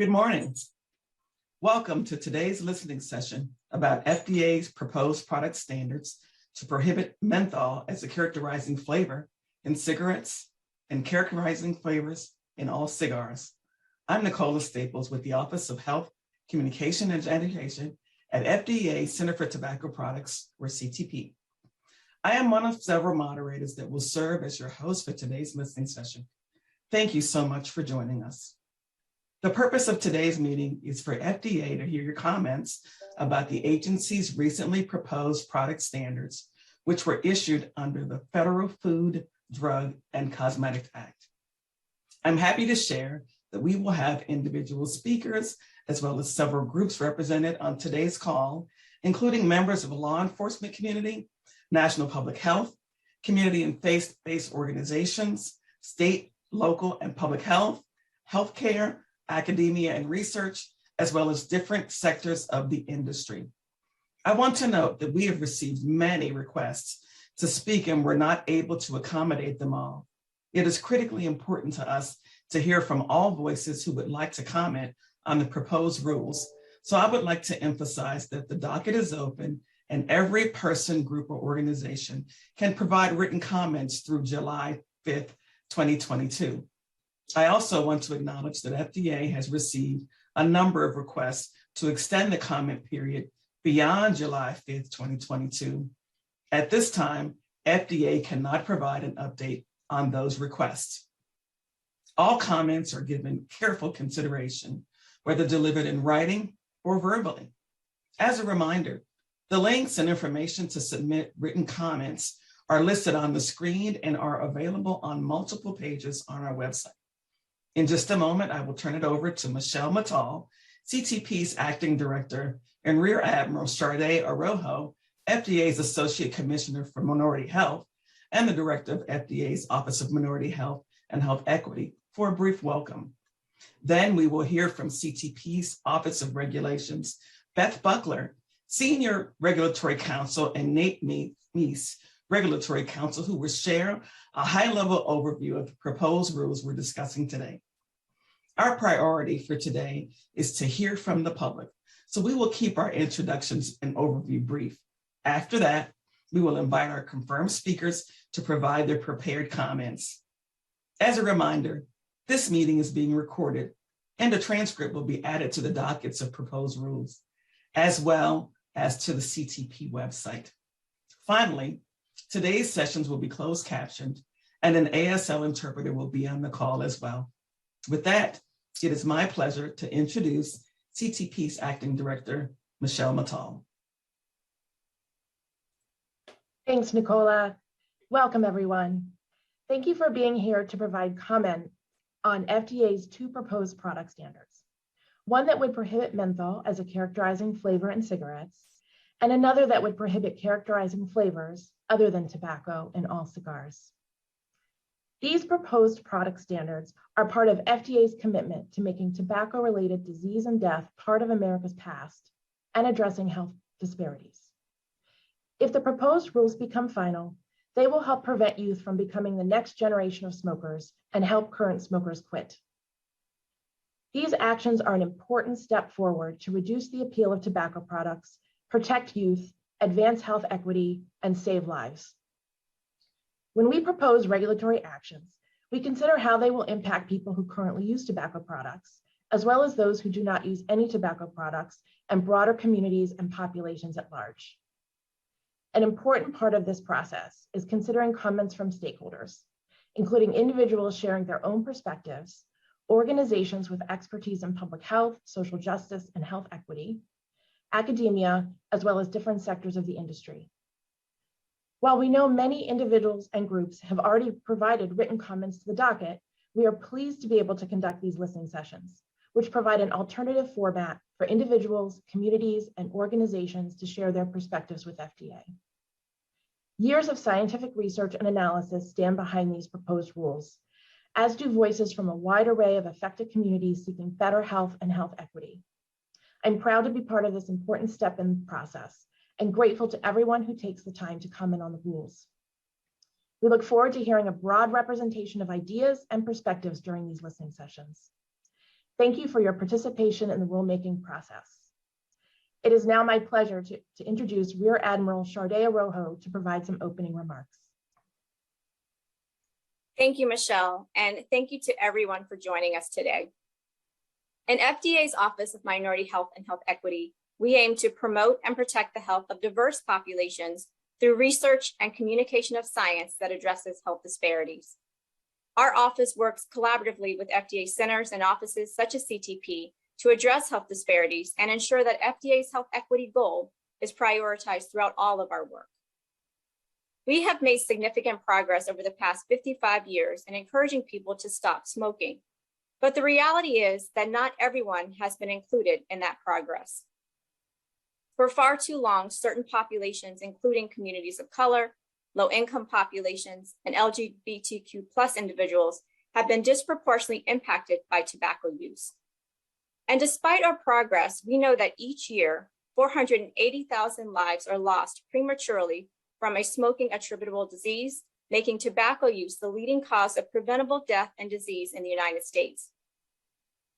Good morning. Welcome to today's listening session about FDA's proposed product standards to prohibit menthol as a characterizing flavor in cigarettes and characterizing flavors in all cigars. I'm Nicola Staples with the Office of Health, Communication, and Education at FDA Center for Tobacco Products, or CTP. I am one of several moderators that will serve as your host for today's listening session. Thank you so much for joining us. The purpose of today's meeting is for FDA to hear your comments about the agency's recently proposed product standards, which were issued under the Federal Food, Drug, and Cosmetic Act. I'm happy to share that we will have individual speakers as well as several groups represented on today's call, including members of the law enforcement community, national public health, community and faith-based organizations, state, local, and public health, healthcare, academia and research, as well as different sectors of the industry. I want to note that we have received many requests to speak and we're not able to accommodate them all. It is critically important to us to hear from all voices who would like to comment on the proposed rules. So I would like to emphasize that the docket is open and every person, group, or organization can provide written comments through July 5th, 2022. I also want to acknowledge that FDA has received a number of requests to extend the comment period beyond July 5th, 2022. At this time, FDA cannot provide an update on those requests. All comments are given careful consideration, whether delivered in writing or verbally. As a reminder, the links and information to submit written comments are listed on the screen and are available on multiple pages on our website. In just a moment, I will turn it over to Michelle Mattal, CTP's Acting Director, and Rear Admiral Charli Greene, FDA's Associate Commissioner for Minority Health, and the Director of FDA's Office of Minority Health and Health Equity for a brief welcome. Then we will hear from CTP's Office of Regulations, Beth Buckler, Senior Regulatory Counsel, and Nate Meese, Regulatory Counsel, who will share a high-level overview of the proposed rules we're discussing today. Our priority for today is to hear from the public, so we will keep our introductions and overview brief. After that, we will invite our confirmed speakers to provide their prepared comments. As a reminder, this meeting is being recorded, and a transcript will be added to the dockets of proposed rules, as well as to the CTP website. Finally, today's sessions will be closed captioned, and an ASL interpreter will be on the call as well. With that, it is my pleasure to introduce CTP's Acting Director, Michelle Mattal. Thanks, Nicola. Welcome, everyone. Thank you for being here to provide comment on FDA's two proposed product standards, one that would prohibit menthol as a characterizing flavor in cigarettes, and another that would prohibit characterizing flavors other than tobacco in all cigars. These proposed product standards are part of FDA's commitment to making tobacco-related disease and death part of America's past and addressing health disparities. If the proposed rules become final, they will help prevent youth from becoming the next generation of smokers and help current smokers quit. These actions are an important step forward to reduce the appeal of tobacco products, protect youth, advance health equity, and save lives. When we propose regulatory actions, we consider how they will impact people who currently use tobacco products, as well as those who do not use any tobacco products and broader communities and populations at large. An important part of this process is considering comments from stakeholders, including individuals sharing their own perspectives, organizations with expertise in public health, social justice, and health equity, academia, as well as different sectors of the industry. While we know many individuals and groups have already provided written comments to the docket, we are pleased to be able to conduct these listening sessions, which provide an alternative format for individuals, communities, and organizations to share their perspectives with FDA. Years of scientific research and analysis stand behind these proposed rules, as do voices from a wide array of affected communities seeking better health and health equity. I'm proud to be part of this important step in the process and grateful to everyone who takes the time to comment on the rules. We look forward to hearing a broad representation of ideas and perspectives during these listening sessions. Thank you for your participation in the rulemaking process. It is now my pleasure to introduce Rear Admiral Charli Greene to provide some opening remarks. Thank you, Michelle, and thank you to everyone for joining us today. In FDA's Office of Minority Health and Health Equity, we aim to promote and protect the health of diverse populations through research and communication of science that addresses health disparities. Our office works collaboratively with FDA centers and offices such as CTP to address health disparities and ensure that FDA's health equity goal is prioritized throughout all of our work. We have made significant progress over the past 55 years in encouraging people to stop smoking. But the reality is that not everyone has been included in that progress. For far too long, certain populations, including communities of color, low-income populations, and LGBTQ+ individuals, have been disproportionately impacted by tobacco use. And despite our progress, we know that each year, 480,000 lives are lost prematurely from a smoking attributable disease, making tobacco use the leading cause of preventable death and disease in the United States.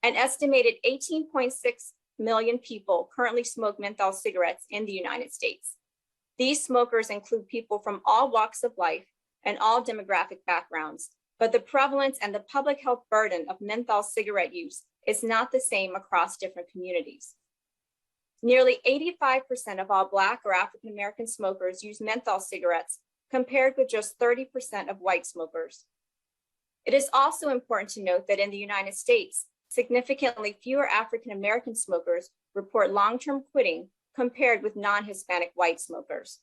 An estimated 18.6 million people currently smoke menthol cigarettes in the United States. These smokers include people from all walks of life and all demographic backgrounds, but the prevalence and the public health burden of menthol cigarette use is not the same across different communities. Nearly 85% of all Black or African American smokers use menthol cigarettes, compared with just 30% of white smokers. It is also important to note that in the United States, significantly fewer African American smokers report long-term quitting compared with non-Hispanic white smokers.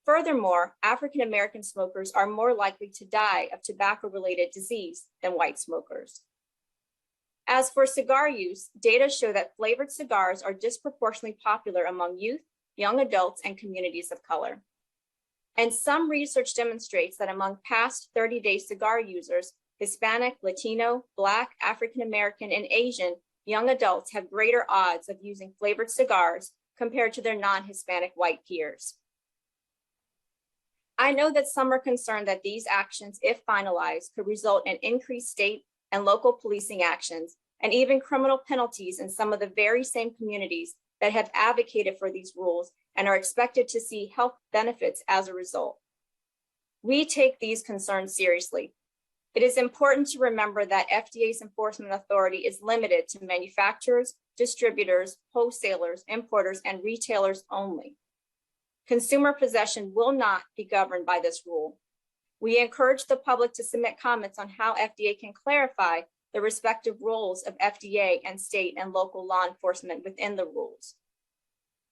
Furthermore, African American smokers are more likely to die of tobacco-related disease than white smokers. As for cigar use, data show that flavored cigars are disproportionately popular among youth, young adults, and communities of color. And some research demonstrates that among past 30-day cigar users, Hispanic, Latino, Black, African American, and Asian young adults have greater odds of using flavored cigars compared to their non-Hispanic white peers. I know that some are concerned that these actions, if finalized, could result in increased state and local policing actions, and even criminal penalties in some of the very same communities that have advocated for these rules and are expected to see health benefits as a result. We take these concerns seriously. It is important to remember that FDA's enforcement authority is limited to manufacturers, distributors, wholesalers, importers, and retailers only. Consumer possession will not be governed by this rule. We encourage the public to submit comments on how FDA can clarify the respective roles of FDA and state and local law enforcement within the rules.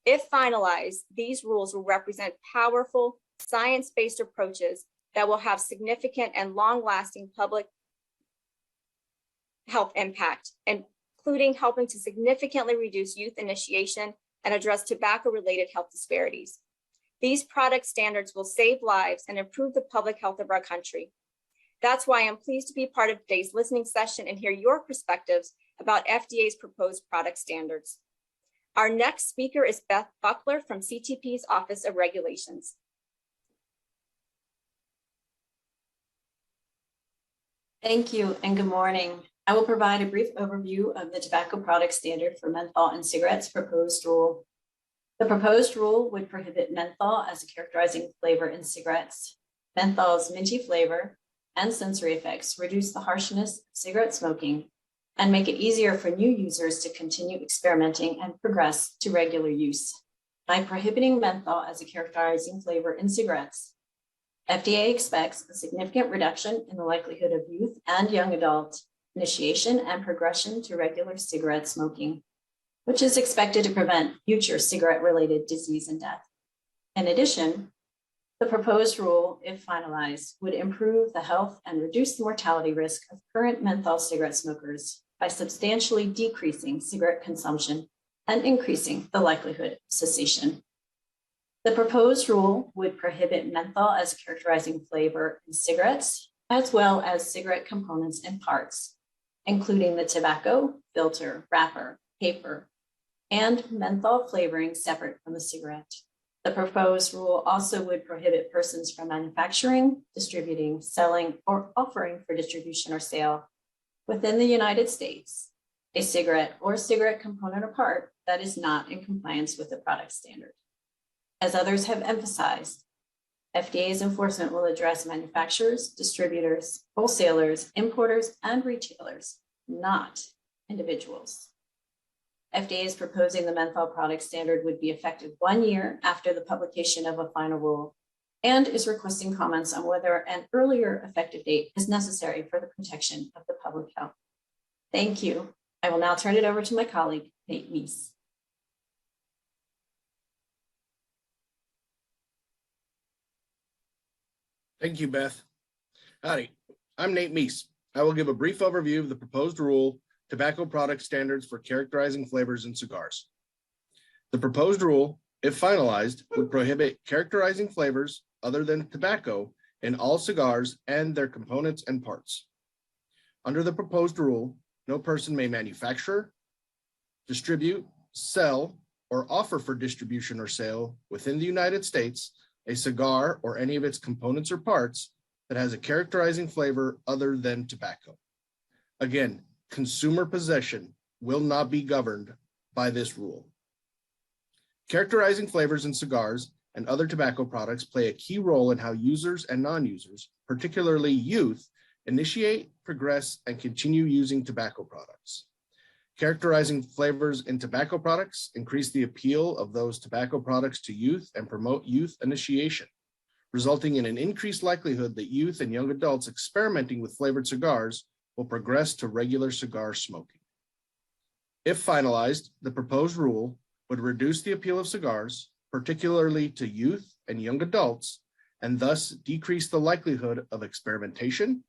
If finalized, these rules will represent powerful, science-based approaches that will have significant and long-lasting public health impact, including helping to significantly reduce youth initiation and address tobacco-related health disparities. These product standards will save lives and improve the public health of our country. That's why I'm pleased to be part of today's listening session and hear your perspectives about FDA's proposed product standards. Our next speaker is Beth Buckler from CTP's Office of Regulations. Thank you and good morning. I will provide a brief overview of the tobacco product standard for menthol and cigarettes proposed rule. The proposed rule would prohibit menthol as a characterizing flavor in cigarettes. Menthol's minty flavor and sensory effects reduce the harshness of cigarette smoking and make it easier for new users to continue experimenting and progress to regular use. By prohibiting menthol as a characterizing flavor in cigarettes, FDA expects a significant reduction in the likelihood of youth and young adult initiation and progression to regular cigarette smoking, which is expected to prevent future cigarette-related disease and death. In addition, the proposed rule, if finalized, would improve the health and reduce the mortality risk of current menthol cigarette smokers by substantially decreasing cigarette consumption and increasing the likelihood of cessation. The proposed rule would prohibit menthol as a characterizing flavor in cigarettes, as well as cigarette components and parts, including the tobacco, filter, wrapper, paper, and menthol flavoring separate from the cigarette. The proposed rule also would prohibit persons from manufacturing, distributing, selling, or offering for distribution or sale within the United States a cigarette or cigarette component or part that is not in compliance with the product standard. As others have emphasized, FDA's enforcement will address manufacturers, distributors, wholesalers, importers, and retailers, not individuals. FDA is proposing the menthol product standard would be effective 1 year after the publication of a final rule and is requesting comments on whether an earlier effective date is necessary for the protection of the public health. Thank you. I will now turn it over to my colleague, Nate Meese. Thank you, Beth. Howdy, I'm Nate Meese. I will give a brief overview of the proposed rule, tobacco product standards for characterizing flavors in cigars. The proposed rule, if finalized, would prohibit characterizing flavors other than tobacco in all cigars and their components and parts. Under the proposed rule, no person may manufacture, distribute, sell, or offer for distribution or sale within the United States a cigar or any of its components or parts that has a characterizing flavor other than tobacco. Again, consumer possession will not be governed by this rule. Characterizing flavors in cigars and other tobacco products play a key role in how users and non-users, particularly youth, initiate, progress, and continue using tobacco products. Characterizing flavors in tobacco products increase the appeal of those tobacco products to youth and promote youth initiation, resulting in an increased likelihood that youth and young adults experimenting with flavored cigars will progress to regular cigar smoking. If finalized, the proposed rule would reduce the appeal of cigars, particularly to youth and young adults, and thus decrease the likelihood of experimentation,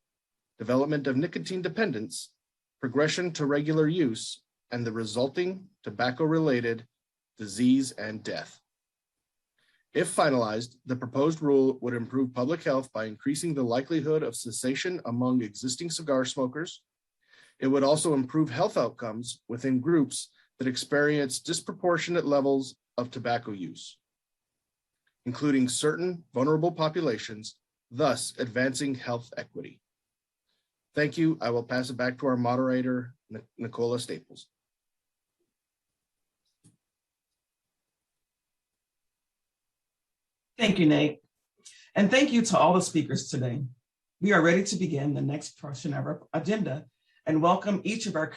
development of nicotine dependence, progression to regular use, and the resulting tobacco-related disease and death. If finalized, the proposed rule would improve public health by increasing the likelihood of cessation among existing cigar smokers. It would also improve health outcomes within groups that experience disproportionate levels of tobacco use, including certain vulnerable populations, thus advancing health equity. Thank you. I will pass it back to our moderator, Nicola Staples. Thank you, Nate. And thank you to all the speakers today. We are ready to begin the next portion of our agenda and welcome each of our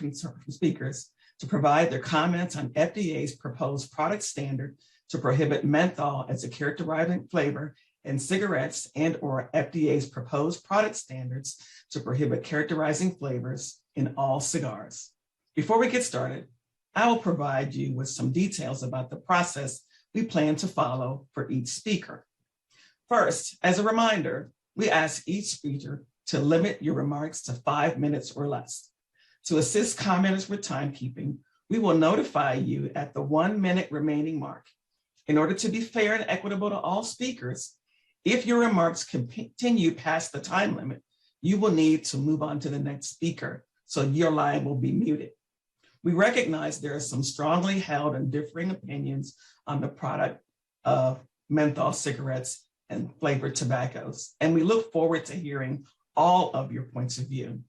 speakers to provide their comments on FDA's proposed product standard to prohibit menthol as a characterizing flavor in cigarettes and or FDA's proposed product standards to prohibit characterizing flavors in all cigars. Before we get started, I will provide you with some details about the process we plan to follow for each speaker. First, as a reminder, we ask each speaker to limit your remarks to 5 minutes or less. To assist commenters with timekeeping, we will notify you at the 1 minute remaining mark. In order to be fair and equitable to all speakers, if your remarks continue past the time limit, you will need to move on to the next speaker, so your line will be muted. We recognize there are some strongly held and differing opinions on the product of menthol cigarettes and flavored tobaccos, and we look forward to hearing all of your points of view.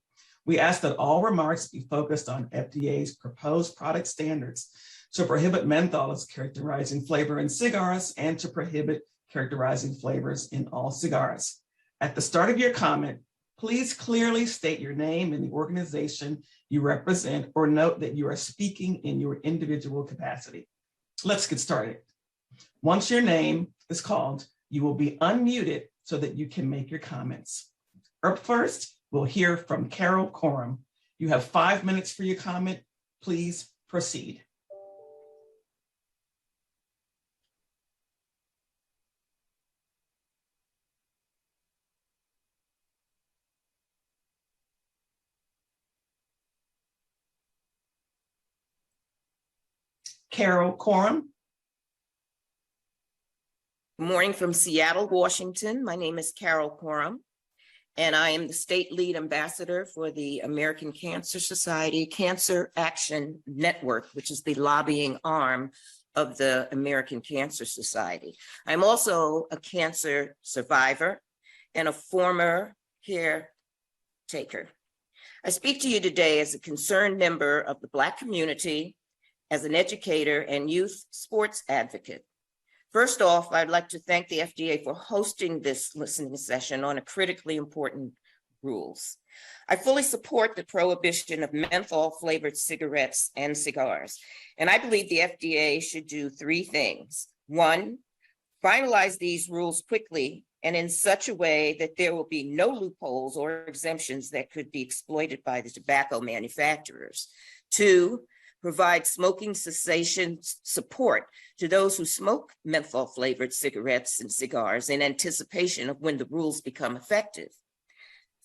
We ask that all remarks be focused on FDA's proposed product standards to prohibit menthol as characterizing flavor in cigars and to prohibit characterizing flavors in all cigars. At the start of your comment, please clearly state your name and the organization you represent, or note that you are speaking in your individual capacity. Let's get started. Once your name is called, you will be unmuted so that you can make your comments. Up first, we'll hear from Carol Krom. You have 5 minutes for your comment. Please proceed. Carol Krom. Good morning from Seattle, Washington. My name is Carol Krom, and I am the state lead ambassador for the American Cancer Society Cancer Action Network, which is the lobbying arm of the American Cancer Society. I'm also a cancer survivor and a former caretaker. I speak to you today as a concerned member of the Black community, as an educator and youth sports advocate. First off, I'd like to thank the FDA for hosting this listening session on a critically important rules. I fully support the prohibition of menthol flavored cigarettes and cigars, and I believe the FDA should do three things. One, finalize these rules quickly and in such a way that there will be no loopholes or exemptions that could be exploited by the tobacco manufacturers. Two, provide smoking cessation support to those who smoke menthol flavored cigarettes and cigars in anticipation of when the rules become effective.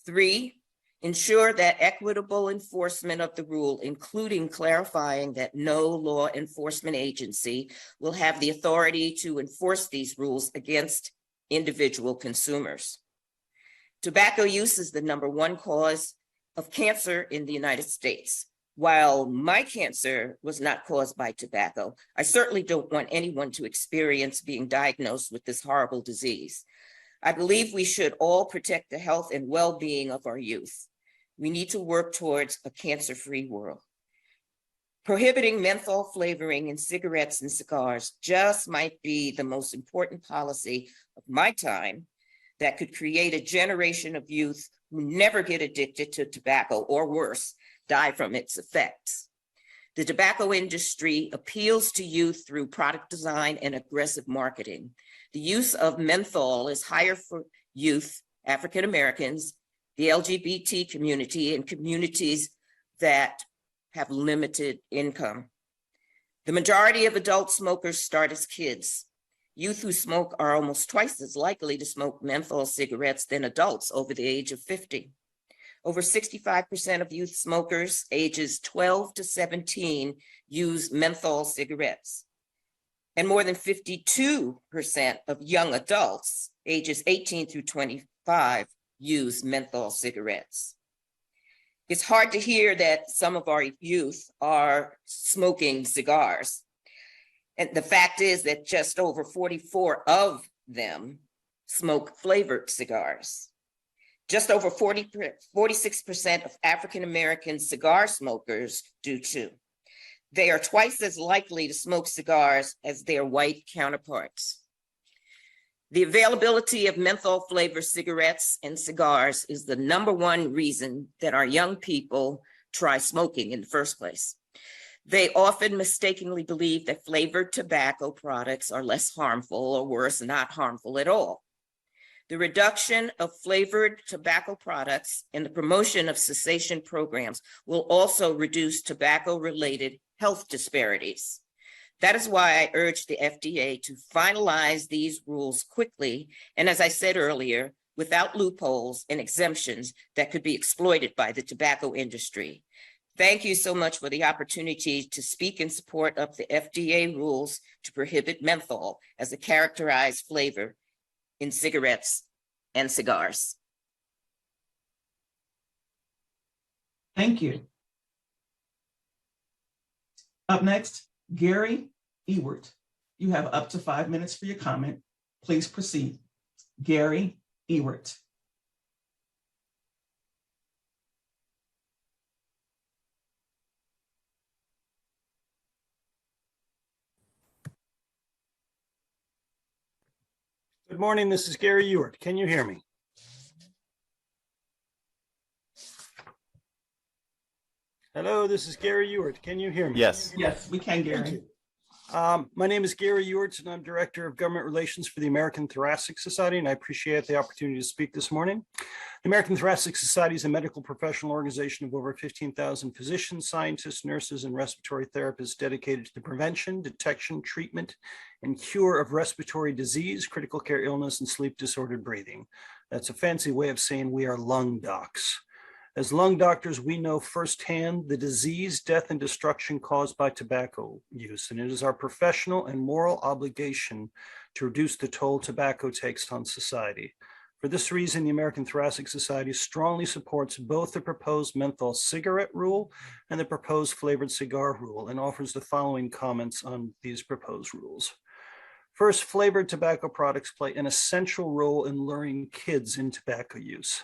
Three, ensure that equitable enforcement of the rule, including clarifying that no law enforcement agency will have the authority to enforce these rules against individual consumers. Tobacco use is the #1 cause of cancer in the United States. While my cancer was not caused by tobacco, I certainly don't want anyone to experience being diagnosed with this horrible disease. I believe we should all protect the health and well-being of our youth. We need to work towards a cancer-free world. Prohibiting menthol flavoring in cigarettes and cigars just might be the most important policy of my time that could create a generation of youth who never get addicted to tobacco, or worse, die from its effects. The tobacco industry appeals to youth through product design and aggressive marketing. The use of menthol is higher for youth, African Americans, the LGBT community, and communities that have limited income. The majority of adult smokers start as kids. Youth who smoke are almost twice as likely to smoke menthol cigarettes than adults over the age of 50. Over 65% of youth smokers ages 12 to 17 use menthol cigarettes. And more than 52% of young adults ages 18 through 25 use menthol cigarettes. It's hard to hear that some of our youth are smoking cigars. And the fact is that just over 44 of them smoke flavored cigars. Just over 46% of African-American cigar smokers do too. They are twice as likely to smoke cigars as their white counterparts. The availability of menthol flavored cigarettes and cigars is the #1 reason that our young people try smoking in the first place. They often mistakenly believe that flavored tobacco products are less harmful, or worse, not harmful at all. The reduction of flavored tobacco products and the promotion of cessation programs will also reduce tobacco-related health disparities. That is why I urge the FDA to finalize these rules quickly, and as I said earlier, without loopholes and exemptions that could be exploited by the tobacco industry. Thank you so much for the opportunity to speak in support of the FDA rules to prohibit menthol as a characterized flavor in cigarettes and cigars. Thank you. Up next, Gary Ewert. You have up to 5 minutes for your comment. Please proceed. Gary Ewert. Good morning, this is Gary Ewert. Can you hear me? Hello, this is Gary Ewert. Can you hear me? Yes. Yes, we can, Gary. Thank you. My name is Gary Ewert, and I'm Director of Government Relations for the American Thoracic Society, and I appreciate the opportunity to speak this morning. The American Thoracic Society is a medical professional organization of over 15,000 physicians, scientists, nurses, and respiratory therapists dedicated to the prevention, detection, treatment, and cure of respiratory disease, critical care illness, and sleep disordered breathing. That's a fancy way of saying we are lung docs. As lung doctors, we know firsthand the disease, death, and destruction caused by tobacco use, and it is our professional and moral obligation to reduce the toll tobacco takes on society. For this reason, the American Thoracic Society strongly supports both the proposed menthol cigarette rule and the proposed flavored cigar rule, and offers the following comments on these proposed rules. First, flavored tobacco products play an essential role in luring kids in tobacco use.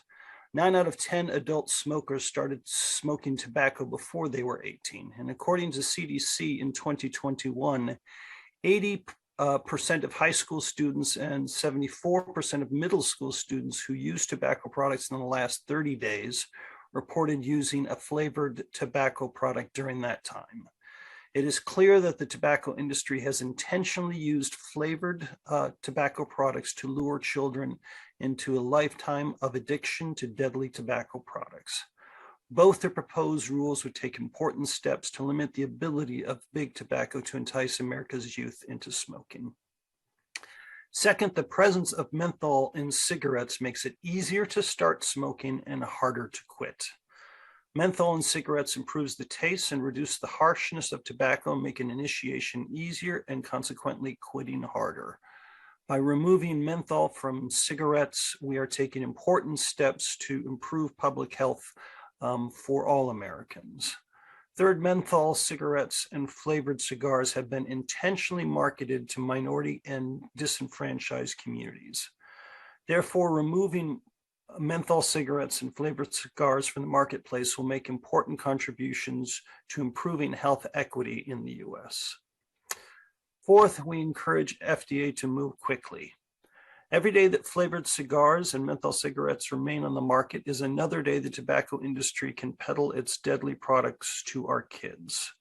9 out of 10 adult smokers started smoking tobacco before they were 18. And according to CDC in 2021, 80% of high school students and 74% of middle school students who use tobacco products in the last 30 days reported using a flavored tobacco product during that time. It is clear that the tobacco industry has intentionally used flavored tobacco products to lure children into a lifetime of addiction to deadly tobacco products. Both the proposed rules would take important steps to limit the ability of big tobacco to entice America's youth into smoking. Second, the presence of menthol in cigarettes makes it easier to start smoking and harder to quit. Menthol in cigarettes improves the taste and reduces the harshness of tobacco, making initiation easier and consequently quitting harder. By removing menthol from cigarettes, we are taking important steps to improve public health for all Americans. Third, menthol cigarettes and flavored cigars have been intentionally marketed to minority and disenfranchised communities. Therefore, removing menthol cigarettes and flavored cigars from the marketplace will make important contributions to improving health equity in the U.S. Fourth, we encourage FDA to move quickly. Every day that flavored cigars and menthol cigarettes remain on the market is another day the tobacco industry can peddle its deadly products to our kids.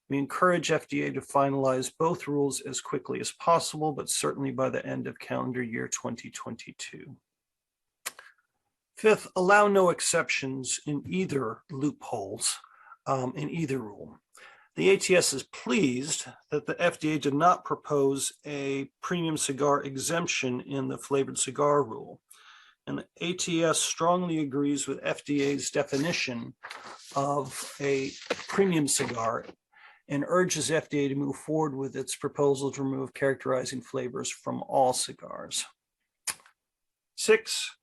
We encourage FDA to finalize both rules as quickly as possible, but certainly by the end of calendar year 2022. Fifth, allow no exceptions in either loopholes in either rule. The ATS is pleased that the FDA did not propose a premium cigar exemption in the flavored cigar rule. And the ATS strongly agrees with FDA's definition of a premium cigar and urges FDA to move forward with its proposal to remove characterizing flavors from all cigars. Six,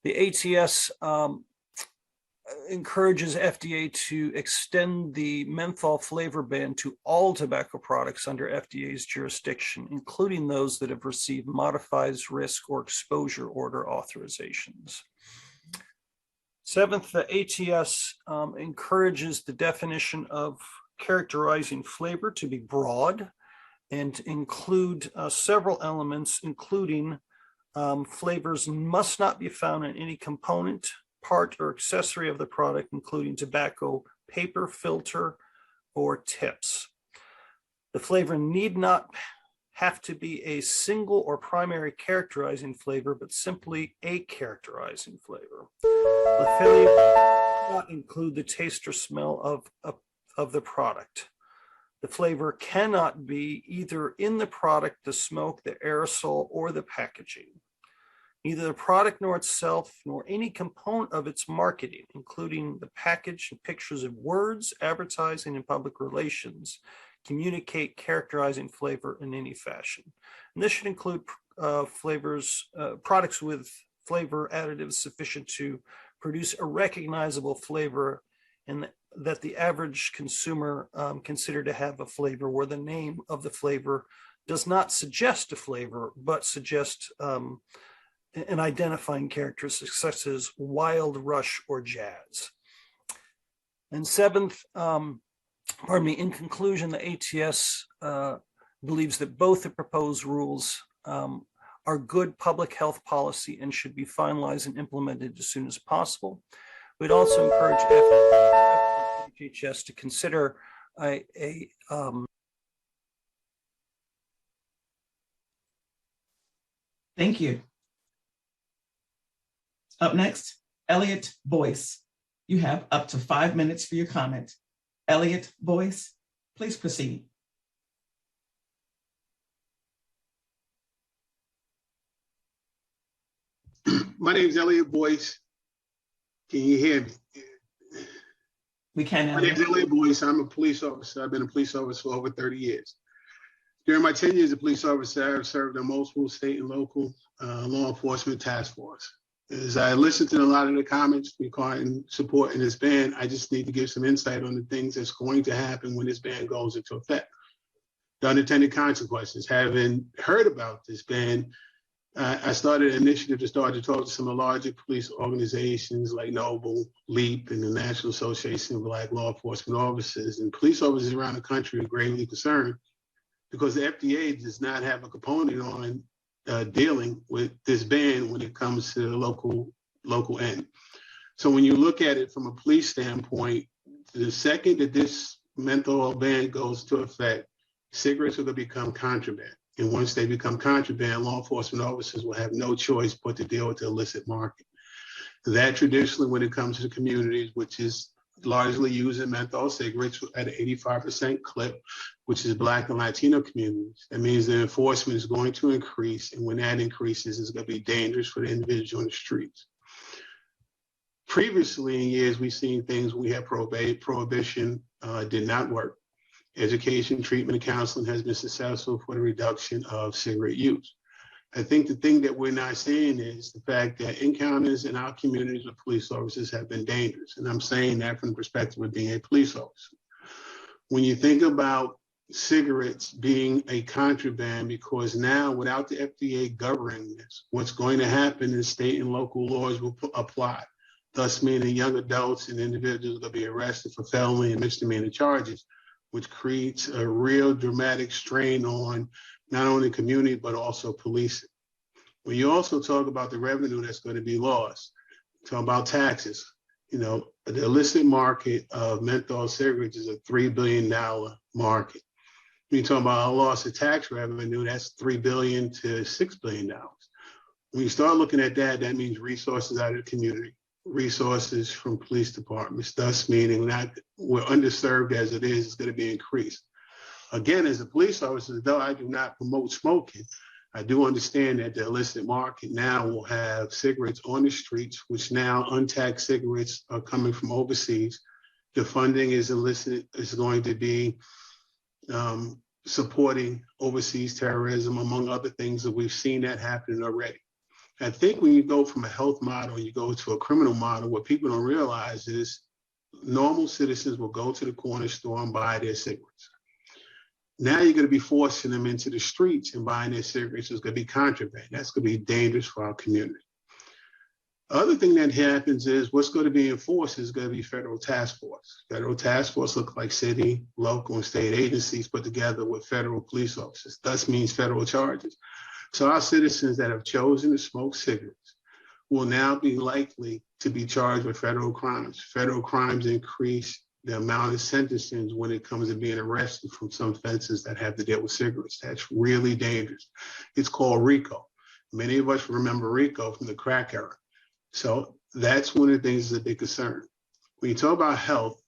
the ATS encourages FDA to extend the menthol flavor ban to all tobacco products under FDA's jurisdiction, including those that have received modified risk or exposure order authorizations. Seventh, the ATS encourages the definition of characterizing flavor to be broad and include several elements, including flavors must not be found in any component, part, or accessory of the product, including tobacco, paper, filter, or tips. The flavor need not have to be a single or primary characterizing flavor, but simply a characterizing flavor. The flavor does not include the taste or smell of the product. The flavor cannot be either in the product, the smoke, the aerosol, or the packaging. Neither the product nor itself, nor any component of its marketing, including the package and pictures of words, advertising, and public relations, communicate characterizing flavor in any fashion. And this should include products with flavor additives sufficient to produce a recognizable flavor and that the average consumer consider to have a flavor where the name of the flavor does not suggest a flavor, but suggest an identifying characteristic such as wild, rush, or jazz. And seventh, in conclusion, the ATS believes that both the proposed rules are good public health policy and should be finalized and implemented as soon as possible. We'd also encourage HHS to consider Thank you. Up next, Elliot Boyce. You have up to 5 minutes for your comment. Elliot Boyce, please proceed. My name is Elliot Boyce. Can you hear me? We can. My name is Elliot Boyce. I'm a police officer. I've been a police officer for over 30 years. During my 10 years as a police officer, I've served in multiple state and local law enforcement task force. As I listened to a lot of the comments regarding supporting this ban, I just need to give some insight on the things that's going to happen when this ban goes into effect. The unintended consequences. Having heard about this ban, I started an initiative to start to talk to some of the larger police organizations like Noble, LEAP, and the National Association of Black Law Enforcement Officers. And police officers around the country are greatly concerned because the FDA does not have a component on dealing with this ban when it comes to the local end. So when you look at it from a police standpoint, the second that this menthol ban goes into effect, cigarettes are going to become contraband. And once they become contraband, law enforcement officers will have no choice but to deal with the illicit market. That traditionally, when it comes to the communities, which is largely using menthol cigarettes at an 85% clip, which is Black and Latino communities, that means the enforcement is going to increase. And when that increases, it's going to be dangerous for the individual in the streets. Previously in years, we've seen things we had prohibition did not work. Education, treatment, and counseling has been successful for the reduction of cigarette use. I think the thing that we're not seeing is the fact that encounters in our communities with police officers have been dangerous. And I'm saying that from the perspective of being a police officer. When you think about cigarettes being a contraband, because now without the FDA governing this, what's going to happen is state and local laws will apply. Thus meaning young adults and individuals will be arrested for felony and misdemeanor charges, which creates a real dramatic strain on not only community, but also policing. When you also talk about the revenue that's going to be lost, talk about taxes, the illicit market of menthol cigarettes is a $3 billion market. When you talk about a loss of tax revenue, that's $3 billion to $6 billion. When you start looking at that, that means resources out of the community, resources from police departments, thus meaning that we're underserved as it is, it's going to be increased. Again, as a police officer, though I do not promote smoking, I do understand that the illicit market now will have cigarettes on the streets, which now untaxed cigarettes are coming from overseas. The funding is illicit, is going to be supporting overseas terrorism, among other things that we've seen that happening already. I think when you go from a health model, you go to a criminal model, what people don't realize is normal citizens will go to the corner store and buy their cigarettes. Now you're going to be forcing them into the streets and buying their cigarettes. It's going to be contraband. That's going to be dangerous for our community. Other thing that happens is what's going to be enforced is going to be federal task force. Federal task force look like city, local, and state agencies put together with federal police officers. Thus means federal charges. So our citizens that have chosen to smoke cigarettes will now be likely to be charged with federal crimes. Federal crimes increase the amount of sentences when it comes to being arrested from some offenses that have to deal with cigarettes. That's really dangerous. It's called RICO. Many of us remember RICO from the crack era. So that's one of the things that's a big concern. When you talk about health,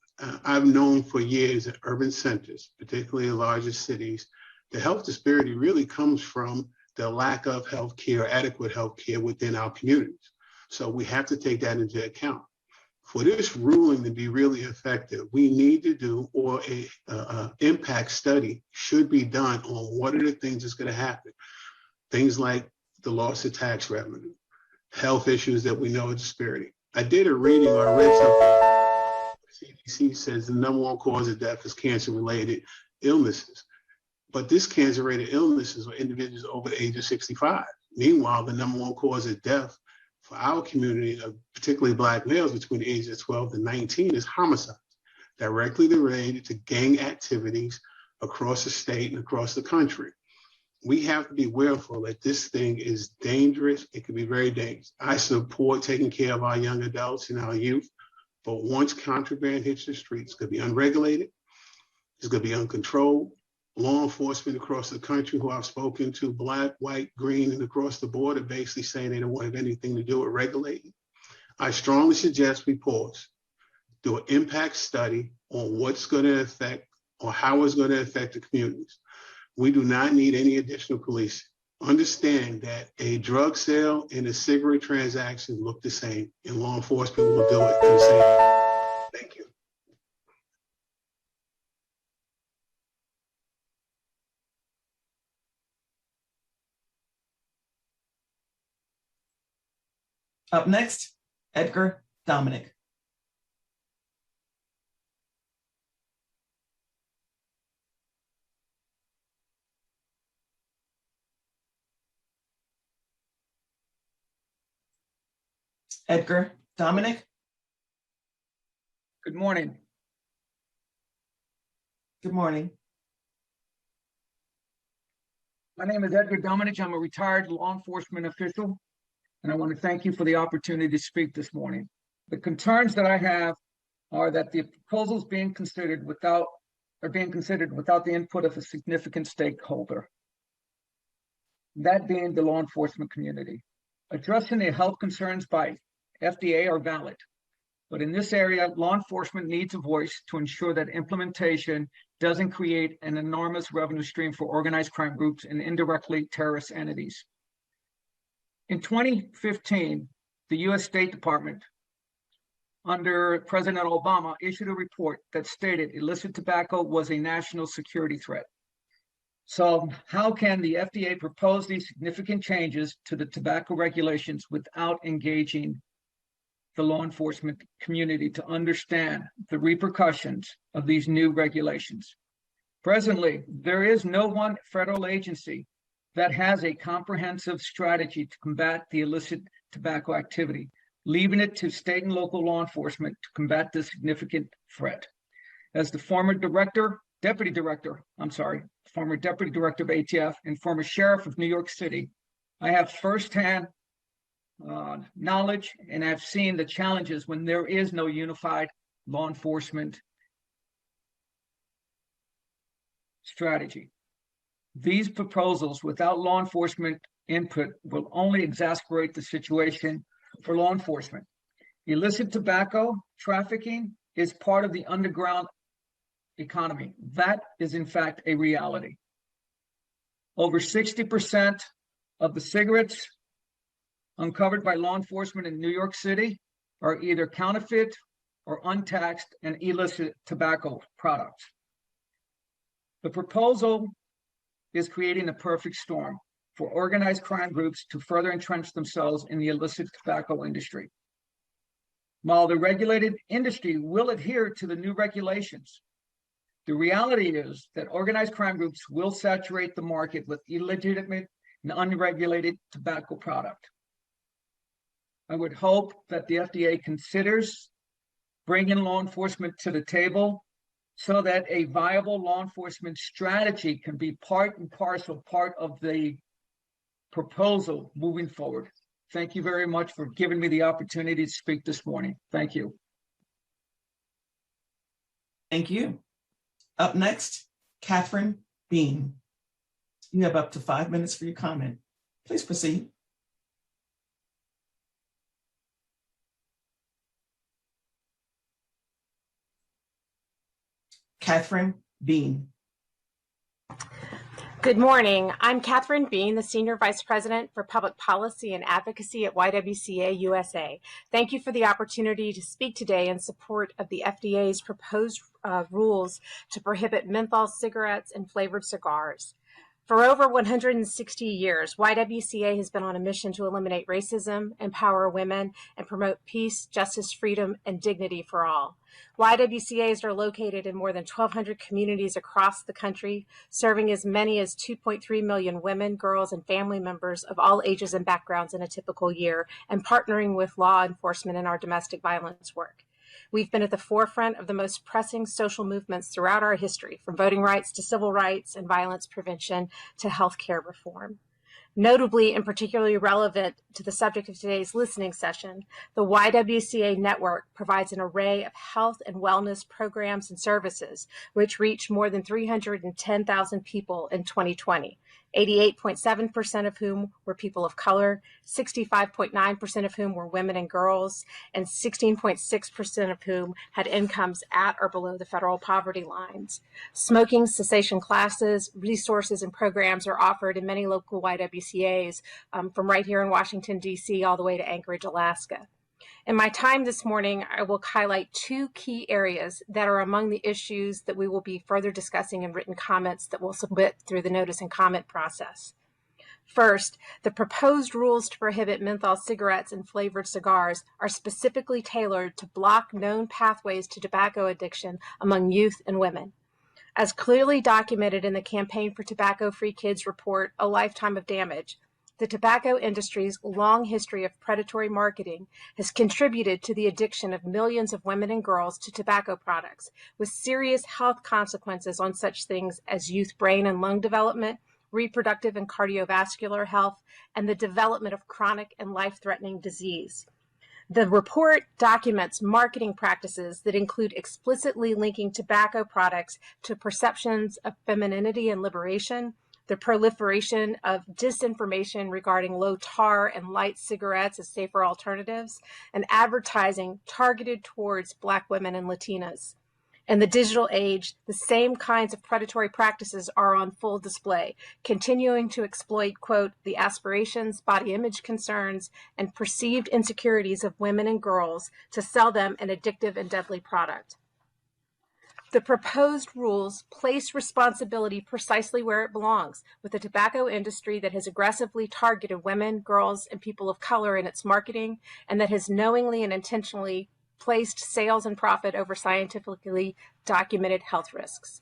I've known for years that urban centers, particularly in larger cities, the health disparity really comes from the lack of health care, adequate health care within our communities. So we have to take that into account. For this ruling to be really effective, we need to do, or a impact study should be done on what are the things that's going to happen. Things like the loss of tax revenue, health issues that we know are disparity. I did a reading or I read something. CDC says the number one cause of death is cancer-related illnesses. But this cancer-related illnesses are individuals over the age of 65. Meanwhile, the number one cause of death for our community, particularly Black males between the ages of 12 to 19, is homicides, directly related to gang activities across the state and across the country. We have to be willful that this thing is dangerous. It can be very dangerous. I support taking care of our young adults and our youth, but once contraband hits the streets, it's going to be unregulated, it's going to be uncontrolled. Law enforcement across the country who I've spoken to, Black, white, green, and across the board, are basically saying they don't want to have anything to do with regulating. I strongly suggest we pause, do an impact study on what's going to affect or how it's going to affect the communities. We do not need any additional police. Understand that a drug sale and a cigarette transaction look the same, and law enforcement will do it the same. Thank you. Up next, Edgar Dominic. Edgar Dominic. Good morning. Good morning. My name is Edgar Dominich. I'm a retired law enforcement official, and I want to thank you for the opportunity to speak this morning. The concerns that I have are that the proposals are being considered without the input of a significant stakeholder, that being the law enforcement community. Addressing the health concerns by FDA are valid, but in this area, law enforcement needs a voice to ensure that implementation doesn't create an enormous revenue stream for organized crime groups and indirectly terrorist entities. In 2015, the US State Department, under President Obama, issued a report that stated illicit tobacco was a national security threat. So how can the FDA propose these significant changes to the tobacco regulations without engaging the law enforcement community to understand the repercussions of these new regulations? Presently, there is no one federal agency that has a comprehensive strategy to combat the illicit tobacco activity, leaving it to state and local law enforcement to combat this significant threat. As the former deputy director of ATF and former sheriff of New York City, I have firsthand knowledge, and I've seen the challenges when there is no unified law enforcement strategy. These proposals without law enforcement input will only exacerbate the situation for law enforcement. Illicit tobacco trafficking is part of the underground economy. That is in fact a reality. Over 60% of the cigarettes uncovered by law enforcement in New York City are either counterfeit or untaxed and illicit tobacco products. The proposal is creating a perfect storm for organized crime groups to further entrench themselves in the illicit tobacco industry. While the regulated industry will adhere to the new regulations, the reality is that organized crime groups will saturate the market with illegitimate and unregulated tobacco product. I would hope that the FDA considers bringing law enforcement to the table so that a viable law enforcement strategy can be part and parcel, part of the proposal moving forward. Thank you very much for giving me the opportunity to speak this morning. Thank you. Thank you. Up next, Catherine Bean. You have up to 5 minutes for your comment. Please proceed. Catherine Bean. Good morning. I'm Catherine Bean, the Senior Vice President for Public Policy and Advocacy at YMWCA USA. Thank you for the opportunity to speak today in support of the FDA's proposed rules to prohibit menthol cigarettes and flavored cigars. For over 160 years, YWCA has been on a mission to eliminate racism, empower women, and promote peace, justice, freedom, and dignity for all. YWCAs are located in more than 1,200 communities across the country, serving as many as 2.3 million women, girls, and family members of all ages and backgrounds in a typical year, and partnering with law enforcement in our domestic violence work. We've been at the forefront of the most pressing social movements throughout our history, from voting rights to civil rights and violence prevention to healthcare reform. Notably and particularly relevant to the subject of today's listening session, the YWCA network provides an array of health and wellness programs and services, which reached more than 310,000 people in 2020. 88.7% of whom were people of color, 65.9% of whom were women and girls, and 16.6% of whom had incomes at or below the federal poverty lines. Smoking cessation classes, resources, and programs are offered in many local YWCAs, from right here in Washington, D.C., all the way to Anchorage, Alaska. In my time this morning, I will highlight two key areas that are among the issues that we will be further discussing in written comments that we'll submit through the notice and comment process. First, the proposed rules to prohibit menthol cigarettes and flavored cigars are specifically tailored to block known pathways to tobacco addiction among youth and women. As clearly documented in the Campaign for Tobacco-Free Kids report, A Lifetime of Damage, the tobacco industry's long history of predatory marketing has contributed to the addiction of millions of women and girls to tobacco products, with serious health consequences on such things as youth brain and lung development, reproductive and cardiovascular health, and the development of chronic and life-threatening disease. The report documents marketing practices that include explicitly linking tobacco products to perceptions of femininity and liberation, the proliferation of disinformation regarding low tar and light cigarettes as safer alternatives, and advertising targeted towards Black women and Latinas. In the digital age, the same kinds of predatory practices are on full display, continuing to exploit, quote, the aspirations, body image concerns, and perceived insecurities of women and girls to sell them an addictive and deadly product. The proposed rules place responsibility precisely where it belongs, with a tobacco industry that has aggressively targeted women, girls, and people of color in its marketing, and that has knowingly and intentionally placed sales and profit over scientifically documented health risks.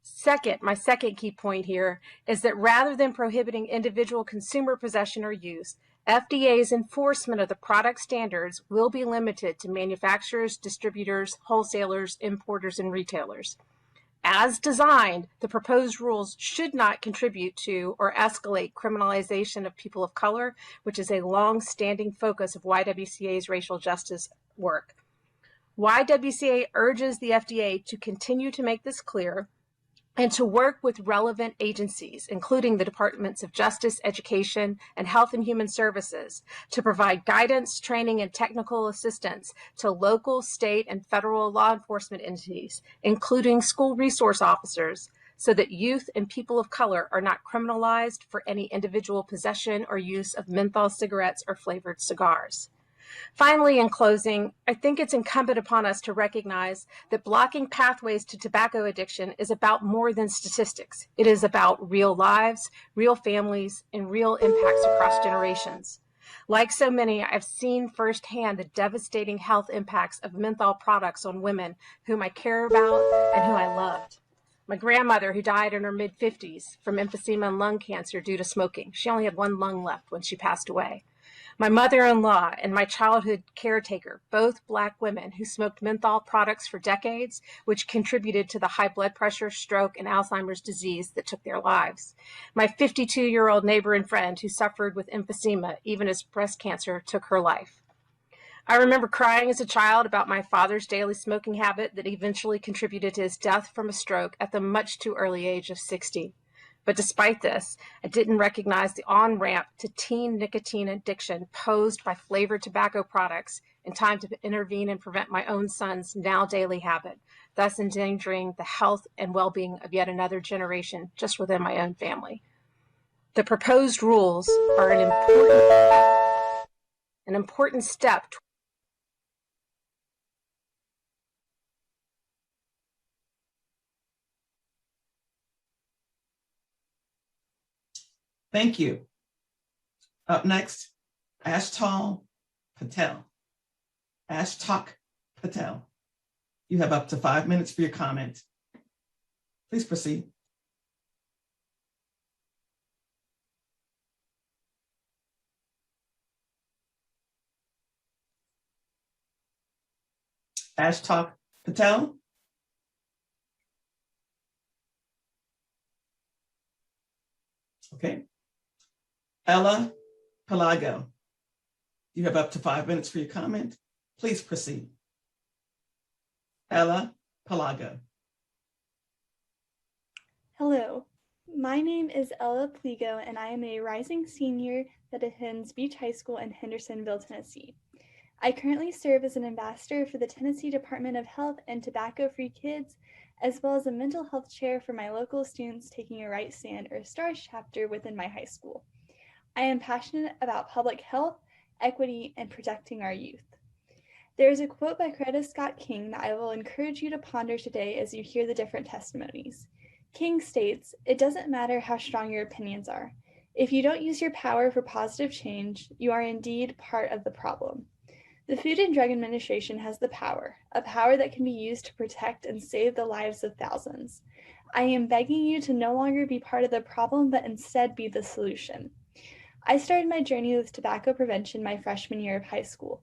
Second, my second key point here is that rather than prohibiting individual consumer possession or use, FDA's enforcement of the product standards will be limited to manufacturers, distributors, wholesalers, importers, and retailers. As designed, the proposed rules should not contribute to or escalate criminalization of people of color, which is a long-standing focus of YWCA's racial justice work. YWCA urges the FDA to continue to make this clear and to work with relevant agencies, including the Departments of Justice, Education, and Health and Human Services, to provide guidance, training, and technical assistance to local, state, and federal law enforcement entities, including school resource officers, so that youth and people of color are not criminalized for any individual possession or use of menthol cigarettes or flavored cigars. Finally, in closing, I think it's incumbent upon us to recognize that blocking pathways to tobacco addiction is about more than statistics. It is about real lives, real families, and real impacts across generations. Like so many, I've seen firsthand the devastating health impacts of menthol products on women whom I care about and who I loved. My grandmother, who died in her mid-50s from emphysema and lung cancer due to smoking. She only had one lung left when she passed away. My mother-in-law and my childhood caretaker, both Black women who smoked menthol products for decades, which contributed to the high blood pressure, stroke, and Alzheimer's disease that took their lives. My 52-year-old neighbor and friend who suffered with emphysema, even as breast cancer took her life. I remember crying as a child about my father's daily smoking habit that eventually contributed to his death from a stroke at the much too early age of 60. But despite this, I didn't recognize the on-ramp to teen nicotine addiction posed by flavored tobacco products in time to intervene and prevent my own son's now daily habit, thus endangering the health and well-being of yet another generation just within my own family. The proposed rules are an important step. Thank you. Up next, Ashtal Patel. Ashtok Patel. You have up to 5 minutes for your comment. Please proceed. Ashtok Patel. Okay. Ella Pligo. You have up to 5 minutes for your comment. Please proceed. Ella Pligo. Hello, my name is Ella Pligo, and I am a rising senior that attends Beach High School in Hendersonville, Tennessee. I currently serve as an ambassador for the Tennessee Department of Health and Tobacco-Free Kids, as well as a mental health chair for my local students taking a Right Stand or STARS chapter within my high school. I am passionate about public health, equity, and protecting our youth. There is a quote by Coretta Scott King that I will encourage you to ponder today as you hear the different testimonies. King states, "It doesn't matter how strong your opinions are. If you don't use your power for positive change, you are indeed part of the problem." The Food and Drug Administration has the power, a power that can be used to protect and save the lives of thousands. I am begging you to no longer be part of the problem, but instead be the solution. I started my journey with tobacco prevention my freshman year of high school.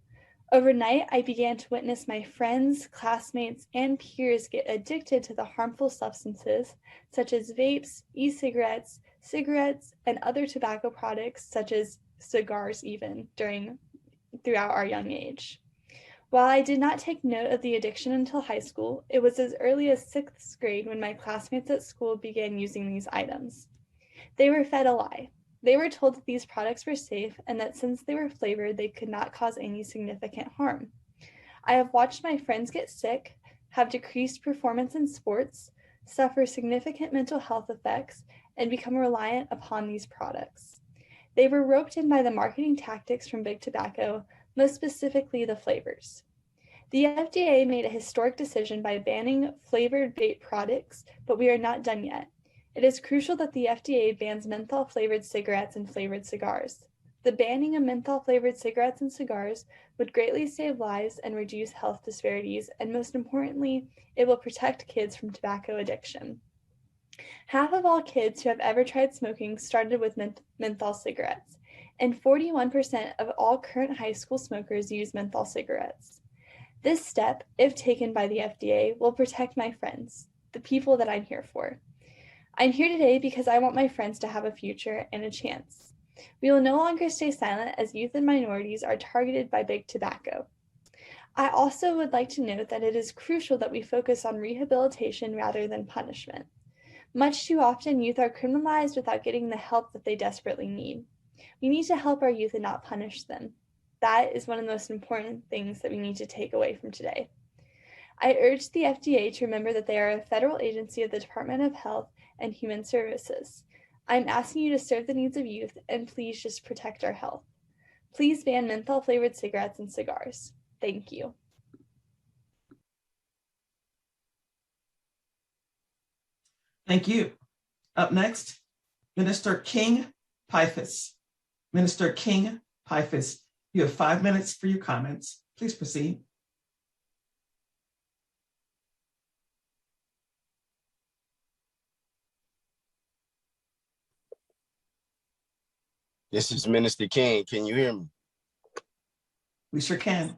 Overnight, I began to witness my friends, classmates, and peers get addicted to the harmful substances such as vapes, e-cigarettes, cigarettes, and other tobacco products such as cigars even throughout our young age. While I did not take note of the addiction until high school, it was as early as 6th grade when my classmates at school began using these items. They were fed a lie. They were told that these products were safe and that since they were flavored, they could not cause any significant harm. I have watched my friends get sick, have decreased performance in sports, suffer significant mental health effects, and become reliant upon these products. They were roped in by the marketing tactics from Big Tobacco, most specifically the flavors. The FDA made a historic decision by banning flavored vape products, but we are not done yet. It is crucial that the FDA bans menthol-flavored cigarettes and flavored cigars. The banning of menthol-flavored cigarettes and cigars would greatly save lives and reduce health disparities, and most importantly, it will protect kids from tobacco addiction. Half of all kids who have ever tried smoking started with menthol cigarettes, and 41% of all current high school smokers use menthol cigarettes. This step, if taken by the FDA, will protect my friends, the people that I'm here for. I'm here today because I want my friends to have a future and a chance. We will no longer stay silent as youth and minorities are targeted by Big Tobacco. I also would like to note that it is crucial that we focus on rehabilitation rather than punishment. Much too often, youth are criminalized without getting the help that they desperately need. We need to help our youth and not punish them. That is one of the most important things that we need to take away from today. I urge the FDA to remember that they are a federal agency of the Department of Health and Human Services. I'm asking you to serve the needs of youth and please just protect our health. Please ban menthol-flavored cigarettes and cigars. Thank you. Thank you. Up next, Minister King Pifus. Minister King Pifus, you have 5 minutes for your comments. Please proceed. This is Minister King. Can you hear me? We sure can.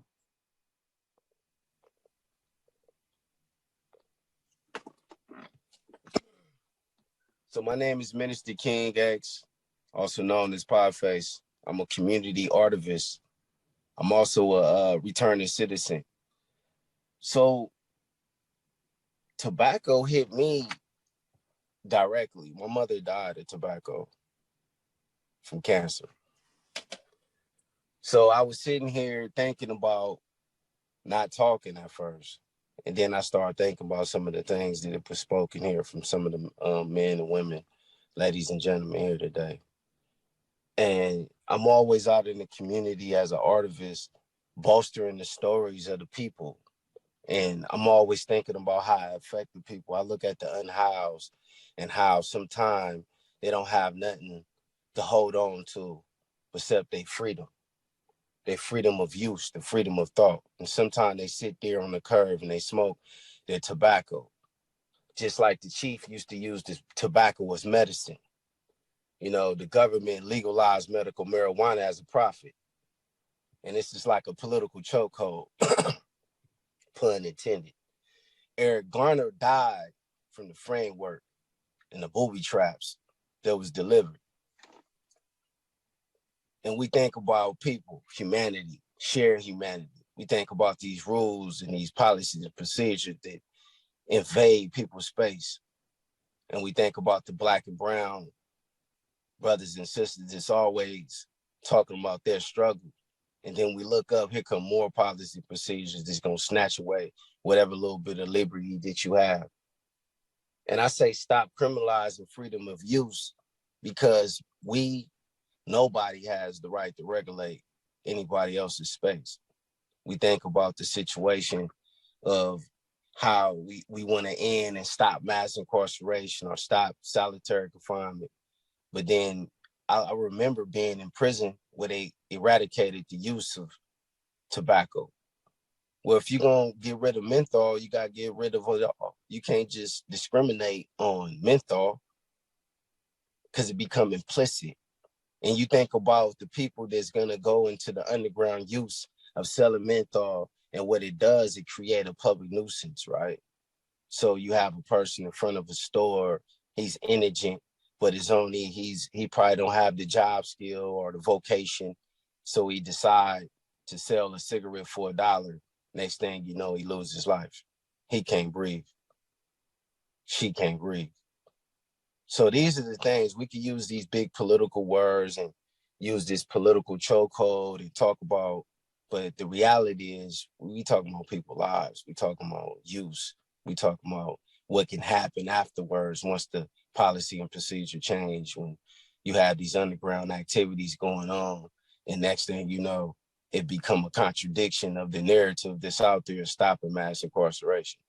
So my name is Minister King X, also known as Podface. I'm a community artivist. I'm also a returning citizen. So tobacco hit me directly. My mother died of tobacco from cancer. So I was sitting here thinking about not talking at first. And then I started thinking about some of the things that were spoken here from some of the men and women, ladies and gentlemen here today. And I'm always out in the community as an artivist, bolstering the stories of the people. And I'm always thinking about how it affected people. I look at the unhoused and how sometimes they don't have nothing to hold on to except their freedom of use, the freedom of thought. And sometimes they sit there on the curb and they smoke their tobacco. Just like the chief used to use this tobacco as medicine. You know, the government legalized medical marijuana as a profit. And it's just like a political chokehold, pun intended. Eric Garner died from the framework and the booby traps that was delivered. And we think about people, humanity, shared humanity. We think about these rules and these policies and procedures that invade people's space. And we think about the Black and brown brothers and sisters that's always talking about their struggle. And then we look up, here come more policy procedures that's gonna snatch away whatever little bit of liberty that you have. And I say stop criminalizing freedom of use, because nobody has the right to regulate anybody else's space. We think about the situation of how we want to end and stop mass incarceration or stop solitary confinement. But then I remember being in prison where they eradicated the use of tobacco. Well, if you're going to get rid of menthol, you got to get rid of it all. You can't just discriminate on menthol because it become implicit. And you think about the people that's gonna go into the underground use of selling menthol, and what it does, it create a public nuisance, right? So you have a person in front of a store, he's indigent, but he probably don't have the job skill or the vocation. So he decide to sell a cigarette for $1. Next thing you know, he loses his life. He can't breathe. She can't breathe. So these are the things we could use, these big political words and use this political chokehold and talk about. But the reality is we talking about people's lives. We talking about use. We talking about what can happen afterwards once the policy and procedure change, when you have these underground activities going on. And next thing you know, it become a contradiction of the narrative that's out there stopping mass incarceration.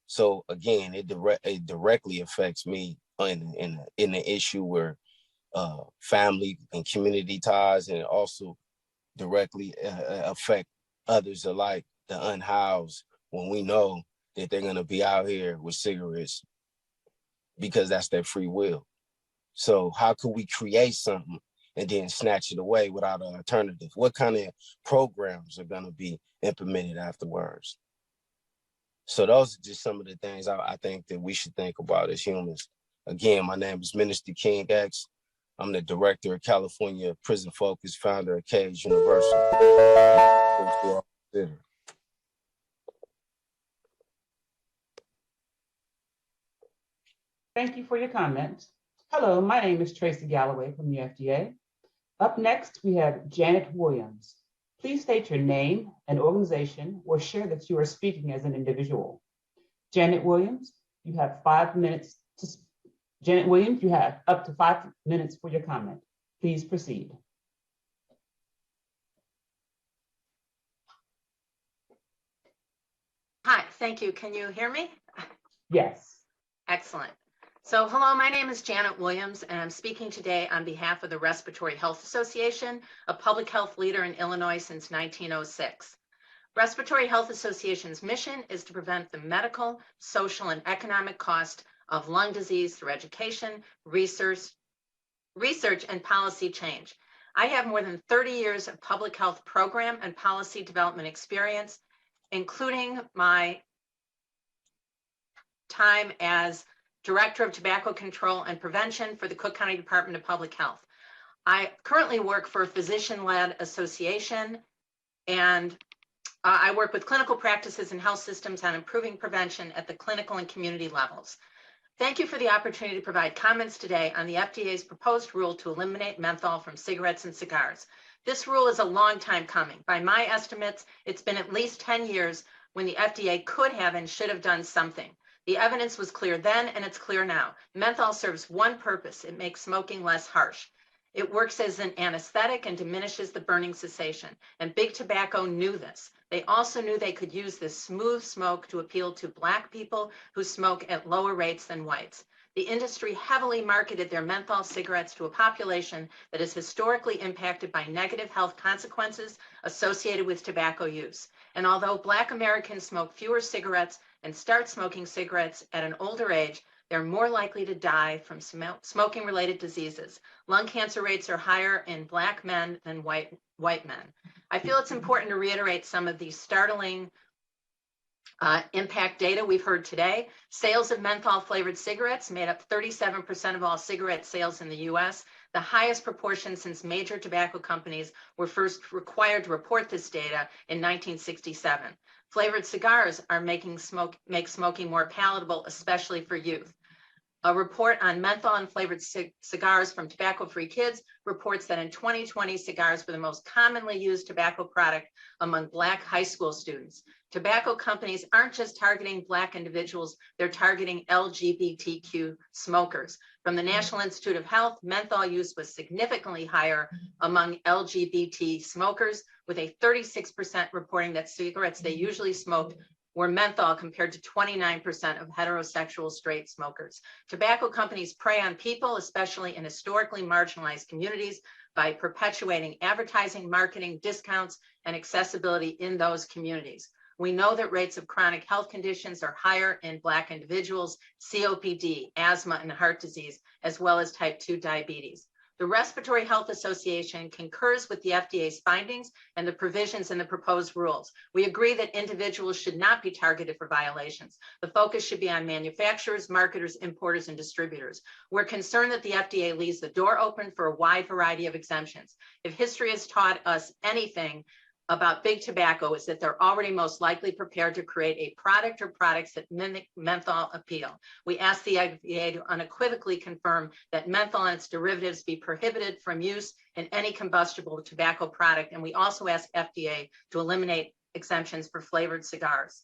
So again, it directly affects me in the issue where family and community ties, and also directly affect others alike, the unhoused, when we know that they're gonna be out here with cigarettes because that's their free will. So how could we create something and then snatch it away without an alternative? What kind of programs are gonna be implemented afterwards? So those are just some of the things I think that we should think about as humans. Again, my name is Minister King X. I'm the director of California Prison Focus, founder of Cage University. Thank you for your comments. Hello, my name is Tracy Galloway from the FDA. Up next, we have Janet Williams. Please state your name and organization, or share that you are speaking as an individual. Janet Williams, you have 5 minutes to Janet Williams, you have up to 5 minutes for your comment. Please proceed. Hi, thank you. Can you hear me? Yes. Excellent. So hello, my name is Janet Williams, and I'm speaking today on behalf of the Respiratory Health Association, a public health leader in Illinois since 1906. Respiratory Health Association's mission is to prevent the medical, social, and economic cost of lung disease through education, research, and policy change. I have more than 30 years of public health program and policy development experience, including my time as Director of Tobacco Control and Prevention for the Cook County Department of Public Health. I currently work for a physician-led association, and I work with clinical practices and health systems on improving prevention at the clinical and community levels. Thank you for the opportunity to provide comments today on the FDA's proposed rule to eliminate menthol from cigarettes and cigars. This rule is a long time coming. By my estimates, it's been at least 10 years when the FDA could have and should have done something. The evidence was clear then, and it's clear now. Menthol serves one purpose: it makes smoking less harsh. It works as an anesthetic and diminishes the burning sensation. And Big Tobacco knew this. They also knew they could use this smooth smoke to appeal to Black people who smoke at lower rates than whites. The industry heavily marketed their menthol cigarettes to a population that is historically impacted by negative health consequences associated with tobacco use. And although Black Americans smoke fewer cigarettes and start smoking cigarettes at an older age, they're more likely to die from smoking-related diseases. Lung cancer rates are higher in Black men than white men. I feel it's important to reiterate some of these startling impact data we've heard today. Sales of menthol-flavored cigarettes made up 37% of all cigarette sales in the U.S., the highest proportion since major tobacco companies were first required to report this data in 1967. Flavored cigars are make smoking more palatable, especially for youth. A report on menthol and flavored cigars from Tobacco Free Kids reports that in 2020, cigars were the most commonly used tobacco product among Black high school students. Tobacco companies aren't just targeting Black individuals, they're targeting LGBTQ smokers. From the National Institute of Health, menthol use was significantly higher among LGBT smokers, with a 36% reporting that cigarettes they usually smoked were menthol compared to 29% of heterosexual straight smokers. Tobacco companies prey on people, especially in historically marginalized communities, by perpetuating advertising, marketing, discounts, and accessibility in those communities. We know that rates of chronic health conditions are higher in Black individuals: COPD, asthma, and heart disease, as well as type 2 diabetes. The Respiratory Health Association concurs with the FDA's findings and the provisions in the proposed rules. We agree that individuals should not be targeted for violations. The focus should be on manufacturers, marketers, importers, and distributors. We're concerned that the FDA leaves the door open for a wide variety of exemptions. If history has taught us anything about big tobacco, is that they're already most likely prepared to create a product or products that mimic menthol appeal. We ask the FDA to unequivocally confirm that menthol and its derivatives be prohibited from use in any combustible tobacco product. And we also ask FDA to eliminate exemptions for flavored cigars.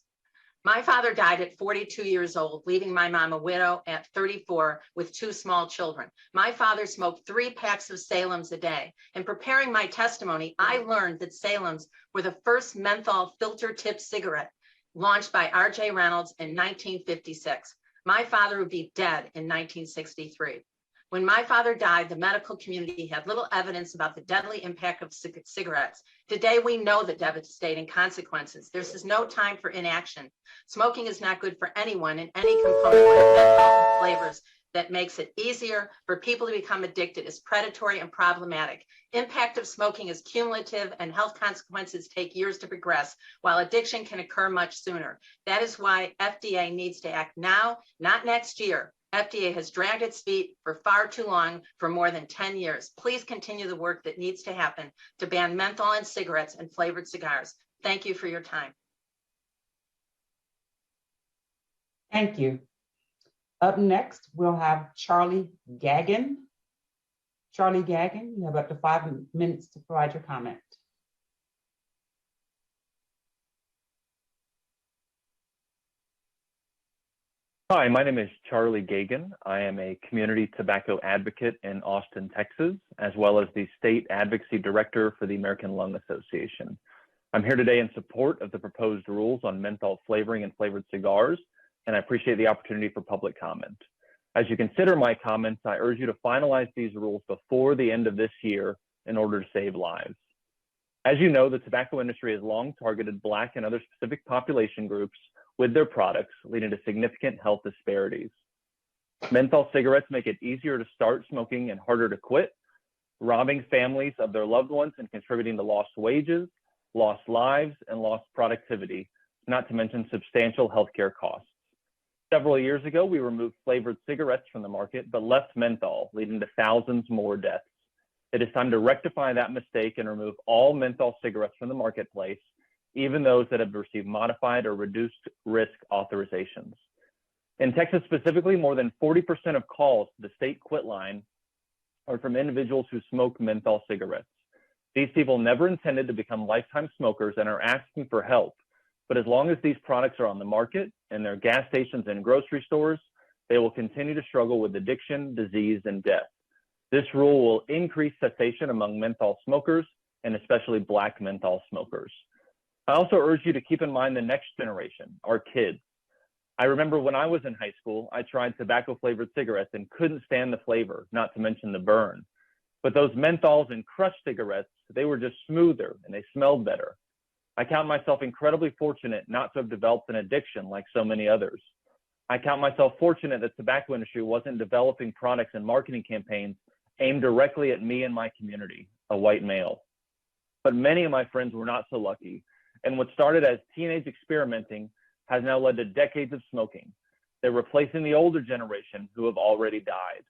My father died at 42 years old, leaving my mom a widow at 34 with 2 small children. My father smoked 3 packs of Salem's a day. In preparing my testimony, I learned that Salem's were the first menthol filter tip cigarette launched by R.J. Reynolds in 1956. My father would be dead in 1963. When my father died, the medical community had little evidence about the deadly impact of cigarettes. Today, we know the devastating consequences. This is no time for inaction. Smoking is not good for anyone, and any component like menthol and flavors that makes it easier for people to become addicted is predatory and problematic. Impact of smoking is cumulative, and health consequences take years to progress, while addiction can occur much sooner. That is why FDA needs to act now, not next year. FDA has dragged its feet for far too long, for more than 10 years. Please continue the work that needs to happen to ban menthol in cigarettes and flavored cigars. Thank you for your time. Thank you. Up next, we'll have Charli Greene. Charli Greene, you have up to 5 minutes to provide your comment. Hi, my name is Charli Greene. I am a community tobacco advocate in Austin, Texas, as well as the state advocacy director for the American Lung Association. I'm here today in support of the proposed rules on menthol flavoring and flavored cigars, and I appreciate the opportunity for public comment. As you consider my comments, I urge you to finalize these rules before the end of this year in order to save lives. As you know, the tobacco industry has long targeted Black and other specific population groups with their products, leading to significant health disparities. Menthol cigarettes make it easier to start smoking and harder to quit, robbing families of their loved ones and contributing to lost wages, lost lives, and lost productivity, not to mention substantial healthcare costs. Several years ago, we removed flavored cigarettes from the market, but left menthol, leading to thousands more deaths. It is time to rectify that mistake and remove all menthol cigarettes from the marketplace, even those that have received modified or reduced risk authorizations. In Texas specifically, more than 40% of calls to the state quit line are from individuals who smoke menthol cigarettes. These people never intended to become lifetime smokers and are asking for help. But as long as these products are on the market and their gas stations and grocery stores, they will continue to struggle with addiction, disease, and death. This rule will increase cessation among menthol smokers, and especially Black menthol smokers. I also urge you to keep in mind the next generation, our kids. I remember when I was in high school, I tried tobacco-flavored cigarettes and couldn't stand the flavor, not to mention the burn. But those menthols and crushed cigarettes, they were just smoother and they smelled better. I count myself incredibly fortunate not to have developed an addiction like so many others. I count myself fortunate that the tobacco industry wasn't developing products and marketing campaigns aimed directly at me and my community, a white male. But many of my friends were not so lucky. And what started as teenage experimenting has now led to decades of smoking. They're replacing the older generation who have already died.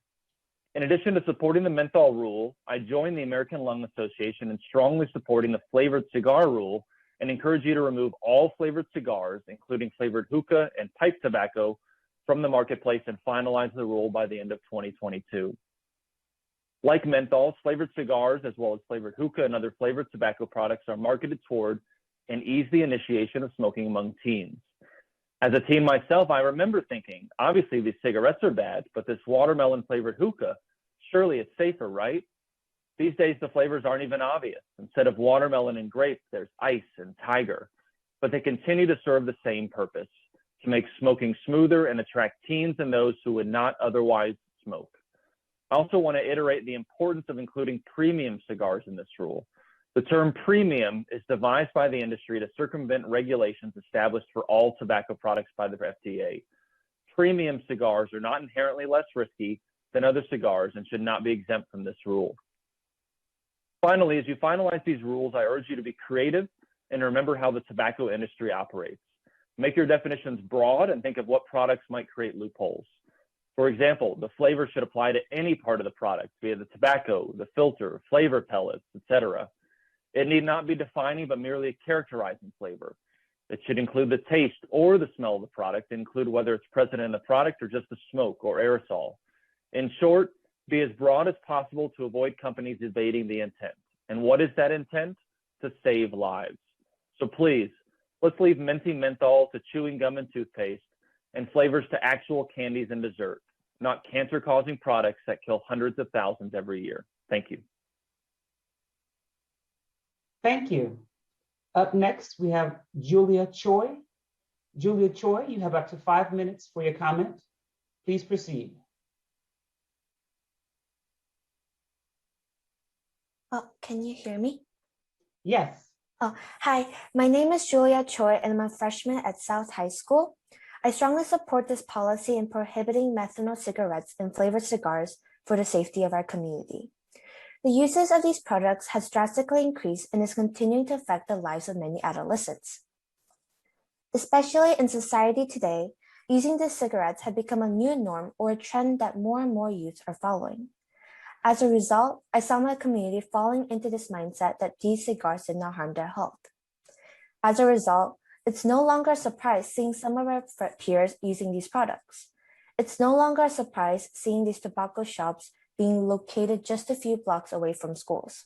In addition to supporting the menthol rule, I joined the American Lung Association in strongly supporting the flavored cigar rule and encourage you to remove all flavored cigars, including flavored hookah and pipe tobacco, from the marketplace and finalize the rule by the end of 2022. Like menthols, flavored cigars, as well as flavored hookah and other flavored tobacco products are marketed toward and ease the initiation of smoking among teens. As a teen myself, I remember thinking, obviously these cigarettes are bad, but this watermelon flavored hookah, surely it's safer, right? These days, the flavors aren't even obvious. Instead of watermelon and grape, there's ice and tiger, but they continue to serve the same purpose, to make smoking smoother and attract teens and those who would not otherwise smoke. I also want to iterate the importance of including premium cigars in this rule. The term premium is devised by the industry to circumvent regulations established for all tobacco products by the FDA. Premium cigars are not inherently less risky, than other cigars and should not be exempt from this rule. Finally, as you finalize these rules, I urge you to be creative and remember how the tobacco industry operates. Make your definitions broad and think of what products might create loopholes. For example, the flavor should apply to any part of the product, be it the tobacco, the filter, flavor pellets, etc. It need not be defining, but merely a characterizing flavor. It should include the taste or the smell of the product, include whether it's present in the product or just the smoke or aerosol. In short, be as broad as possible to avoid companies evading the intent. And what is that intent? To save lives. So please, let's leave minty menthol to chewing gum and toothpaste and flavors to actual candies and dessert, not cancer-causing products that kill hundreds of thousands every year. Thank you. Thank you. Up next, we have Julia Choi. Julia Choi, you have up to 5 minutes for your comment. Please proceed. Oh, can you hear me? Yes. Oh, hi, my name is Julia Choi and I'm a freshman at South High School. I strongly support this policy in prohibiting methanol cigarettes and flavored cigars for the safety of our community. The uses of these products has drastically increased and is continuing to affect the lives of many adolescents. Especially in society today, using these cigarettes have become a new norm or a trend that more and more youths are following. As a result, I saw my community falling into this mindset that these cigars did not harm their health. As a result, it's no longer a surprise seeing some of our peers using these products. It's no longer a surprise seeing these tobacco shops being located just a few blocks away from schools.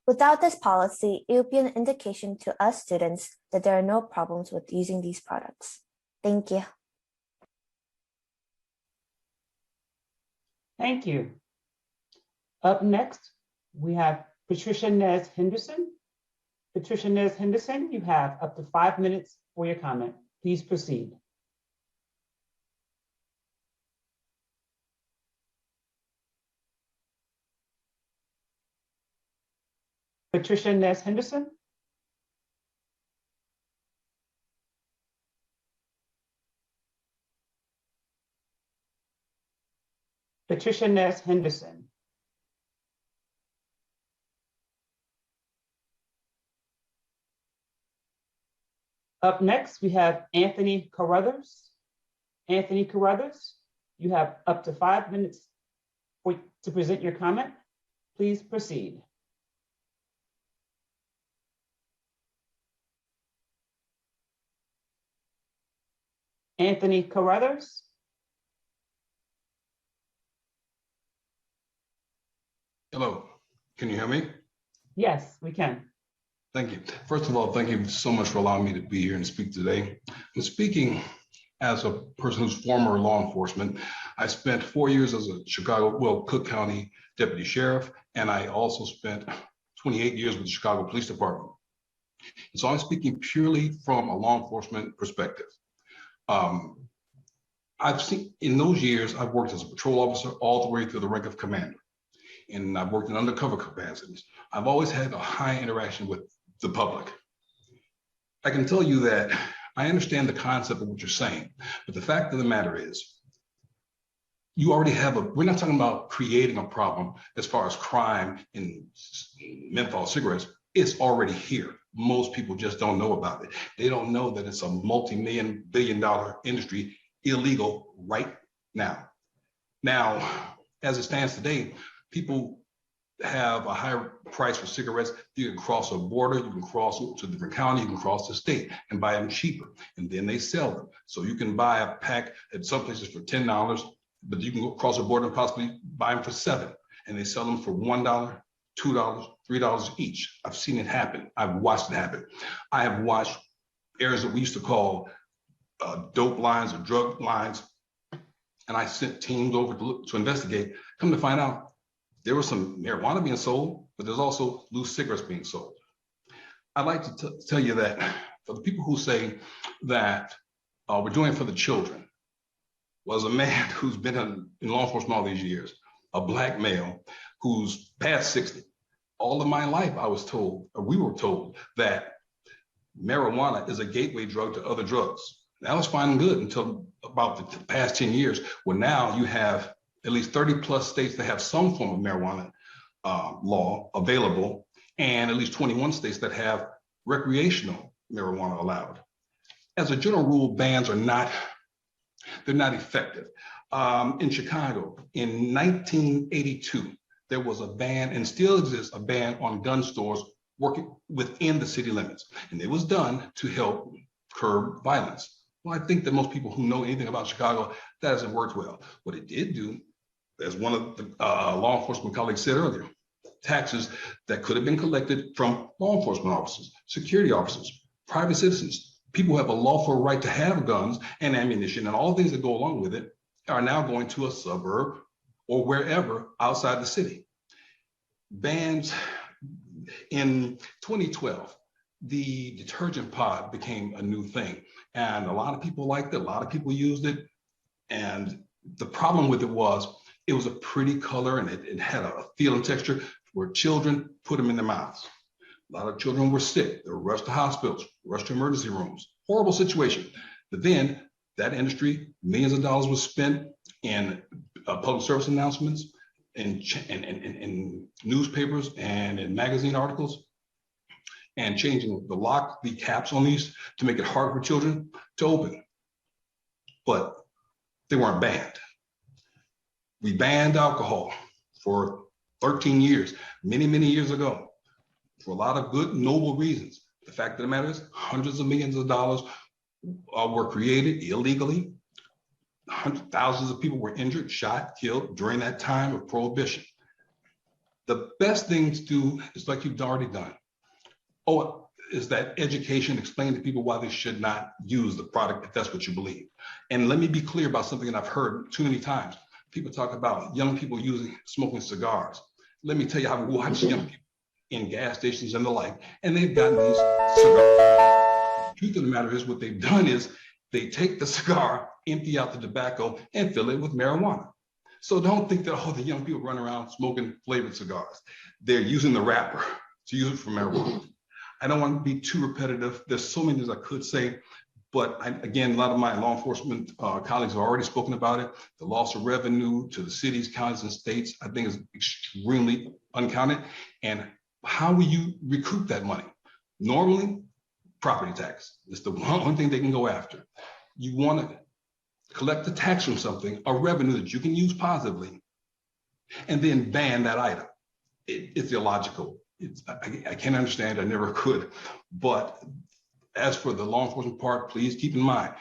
Without this policy, it would be an indication to us students that there are no problems with using these products. Thank you. Thank you. Up next, we have Patricia Nez Henderson. Patricia Nez Henderson, you have up to 5 minutes for your comment. Please proceed. Patricia Nez Henderson. Patricia Nez Henderson. Up next, we have Anthony Carruthers. Anthony Carruthers, you have up to 5 minutes to present your comment. Please proceed. Anthony Carruthers. Hello, can you hear me? Yes, we can. Thank you. First of all, thank you so much for allowing me to be here and speak today. I'm speaking as a person who's former law enforcement. I spent 4 years as a Cook County deputy sheriff, and I also spent 28 years with the Chicago Police Department. And so I'm speaking purely from a law enforcement perspective. I've seen, in those years, I've worked as a patrol officer all the way through the rank of commander, and I've worked in undercover capacities. I've always had a high interaction with the public. I can tell you that I understand the concept of what you're saying, but the fact of the matter is, you already have we're not talking about creating a problem as far as crime in menthol cigarettes. It's already here. Most people just don't know about it. They don't know that it's a multi-million, billion-dollar industry, illegal right now. Now, as it stands today, people have a higher price for cigarettes. You can cross a border, you can cross to a different county, you can cross the state and buy them cheaper, and then they sell them. So you can buy a pack at some places for $10, but you can go across the border and possibly buy them for $7, and they sell them for $1, $2, $3 each. I've seen it happen. I've watched it happen. I have watched areas that we used to call dope lines or drug lines, and I sent teams over to investigate. Come to find out, there was some marijuana being sold, but there's also loose cigarettes being sold. I'd like to tell you that for the people who say that we're doing it for the children, was a man who's been in law enforcement all these years, a Black male who's past 60. All of my life, I was told, or we were told, that marijuana is a gateway drug to other drugs. That was fine and good until about the past 10 years, where now you have at least 30 plus states that have some form of marijuana law available, and at least 21 states that have recreational marijuana allowed. As a general rule, bans are not effective. In Chicago, in 1982, there was a ban, and still exists a ban on gun stores working within the city limits. And it was done to help curb violence. Well, I think that most people who know anything about Chicago, that hasn't worked well. What it did do, as one of the law enforcement colleagues said earlier, taxes that could have been collected from law enforcement officers, security officers, private citizens, people who have a lawful right to have guns and ammunition and all things that go along with it, are now going to a suburb or wherever outside the city. Bans in 2012, the detergent pod became a new thing, and a lot of people liked it, a lot of people used it, and the problem with it was a pretty color and it had a feel and texture where children put them in their mouths. A lot of children were sick. They were rushed to hospitals, rushed to emergency rooms. Horrible situation. But then that industry, millions of dollars was spent in public service announcements, in newspapers and in magazine articles, and changing the caps on these to make it hard for children to open. But they weren't banned. We banned alcohol for 13 years, many, many years ago, for a lot of good, noble reasons. The fact of the matter is, hundreds of millions of dollars were created illegally. Thousands of people were injured, shot, killed during that time of prohibition. The best thing to do is like you've already done. Is that education, explain to people why they should not use the product if that's what you believe. And let me be clear about something that I've heard too many times. People talk about young people smoking cigars. Let me tell you, I've watched young people in gas stations and the like, and they've gotten these cigars. The truth of the matter is, what they've done is they take the cigar, empty out the tobacco, and fill it with marijuana. So don't think that, the young people run around smoking flavored cigars. They're using the wrapper to use it for marijuana. I don't want to be too repetitive. There's so many things I could say, but again, a lot of my law enforcement colleagues have already spoken about it. The loss of revenue to the cities, counties, and states, I think, is extremely uncounted. And how will you recoup that money? Normally, property tax is the one thing they can go after. You want to collect the tax from something, a revenue that you can use positively, and then ban that item. It's illogical. I can't understand, I never could. But as for the law enforcement part, please keep in mind,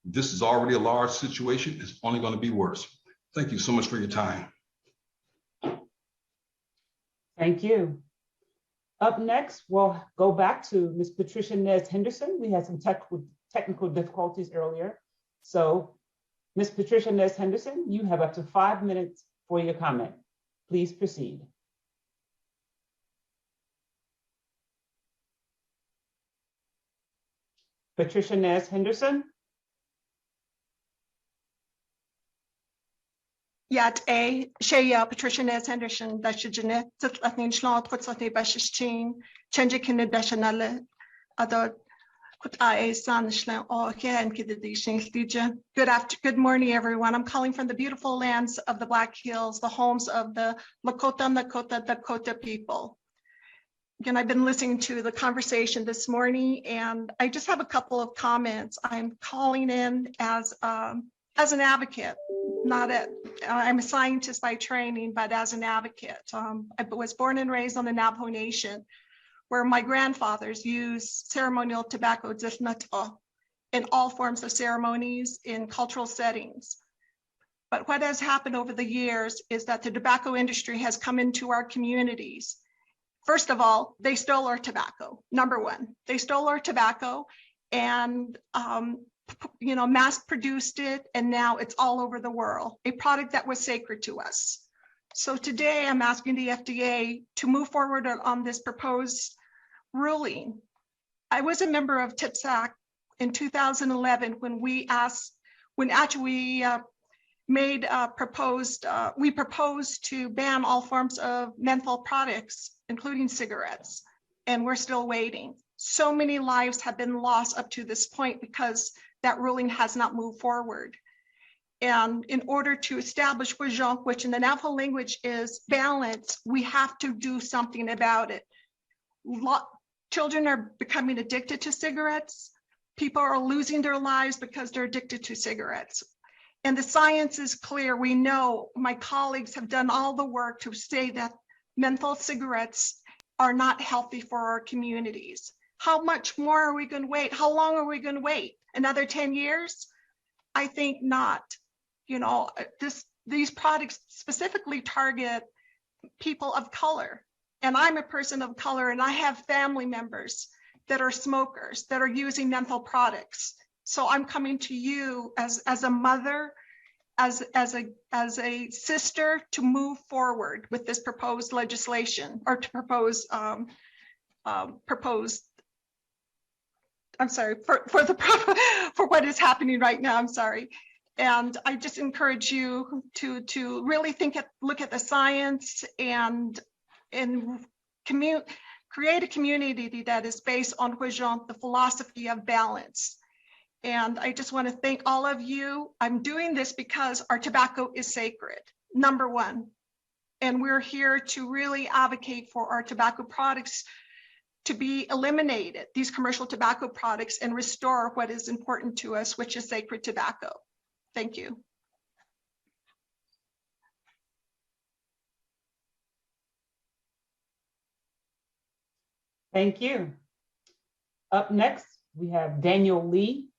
this is already a large situation. It's only going to be worse. Thank you so much for your time. Thank you. Up next, we'll go back to Ms. Patricia Nez Henderson. We had some technical difficulties earlier. So Ms. Patricia Nez Henderson, you have up to 5 minutes for your comment. Please proceed. Patricia Nez Henderson. Yat A. Shea Patricia Nez Henderson, Dashajane, Tatlatin Shlot, Putsati Bashishtin, Chanjakin Dashanale, Adot, Kut A. San Shlan, Oke, and Kidishin Stija. Good morning, everyone. I'm calling from the beautiful lands of the Black Hills, the homes of the Lakota people. Again, I've been listening to the conversation this morning, and I just have a couple of comments. I'm calling in as an advocate, I'm a scientist by training, but as an advocate. I was born and raised on the Navajo Nation, where my grandfathers used ceremonial tobacco in all forms of ceremonies in cultural settings. But what has happened over the years is that the tobacco industry has come into our communities. First of all, they stole our tobacco. Number one, they stole our tobacco and mass produced it, and now it's all over the world, a product that was sacred to us. So today I'm asking the FDA to move forward on this proposed ruling. I was a member of TPSAC in 2011 when we proposed to ban all forms of menthol products, including cigarettes, and we're still waiting. So many lives have been lost up to this point because that ruling has not moved forward. And in order to establish which in the Navajo language is balance, we have to do something about it. Children are becoming addicted to cigarettes. People are losing their lives because they're addicted to cigarettes. And the science is clear. We know, my colleagues have done all the work to say that menthol cigarettes are not healthy for our communities. How much more are we going to wait? How long are we going to wait? Another 10 years? I think not. You know, these products specifically target people of color. And I'm a person of color, and I have family members that are smokers that are using menthol products. So I'm coming to you as a mother, as a sister, to move forward with this proposed legislation, or to propose I'm sorry for what is happening right now. I'm sorry. And I just encourage you to really look at the science and create a community that is based on the philosophy of balance. And I just want to thank all of you. I'm doing this because our tobacco is sacred, number one. And we're here to really advocate for our tobacco products to be eliminated, these commercial tobacco products, and restore what is important to us, which is sacred tobacco. Thank you. Thank you. Up next, we have Daniel Lee.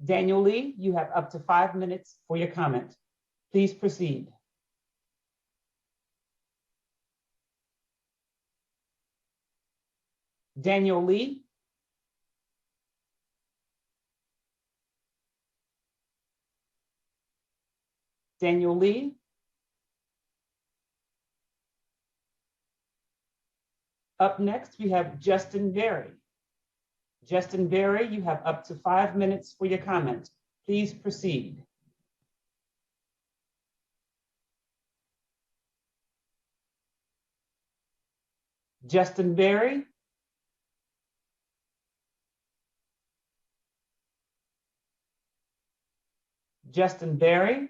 Daniel Lee, you have up to 5 minutes for your comment. Please proceed. Daniel Lee. Daniel Lee. Up next, we have Justin Berry. Justin Berry, you have up to 5 minutes for your comment. Please proceed. Justin Berry. Justin Berry.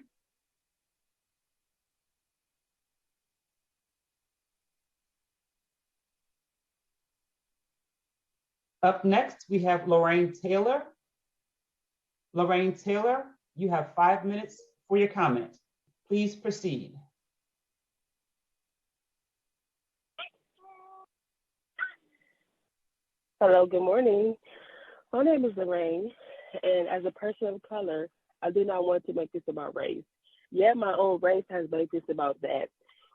Up next, we have Lorraine Taylor. Lorraine Taylor, you have 5 minutes for your comment. Please proceed. Hello, good morning. My name is Lorraine, and as a person of color, I do not want to make this about race. Yet my own race has made this about that.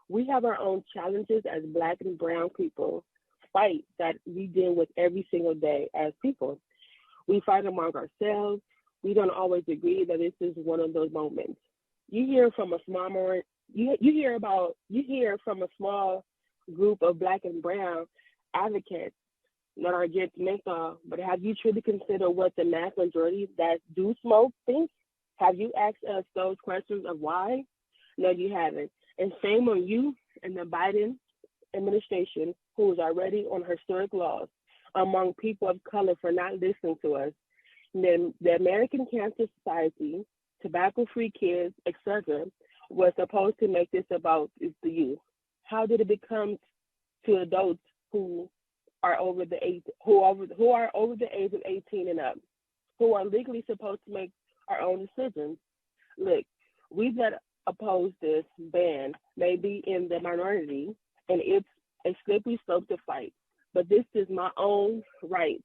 We have our own challenges as Black and brown people fight that we deal with every single day as people. We fight among ourselves. We don't always agree that this is one of those moments. You hear from a small group of Black and brown advocates that are against menthol, but have you truly considered what the mass majority that do smoke think? Have you asked us those questions of why? No, you haven't. And shame on you and the Biden administration, who is already on historic laws among people of color for not listening to us. The American Cancer Society, Tobacco-Free Kids, etc., was supposed to make this about the youth. How did it become to adults who are over the age of 18 and up, who are legally supposed to make our own decisions? Look, we that oppose this ban may be in the minority, and it's a slippery slope to fight. But this is my own right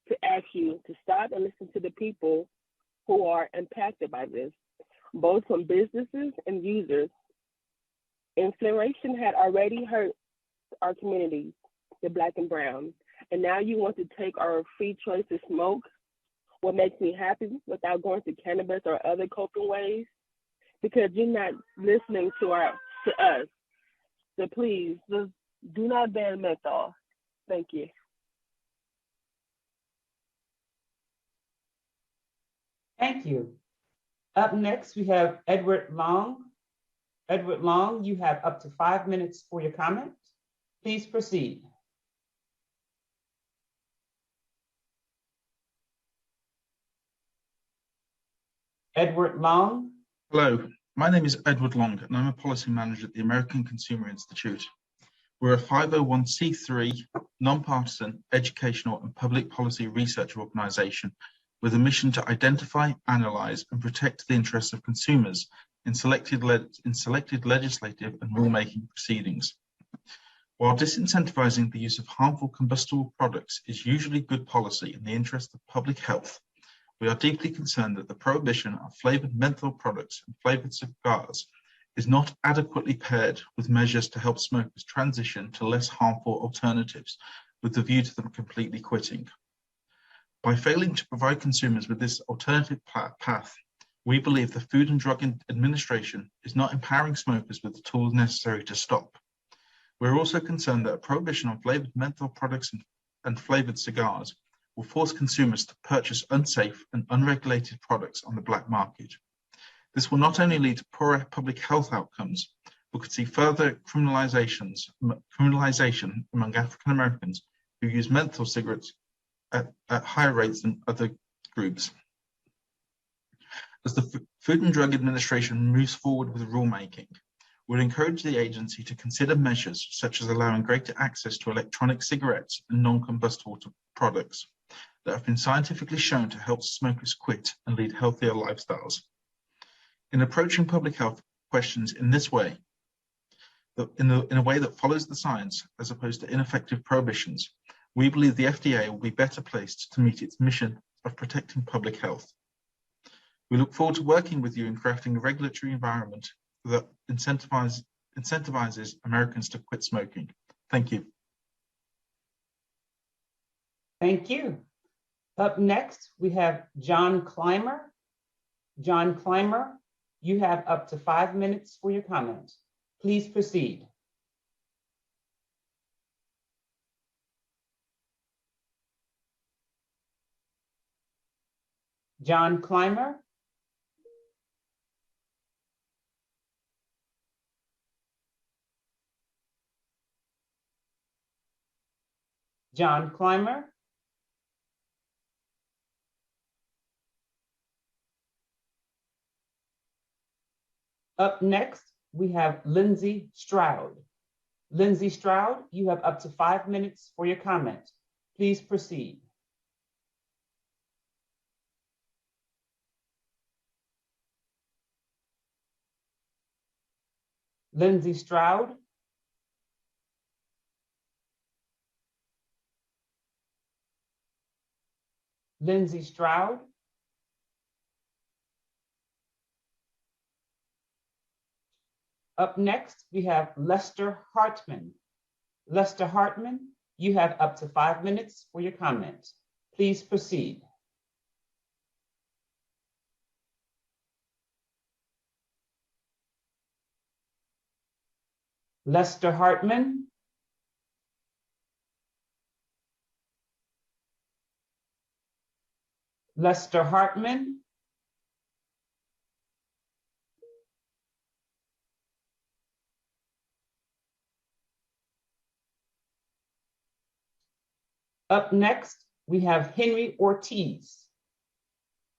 to ask you to stop and listen to the people who are impacted by this, both from businesses and users. Inflation had already hurt our communities, the Black and brown, and now you want to take our free choice to smoke, what makes me happy, without going to cannabis or other coping ways, because you're not listening to us. So please, just do not ban menthol. Thank you. Thank you. Up next, we have Edward Long. Edward Long, you have up to 5 minutes for your comment. Please proceed. Edward Long. Hello, my name is Edward Long, and I'm a policy manager at the American Consumer Institute. We're a 501c3 nonpartisan educational and public policy research organization with a mission to identify, analyze, and protect the interests of consumers in selected legislative and rulemaking proceedings. While disincentivizing the use of harmful combustible products is usually good policy in the interest of public health, we are deeply concerned that the prohibition of flavored menthol products and flavored cigars is not adequately paired with measures to help smokers transition to less harmful alternatives with the view to them completely quitting. By failing to provide consumers with this alternative path, we believe the Food and Drug Administration is not empowering smokers with the tools necessary to stop. We're also concerned that a prohibition on flavored menthol products and flavored cigars will force consumers to purchase unsafe and unregulated products on the black market. This will not only lead to poorer public health outcomes, but could see further criminalization among African Americans who use menthol cigarettes at higher rates than other groups. As the Food and Drug Administration moves forward with rulemaking, we'll encourage the agency to consider measures such as allowing greater access to electronic cigarettes and non-combustible products that have been scientifically shown to help smokers quit and lead healthier lifestyles. In approaching public health questions in this way, in a way that follows the science as opposed to ineffective prohibitions, we believe the FDA will be better placed to meet its mission of protecting public health. We look forward to working with you in crafting a regulatory environment that incentivizes Americans to quit smoking. Thank you. Thank you. Up next, we have John Clymer. John Clymer, you have up to 5 minutes for your comment. Please proceed. John Clymer. John Clymer. Up next, we have Lindsay Stroud. Lindsay Stroud, you have up to 5 minutes for your comment. Please proceed. Lindsay Stroud. Lindsay Stroud. Up next, we have Lester Hartman. Lester Hartman, you have up to 5 minutes for your comment. Please proceed. Lester Hartman. Lester Hartman. Up next, we have Henry Ortiz.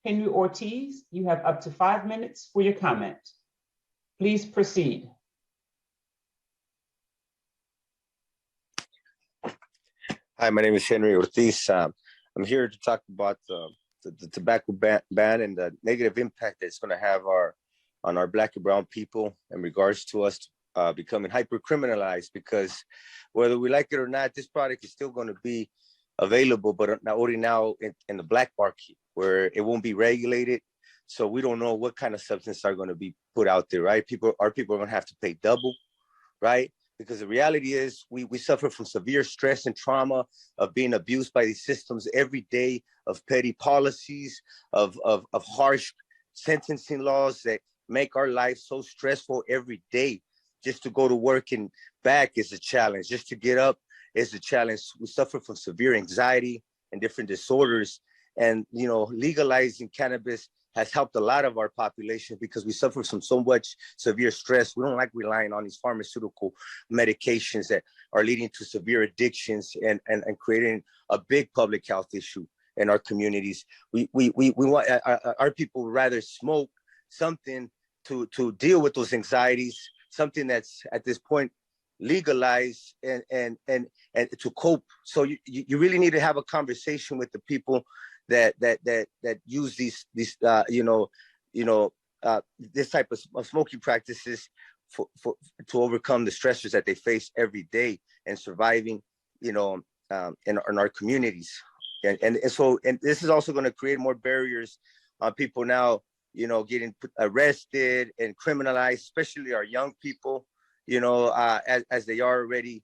Henry Ortiz, you have up to 5 minutes for your comment. Please proceed. Hi, my name is Henry Ortiz. I'm here to talk about the tobacco ban and the negative impact that it's going to have on our Black and brown people in regards to us becoming hyper-criminalized, because whether we like it or not, this product is still going to be available, but already now in the black market where it won't be regulated. So we don't know what kind of substances are going to be put out there, right? Our people are going to have to pay double, right? Because the reality is we suffer from severe stress and trauma of being abused by these systems every day, of petty policies, of harsh sentencing laws that make our life so stressful every day. Just to go to work and back is a challenge. Just to get up is a challenge. We suffer from severe anxiety and different disorders. And, you know, legalizing cannabis has helped a lot of our population because we suffer from so much severe stress. We don't like relying on these pharmaceutical medications that are leading to severe addictions and creating a big public health issue in our communities. We want our people would rather smoke something to deal with those anxieties, something that's at this point legalized and to cope. So you really need to have a conversation with the people that use these this type of smoking practices to overcome the stressors that they face every day and surviving, in our communities. And so this is also going to create more barriers on people now, getting arrested and criminalized, especially our young people, as they are already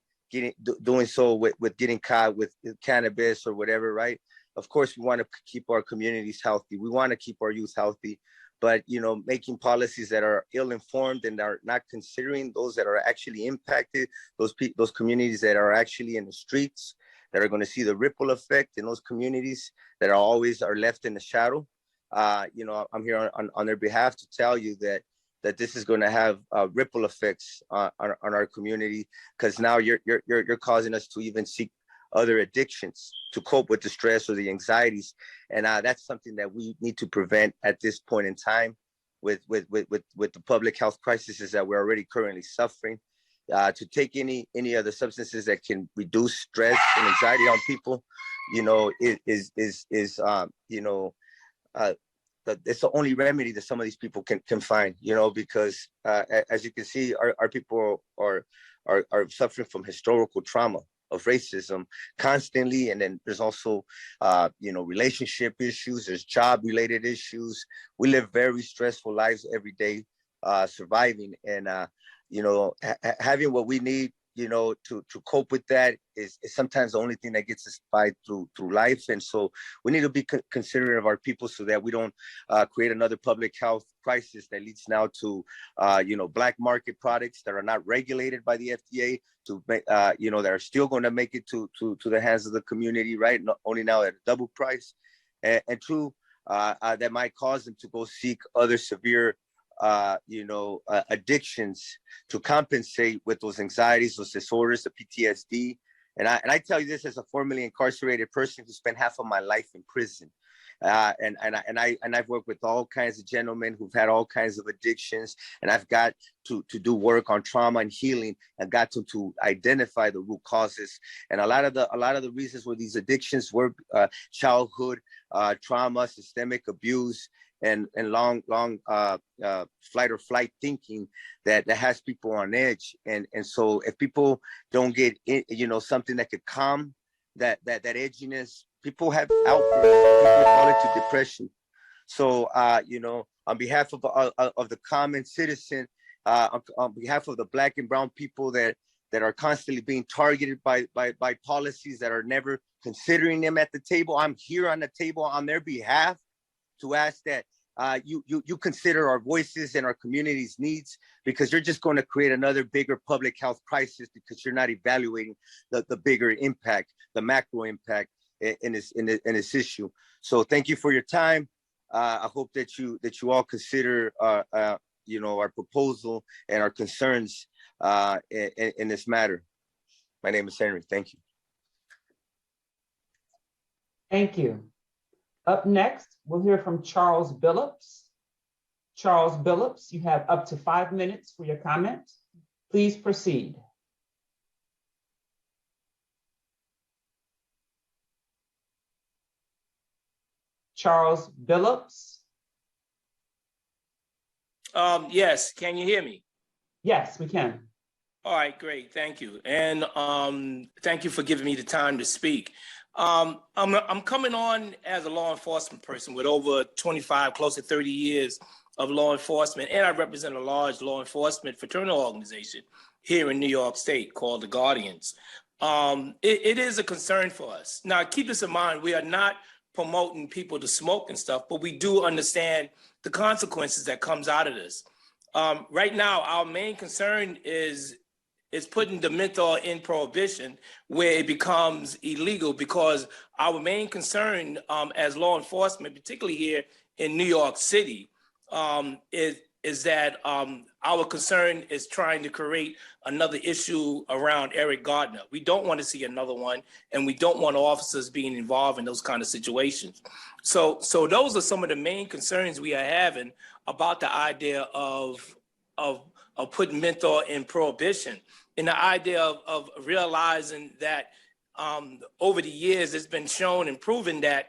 doing so with getting caught with cannabis or whatever, right? Of course, we want to keep our communities healthy. We want to keep our youth healthy, but, making policies that are ill-informed and are not considering those that are actually impacted, those communities that are actually in the streets, that are going to see the ripple effect in those communities that are left in the shadow. I'm here on their behalf to tell you that this is going to have ripple effects on our community, because now you're causing us to even seek other addictions to cope with the stress or the anxieties, and that's something that we need to prevent at this point in time with the public health crisis that we're already currently suffering. To take any other substances that can reduce stress and anxiety on people, it's the only remedy that some of these people can find, because as you can see, our people are suffering from historical trauma of racism constantly. And then there's also, relationship issues, there's job related issues. We live very stressful lives every day, surviving. And, having what we need, to cope with that is sometimes the only thing that gets us by through life. And so we need to be considerate of our people so that we don't create another public health crisis that leads now to, black market products that are not regulated by the FDA, that are still going to make it to the hands of the community, right? Not only now at a double price, and two, that might cause them to go seek other severe addictions to compensate with those anxieties, those disorders, the PTSD. And I tell you this as a formerly incarcerated person who spent half of my life in prison. And I've worked with all kinds of gentlemen who've had all kinds of addictions, and I've got to do work on trauma and healing, and got to identify the root causes. And a lot of the reasons where these addictions were childhood trauma, systemic abuse, and long flight or flight thinking that has people on edge. And so if people don't get something that could calm that edginess, people have outbursts, people fall into depression. So on behalf of the common citizen, on behalf of the Black and brown people that are constantly being targeted by policies that are never considering them at the table, I'm here on the table on their behalf to ask that you consider our voices and our community's needs, because you're just going to create another bigger public health crisis because you're not evaluating the bigger impact, the macro impact in this issue. So thank you for your time. I hope that you all consider our proposal and our concerns in this matter. My name is Henry. Thank you. Thank you. Up next, we'll hear from Charles Billups. Charles Billups, you have up to 5 minutes for your comment. Please proceed. Charles Billups. Yes, can you hear me? Yes, we can. All right, great, thank you. And thank you for giving me the time to speak. I'm coming on as a law enforcement person with over 25, close to 30 years of law enforcement, and I represent a large law enforcement fraternal organization here in New York State called the Guardians. It is a concern for us. Now, keep this in mind, we are not promoting people to smoke and stuff, but we do understand the consequences that comes out of this. Right now, our main concern is putting the menthol in prohibition where it becomes illegal, because our main concern as law enforcement, particularly here in New York City, is is that our concern is trying to create another issue around Eric Gardner. We don't want to see another one, and we don't want officers being involved in those kind of situations. So those are some of the main concerns we are having about the idea of putting menthol in prohibition, and the idea of realizing that over the years it's been shown and proven that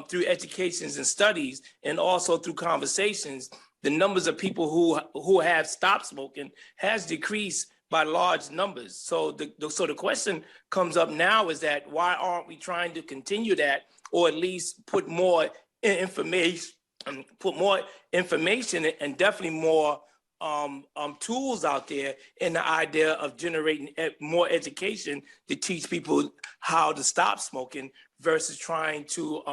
through educations and studies, and also through conversations, the numbers of people who have stopped smoking has decreased by large numbers. So the question comes up now is that why aren't we trying to continue that, or at least put more information and definitely more tools out there in the idea of generating more education to teach people how to stop smoking versus trying to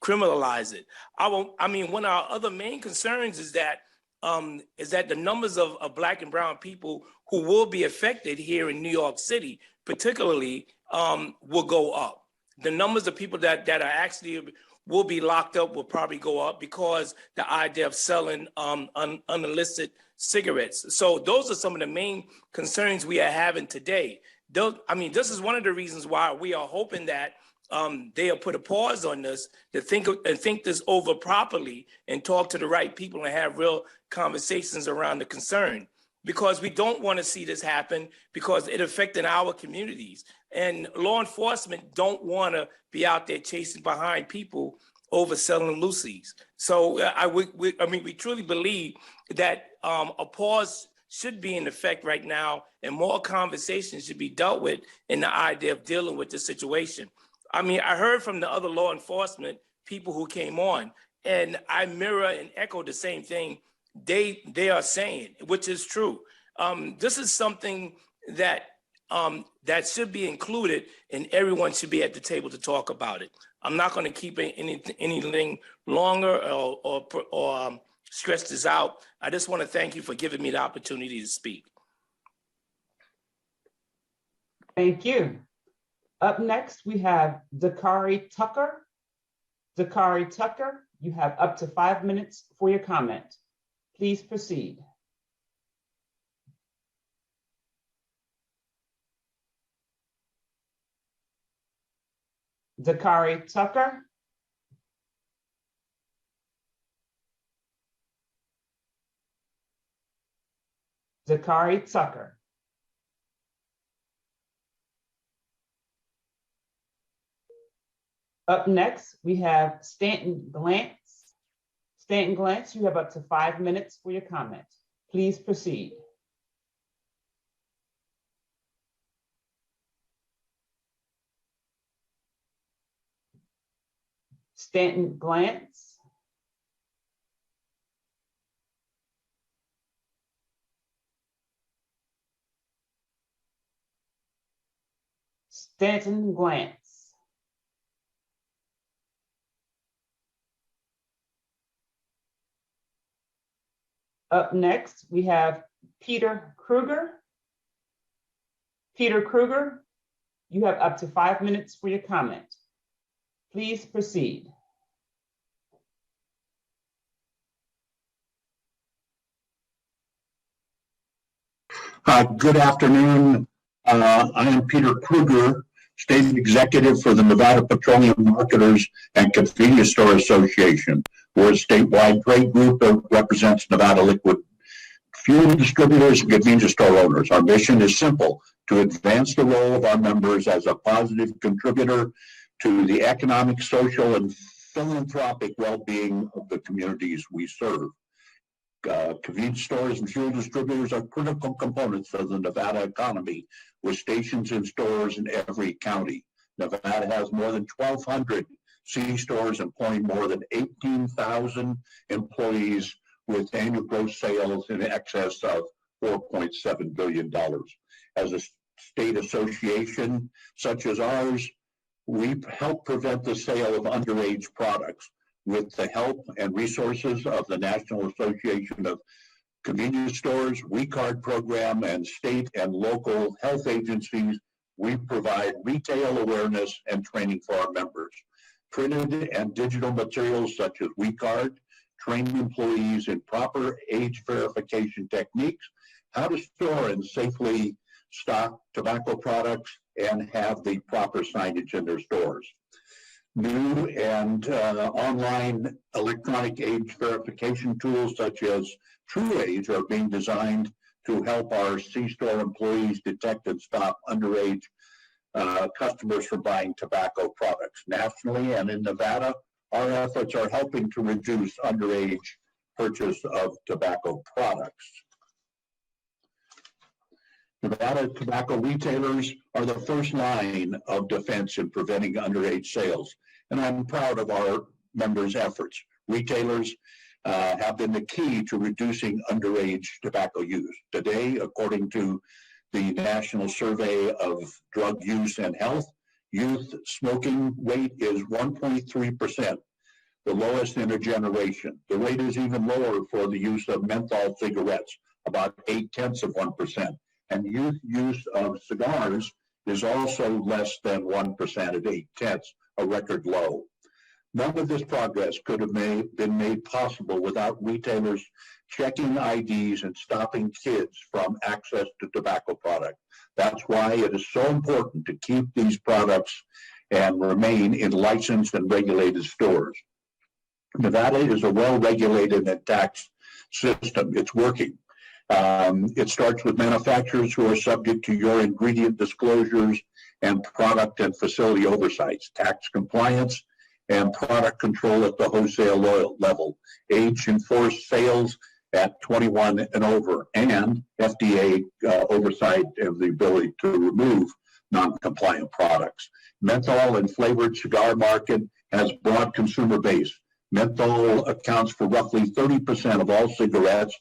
criminalize it. One of our other main concerns is that the numbers of Black and brown people who will be affected here in New York City, particularly, will go up. The numbers of people that are actually will be locked up will probably go up because the idea of selling unillicit cigarettes. So those are some of the main concerns we are having today. This is one of the reasons why we are hoping that they'll put a pause on this to think this over properly and talk to the right people and have real conversations around the concern, because we don't want to see this happen because it affected our communities, and law enforcement don't want to be out there chasing behind people over selling loosies. So we truly believe that a pause should be in effect right now, and more conversations should be dealt with in the idea of dealing with the situation. I heard from the other law enforcement people who came on, and I mirror and echo the same thing they are saying, which is true. This is something that should be included, and everyone should be at the table to talk about it. I'm not going to keep anything longer or stress this out. I just want to thank you for giving me the opportunity to speak. Thank you. Up next, we have Dakari Tucker. Dakari Tucker, you have up to 5 minutes for your comment. Please proceed. Dakari Tucker. Dakari Tucker. Up next, we have Stanton Glantz. Stanton Glantz, you have up to 5 minutes for your comment. Please proceed. Stanton Glantz. Stanton Glantz. Up next, we have Peter Kruger. Peter Kruger, you have up to 5 minutes for your comment. Please proceed. Good afternoon. I am Peter Kruger, State Executive for the Nevada Petroleum Marketers and Convenience Store Association. We're a statewide trade group that represents Nevada liquid fuel distributors and convenience store owners. Our mission is simple: to advance the role of our members as a positive contributor to the economic, social, and philanthropic well-being of the communities we serve. Convenience stores and fuel distributors are critical components of the Nevada economy, with stations and stores in every county. Nevada has more than 1,200 C-stores employing more than 18,000 employees with annual gross sales in excess of $4.7 billion. As a state association such as ours, we help prevent the sale of underage products. With the help and resources of the National Association of Convenience Stores, WeCard program, and state and local health agencies, we provide retail awareness and training for our members. Printed and digital materials such as WeCard, train employees in proper age verification techniques, how to store and safely stock tobacco products, and have the proper signage in their stores. New and online electronic age verification tools such as TruAge are being designed to help our C-store employees detect and stop underage customers from buying tobacco products. Nationally and in Nevada, our efforts are helping to reduce underage purchase of tobacco products. Nevada tobacco retailers are the first line of defense in preventing underage sales, and I'm proud of our members' efforts. Retailers have been the key to reducing underage tobacco use. Today, according to the National Survey of Drug Use and Health, youth smoking rate is 1.3%, the lowest in a generation. The rate is even lower for the use of menthol cigarettes, about 0.8%. And youth use of cigars is also less than 1% at 0.8, a record low. None of this progress could have been made possible without retailers checking IDs and stopping kids from access to tobacco products. That's why it is so important to keep these products and remain in licensed and regulated stores. Nevada is a well-regulated and taxed system. It's working. It starts with manufacturers who are subject to your ingredient disclosures and product and facility oversights, tax compliance, and product control at the wholesale level, age-enforced sales at 21 and over, and FDA oversight of the ability to remove non-compliant products. Menthol and flavored cigar market has broad consumer base. Menthol accounts for roughly 30% of all cigarettes,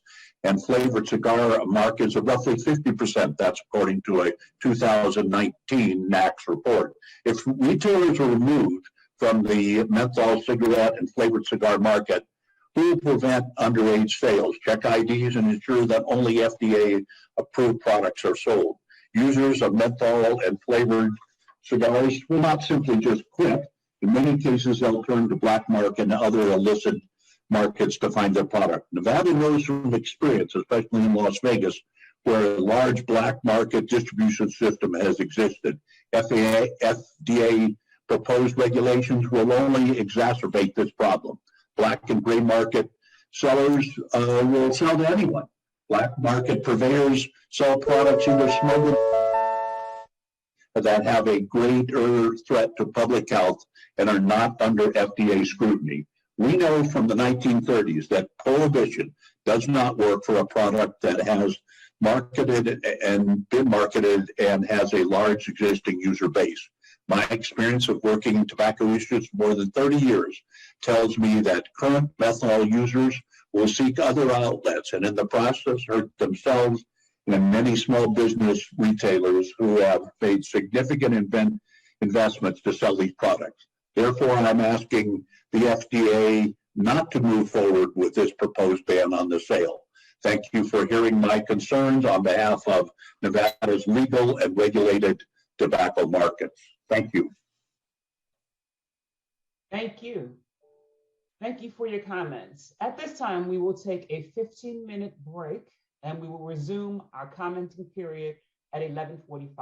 and flavored cigar markets are roughly 50%. That's according to a 2019 NACS report. If retailers are removed from the menthol cigarette and flavored cigar market, who will prevent underage sales? Check IDs and ensure that only FDA-approved products are sold. Users of menthol and flavored cigars will not simply just quit. In many cases, they'll turn to black market and other illicit markets to find their product. Nevada knows from experience, especially in Las Vegas, where a large black market distribution system has existed. FDA proposed regulations will only exacerbate this problem. Black and gray market sellers will sell to anyone. Black market purveyors sell products either smuggled that have a greater threat to public health and are not under FDA scrutiny. We know from the 1930s that prohibition does not work for a product that has marketed and been marketed and has a large existing user base. My experience of working in tobacco issues for more than 30 years tells me that current menthol users will seek other outlets and in the process hurt themselves and many small business retailers who have made significant investments to sell these products. Therefore, I'm asking the FDA not to move forward with this proposed ban on the sale. Thank you for hearing my concerns on behalf of Nevada's legal and regulated tobacco markets. Thank you. Thank you. Thank you for your comments. At this time, we will take a 15-minute break and we will resume our commenting period at 11:45.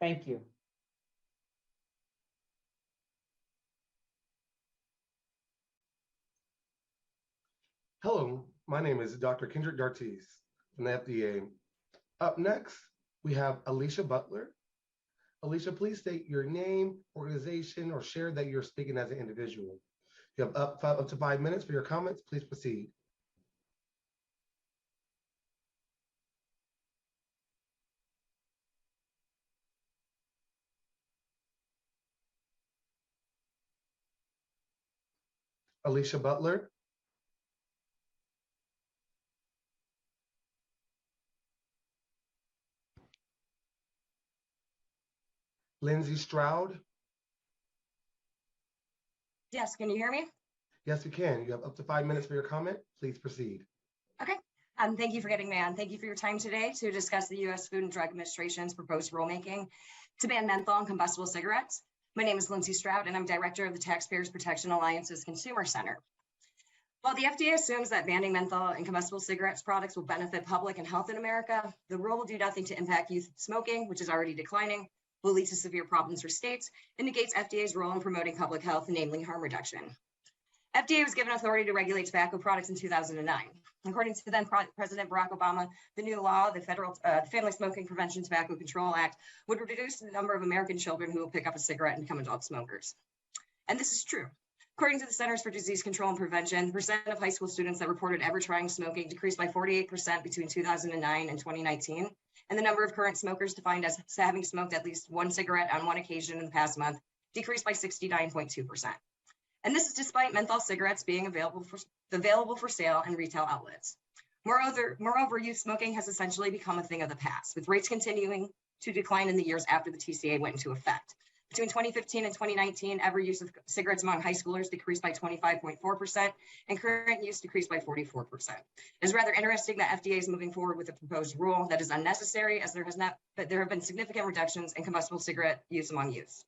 Thank you. Hello, my name is Dr. Kendrick Dartis from the FDA. Up next, we have Alicia Butler. Alicia, please state your name, organization, or share that you're speaking as an individual. You have up to 5 minutes for your comments. Please proceed. Alicia Butler. Lindsay Stroud. Yes, can you hear me? Yes, we can. You have up to 5 minutes for your comment. Please proceed. Okay. Thank you for getting me on. Thank you for your time today to discuss the U.S. Food and Drug Administration's proposed rulemaking to ban menthol and combustible cigarettes. My name is Lindsay Stroud, and I'm director of the Taxpayers Protection Alliance's Consumer Center. While the FDA assumes that banning menthol and combustible cigarettes products will benefit public and health in America, the rule will do nothing to impact youth smoking, which is already declining, will lead to severe problems for states, and negates FDA's role in promoting public health, namely harm reduction. FDA was given authority to regulate tobacco products in 2009. According to then President Barack Obama, the new law, the federal Family Smoking Prevention Tobacco Control Act, would reduce the number of American children who will pick up a cigarette and become adult smokers. And this is true. According to the Centers for Disease Control and Prevention, the percent of high school students that reported ever trying smoking decreased by 48% between 2009 and 2019. And the number of current smokers defined as having smoked at least one cigarette on one occasion in the past month decreased by 69.2%. And this is despite menthol cigarettes being available for sale in retail outlets. Moreover, youth smoking has essentially become a thing of the past, with rates continuing to decline in the years after the TCA went into effect. Between 2015 and 2019, average use of cigarettes among high schoolers decreased by 25.4%, and current use decreased by 44%. It is rather interesting that FDA is moving forward with a proposed rule that is unnecessary, as there have been significant reductions in combustible cigarette use among youth.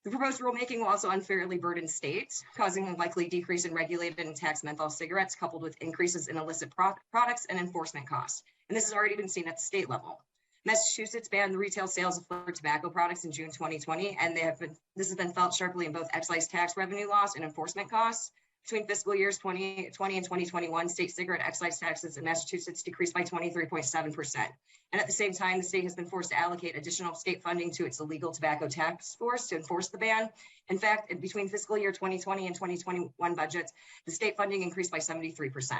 The proposed rulemaking will also unfairly burden states, causing a likely decrease in regulated and taxed menthol cigarettes, coupled with increases in illicit products and enforcement costs. And this has already been seen at the state level. Massachusetts banned the retail sales of flavored tobacco products in June 2020, and this has been felt sharply in both excise tax revenue loss and enforcement costs. Between fiscal years 2020 and 2021, state cigarette excise taxes in Massachusetts decreased by 23.7%. And at the same time, the state has been forced to allocate additional state funding to its illegal tobacco task force to enforce the ban. In fact, between fiscal year 2020 and 2021 budgets, the state funding increased by 73%.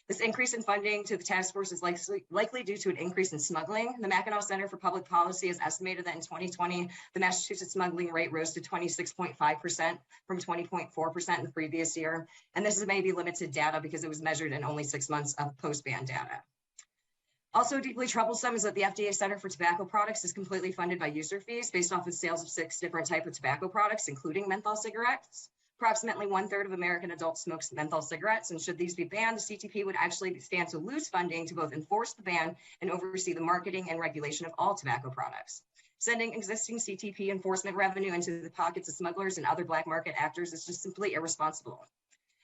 This increase in funding to the task force is likely due to an increase in smuggling. The Mackinac Center for Public Policy has estimated that in 2020, the Massachusetts smuggling rate rose to 26.5% from 20.4% in the previous year. And this is maybe limited data because it was measured in only 6 months of post-ban data. Also deeply troublesome is that the FDA Center for Tobacco Products is completely funded by user fees based off of sales of 6 different types of tobacco products, including menthol cigarettes. Approximately 1/3 of American adults smoke menthol cigarettes, and should these be banned, the CTP would actually stand to lose funding to both enforce the ban and oversee the marketing and regulation of all tobacco products. Sending existing CTP enforcement revenue into the pockets of smugglers and other black market actors is just simply irresponsible.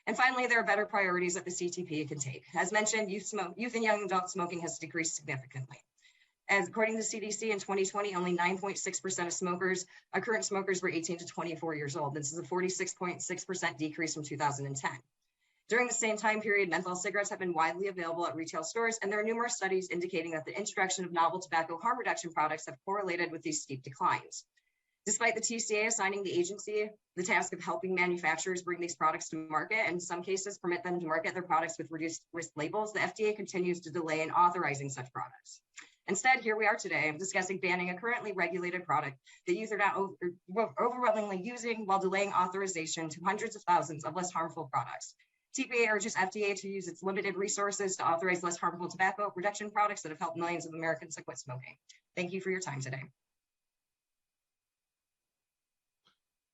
And finally, there are better priorities that the CTP can take. As mentioned, youth and young adult smoking has decreased significantly. As according to the CDC in 2020, only 9.6% of smokers, current smokers, were 18 to 24 years old. This is a 46.6% decrease from 2010. During the same time period, menthol cigarettes have been widely available at retail stores, and there are numerous studies indicating that the introduction of novel tobacco harm reduction products have correlated with these steep declines. Despite the TCA assigning the agency the task of helping manufacturers bring these products to market, and in some cases permit them to market their products with reduced risk labels, the FDA continues to delay in authorizing such products. Instead, here we are today discussing banning a currently regulated product that youth are now overwhelmingly using while delaying authorization to hundreds of thousands of less harmful products. TPA urges FDA to use its limited resources to authorize less harmful tobacco reduction products that have helped millions of Americans to quit smoking. Thank you for your time today.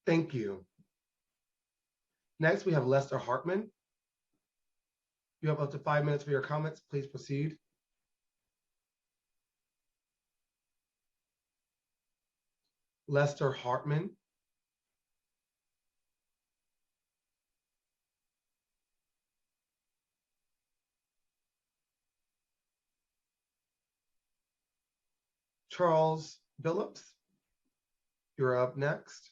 Thank you. Next, we have Lester Hartman. You have up to 5 minutes for your comments. Please proceed. Lester Hartman. Charles Billups, you're up next.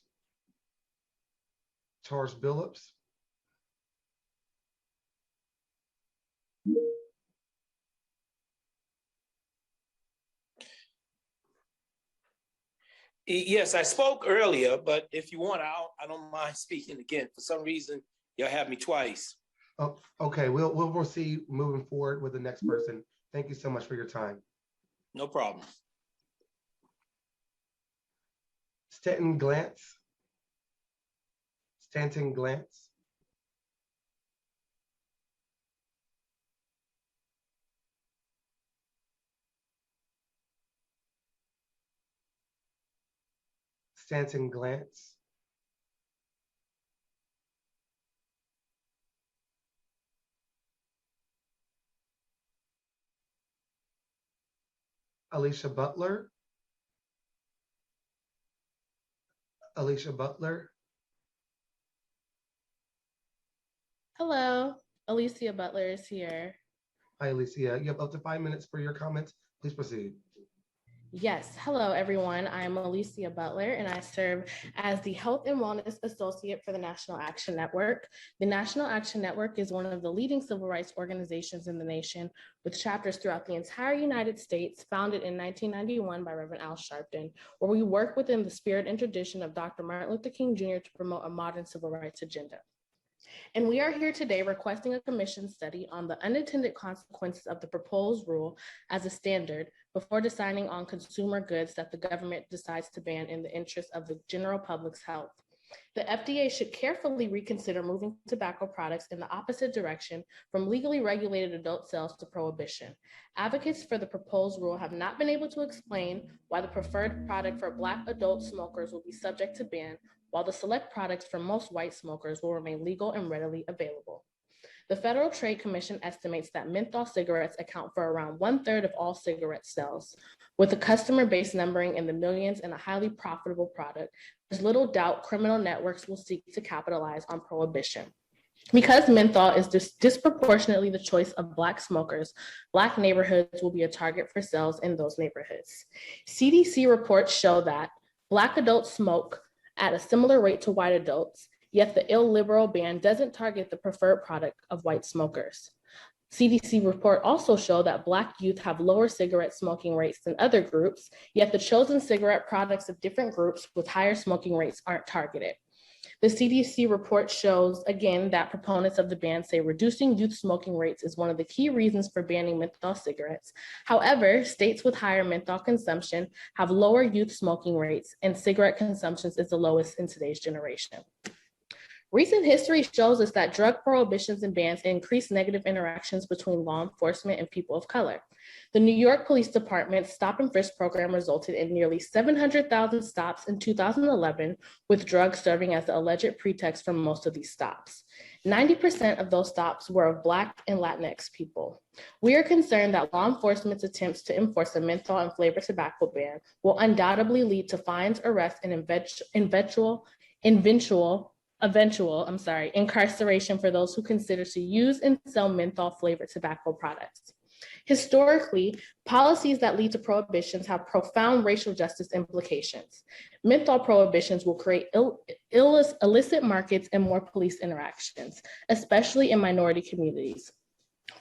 Charles Billups. Yes, I spoke earlier, but if you want, I don't mind speaking again. For some reason, you'll have me twice. Oh, okay, we'll proceed moving forward with the next person. Thank you so much for your time. No problem. Stanton Glantz. Stanton Glantz. Stanton Glantz. Alicia Butler. Alicia Butler. Hello. Alicia Butler is here. Hi, Alicia. You have up to 5 minutes for your comments. Please proceed. Yes, hello everyone. I'm Alicia Butler and I serve as the Health and Wellness Associate for the National Action Network. The National Action Network is one of the leading civil rights organizations in the nation with chapters throughout the entire United States, founded in 1991 by Reverend Al Sharpton, where we work within the spirit and tradition of Dr. Martin Luther King Jr. to promote a modern civil rights agenda. And we are here today requesting a commission study on the unintended consequences of the proposed rule as a standard before deciding on consumer goods that the government decides to ban in the interest of the general public's health. The FDA should carefully reconsider moving tobacco products in the opposite direction from legally regulated adult sales to prohibition. Advocates for the proposed rule have not been able to explain why the preferred product for Black adult smokers will be subject to ban, while the select products for most white smokers will remain legal and readily available. The Federal Trade Commission estimates that menthol cigarettes account for around 1/3 of all cigarette sales. With a customer base numbering in the millions and a highly profitable product, there's little doubt criminal networks will seek to capitalize on prohibition. Because menthol is disproportionately the choice of Black smokers, Black neighborhoods will be a target for sales in those neighborhoods. CDC reports show that Black adults smoke at a similar rate to white adults, yet the illiberal ban doesn't target the preferred product of white smokers. CDC report also show that Black youth have lower cigarette smoking rates than other groups, yet the chosen cigarette products of different groups with higher smoking rates aren't targeted. The CDC report shows, again, that proponents of the ban say reducing youth smoking rates is one of the key reasons for banning menthol cigarettes. However, states with higher menthol consumption have lower youth smoking rates, and cigarette consumption is the lowest in today's generation. Recent history shows us that drug prohibitions and bans increase negative interactions between law enforcement and people of color. The New York Police Department's stop and frisk program resulted in nearly 700,000 stops in 2011, with drugs serving as the alleged pretext for most of these stops. 90% of those stops were of Black and Latinx people. We are concerned that law enforcement's attempts to enforce a menthol and flavored tobacco ban will undoubtedly lead to fines, arrests, and eventual incarceration for those who consider to use and sell menthol flavored tobacco products. Historically, policies that lead to prohibitions have profound racial justice implications. Menthol prohibitions will create illicit markets and more police interactions, especially in minority communities.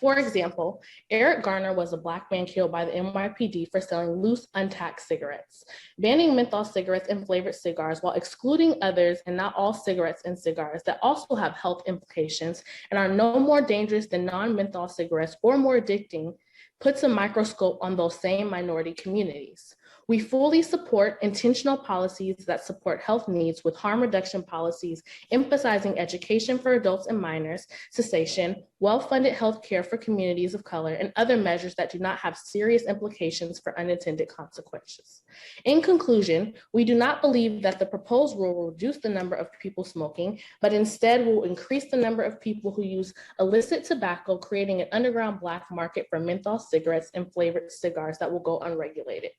For example, Eric Garner was a Black man killed by the NYPD for selling loose, untaxed cigarettes. Banning menthol cigarettes and flavored cigars while excluding others and not all cigarettes and cigars that also have health implications and are no more dangerous than non-menthol cigarettes or more addicting puts a microscope on those same minority communities. We fully support intentional policies that support health needs with harm reduction policies, emphasizing education for adults and minors, cessation, well-funded health care for communities of color, and other measures that do not have serious implications for unintended consequences. In conclusion, we do not believe that the proposed rule will reduce the number of people smoking, but instead will increase the number of people who use illicit tobacco, creating an underground Black market for menthol cigarettes and flavored cigars that will go unregulated.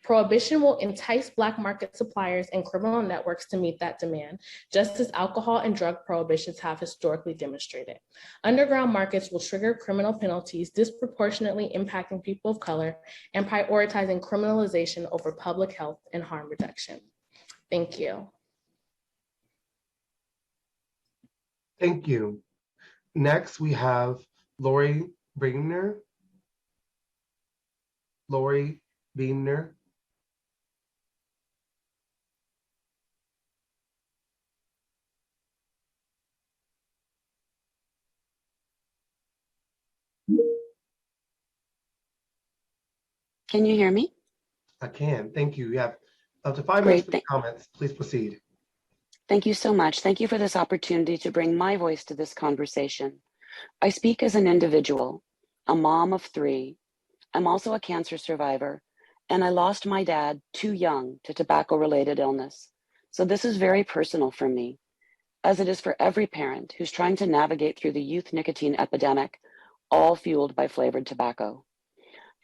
Prohibition will entice Black market suppliers and criminal networks to meet that demand, just as alcohol and drug prohibitions have historically demonstrated. Underground markets will trigger criminal penalties disproportionately impacting people of color and prioritizing criminalization over public health and harm reduction. Thank you. Thank you. Next, we have Lori Beamer. Lori Beamer. Can you hear me? I can. Thank you. You have up to 5 Great. minutes for comments. Please proceed. Thank you so much. Thank you for this opportunity to bring my voice to this conversation. I speak as an individual, a mom of 3. I'm also a cancer survivor, and I lost my dad too young to tobacco-related illness. So this is very personal for me, as it is for every parent who's trying to navigate through the youth nicotine epidemic, all fueled by flavored tobacco.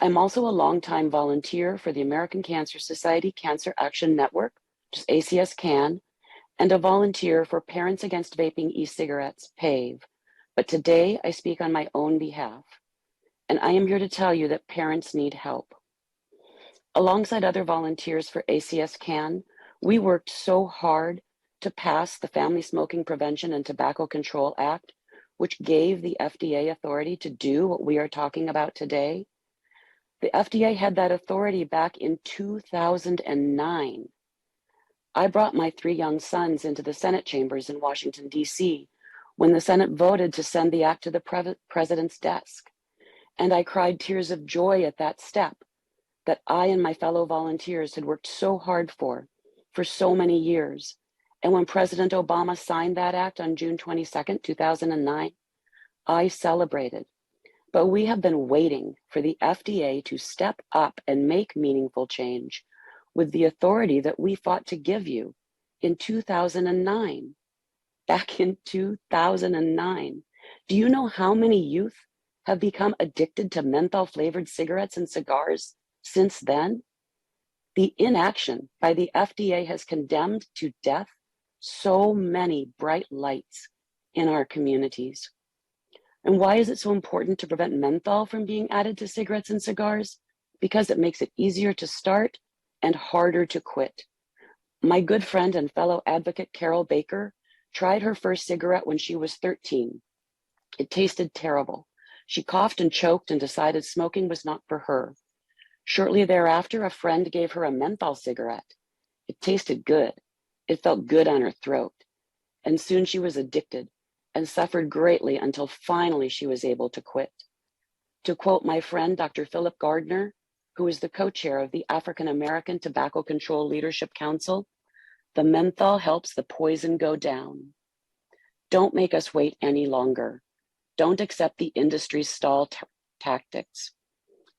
I'm also a longtime volunteer for the American Cancer Society Cancer Action Network, which is ACS-CAN, and a volunteer for Parents Against Vaping E-Cigarettes, PAVE, But today I speak on my own behalf, and I am here to tell you that parents need help. Alongside other volunteers for ACS CAN, we worked so hard to pass the Family Smoking Prevention and Tobacco Control Act, which gave the FDA authority to do what we are talking about today. The FDA had that authority back in 2009. I brought my 3 young sons into the Senate chambers in Washington, D.C. when the Senate voted to send the act to the president's desk. And I cried tears of joy at that step that I and my fellow volunteers had worked so hard for so many years. And when President Obama signed that act on June 22nd, 2009, I celebrated. But we have been waiting for the FDA to step up and make meaningful change with the authority that we fought to give you in 2009. Back in 2009. Do you know how many youth have become addicted to menthol flavored cigarettes and cigars since then? The inaction by the FDA has condemned to death so many bright lights in our communities. And why is it so important to prevent menthol from being added to cigarettes and cigars? Because it makes it easier to start and harder to quit. My good friend and fellow advocate Carol Baker tried her first cigarette when she was 13. It tasted terrible. She coughed and choked and decided smoking was not for her. Shortly thereafter, a friend gave her a menthol cigarette. It tasted good. It felt good on her throat. And soon she was addicted and suffered greatly until finally she was able to quit. To quote my friend, Dr. Philip Gardner, who is the co-chair of the African American Tobacco Control Leadership Council, the menthol helps the poison go down. Don't make us wait any longer. Don't accept the industry's stall tactics.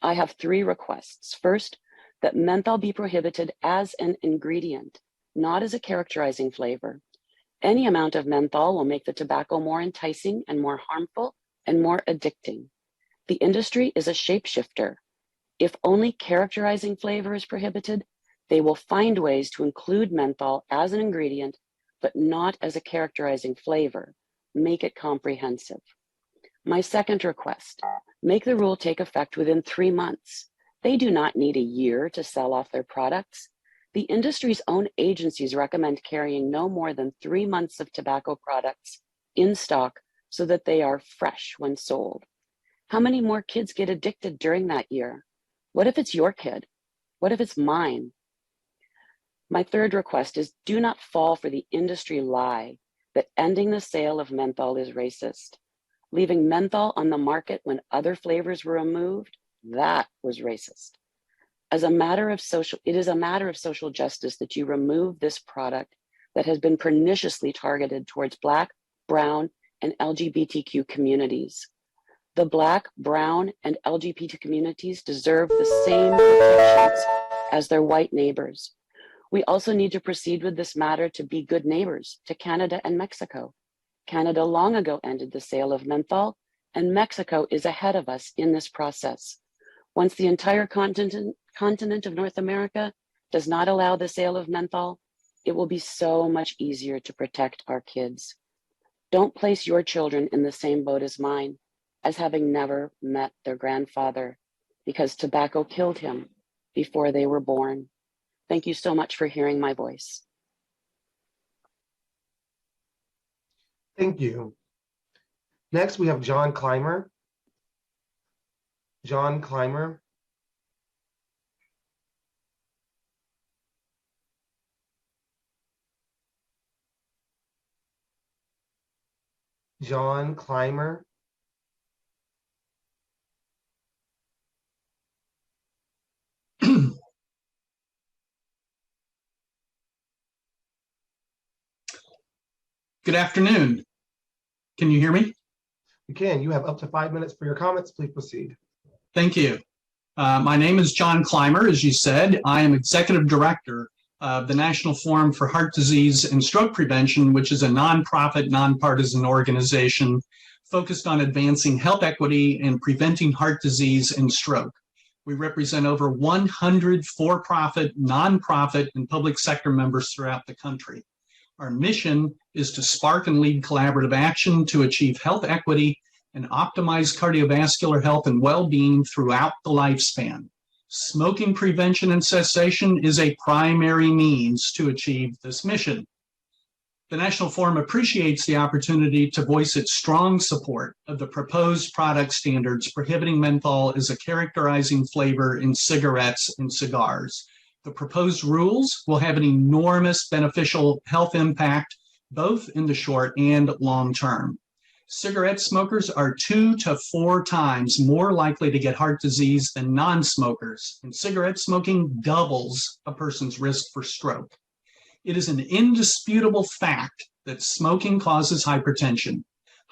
I have 3 requests. First, that menthol be prohibited as an ingredient, not as a characterizing flavor. Any amount of menthol will make the tobacco more enticing and more harmful and more addicting. The industry is a shapeshifter. If only characterizing flavor is prohibited, they will find ways to include menthol as an ingredient, but not as a characterizing flavor. Make it comprehensive. My second request, make the rule take effect within 3 months. They do not need a year to sell off their products. The industry's own agencies recommend carrying no more than 3 months of tobacco products in stock so that they are fresh when sold. How many more kids get addicted during that year? What if it's your kid? What if it's mine? My third request is do not fall for the industry lie that ending the sale of menthol is racist. Leaving menthol on the market when other flavors were removed, that was racist. It is a matter of social justice that you remove this product that has been perniciously targeted towards Black, Brown, and LGBTQ communities. The Black, Brown, and LGBT communities deserve the same protections as their white neighbors. We also need to proceed with this matter to be good neighbors to Canada and Mexico. Canada long ago ended the sale of menthol, and Mexico is ahead of us in this process. Once the entire continent of North America does not allow the sale of menthol, it will be so much easier to protect our kids. Don't place your children in the same boat as mine, as having never met their grandfather, because tobacco killed him before they were born. Thank you so much for hearing my voice. Thank you. Next, we have John Clymer. John Clymer. John Clymer. Good afternoon. Can you hear me? You can. You have up to 5 minutes for your comments. Please proceed. Thank you. My name is John Clymer, as you said. I am Executive Director of the National Forum for Heart Disease and Stroke Prevention, which is a nonprofit, nonpartisan organization focused on advancing health equity and preventing heart disease and stroke. We represent over 100 for-profit, nonprofit, and public sector members throughout the country. Our mission is to spark and lead collaborative action to achieve health equity and optimize cardiovascular health and well-being throughout the lifespan. Smoking prevention and cessation is a primary means to achieve this mission. The National Forum appreciates the opportunity to voice its strong support of the proposed product standards prohibiting menthol as a characterizing flavor in cigarettes and cigars. The proposed rules will have an enormous beneficial health impact, both in the short and long term. Cigarette smokers are 2 to 4 times more likely to get heart disease than non-smokers, and cigarette smoking doubles a person's risk for stroke. It is an indisputable fact that smoking causes hypertension.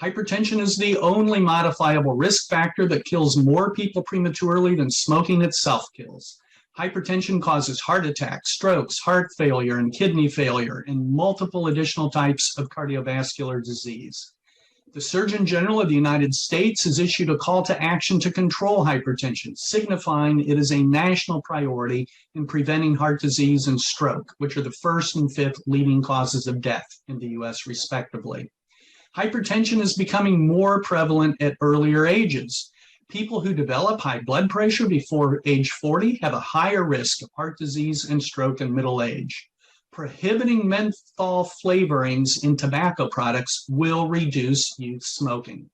Hypertension is the only modifiable risk factor that kills more people prematurely than smoking itself kills. Hypertension causes heart attacks, strokes, heart failure, and kidney failure, and multiple additional types of cardiovascular disease. The Surgeon General of the United States has issued a call to action to control hypertension, signifying it is a national priority in preventing heart disease and stroke, which are the 1st and 5th leading causes of death in the U.S. respectively. Hypertension is becoming more prevalent at earlier ages. People who develop high blood pressure before age 40 have a higher risk of heart disease and stroke in middle age. Prohibiting menthol flavorings in tobacco products will reduce youth smoking.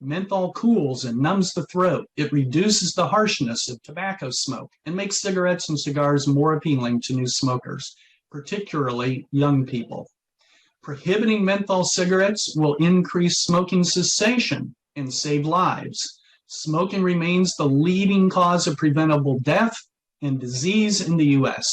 Menthol cools and numbs the throat. It reduces the harshness of tobacco smoke and makes cigarettes and cigars more appealing to new smokers, particularly young people. Prohibiting menthol cigarettes will increase smoking cessation and save lives. Smoking remains the leading cause of preventable death and disease in the U.S.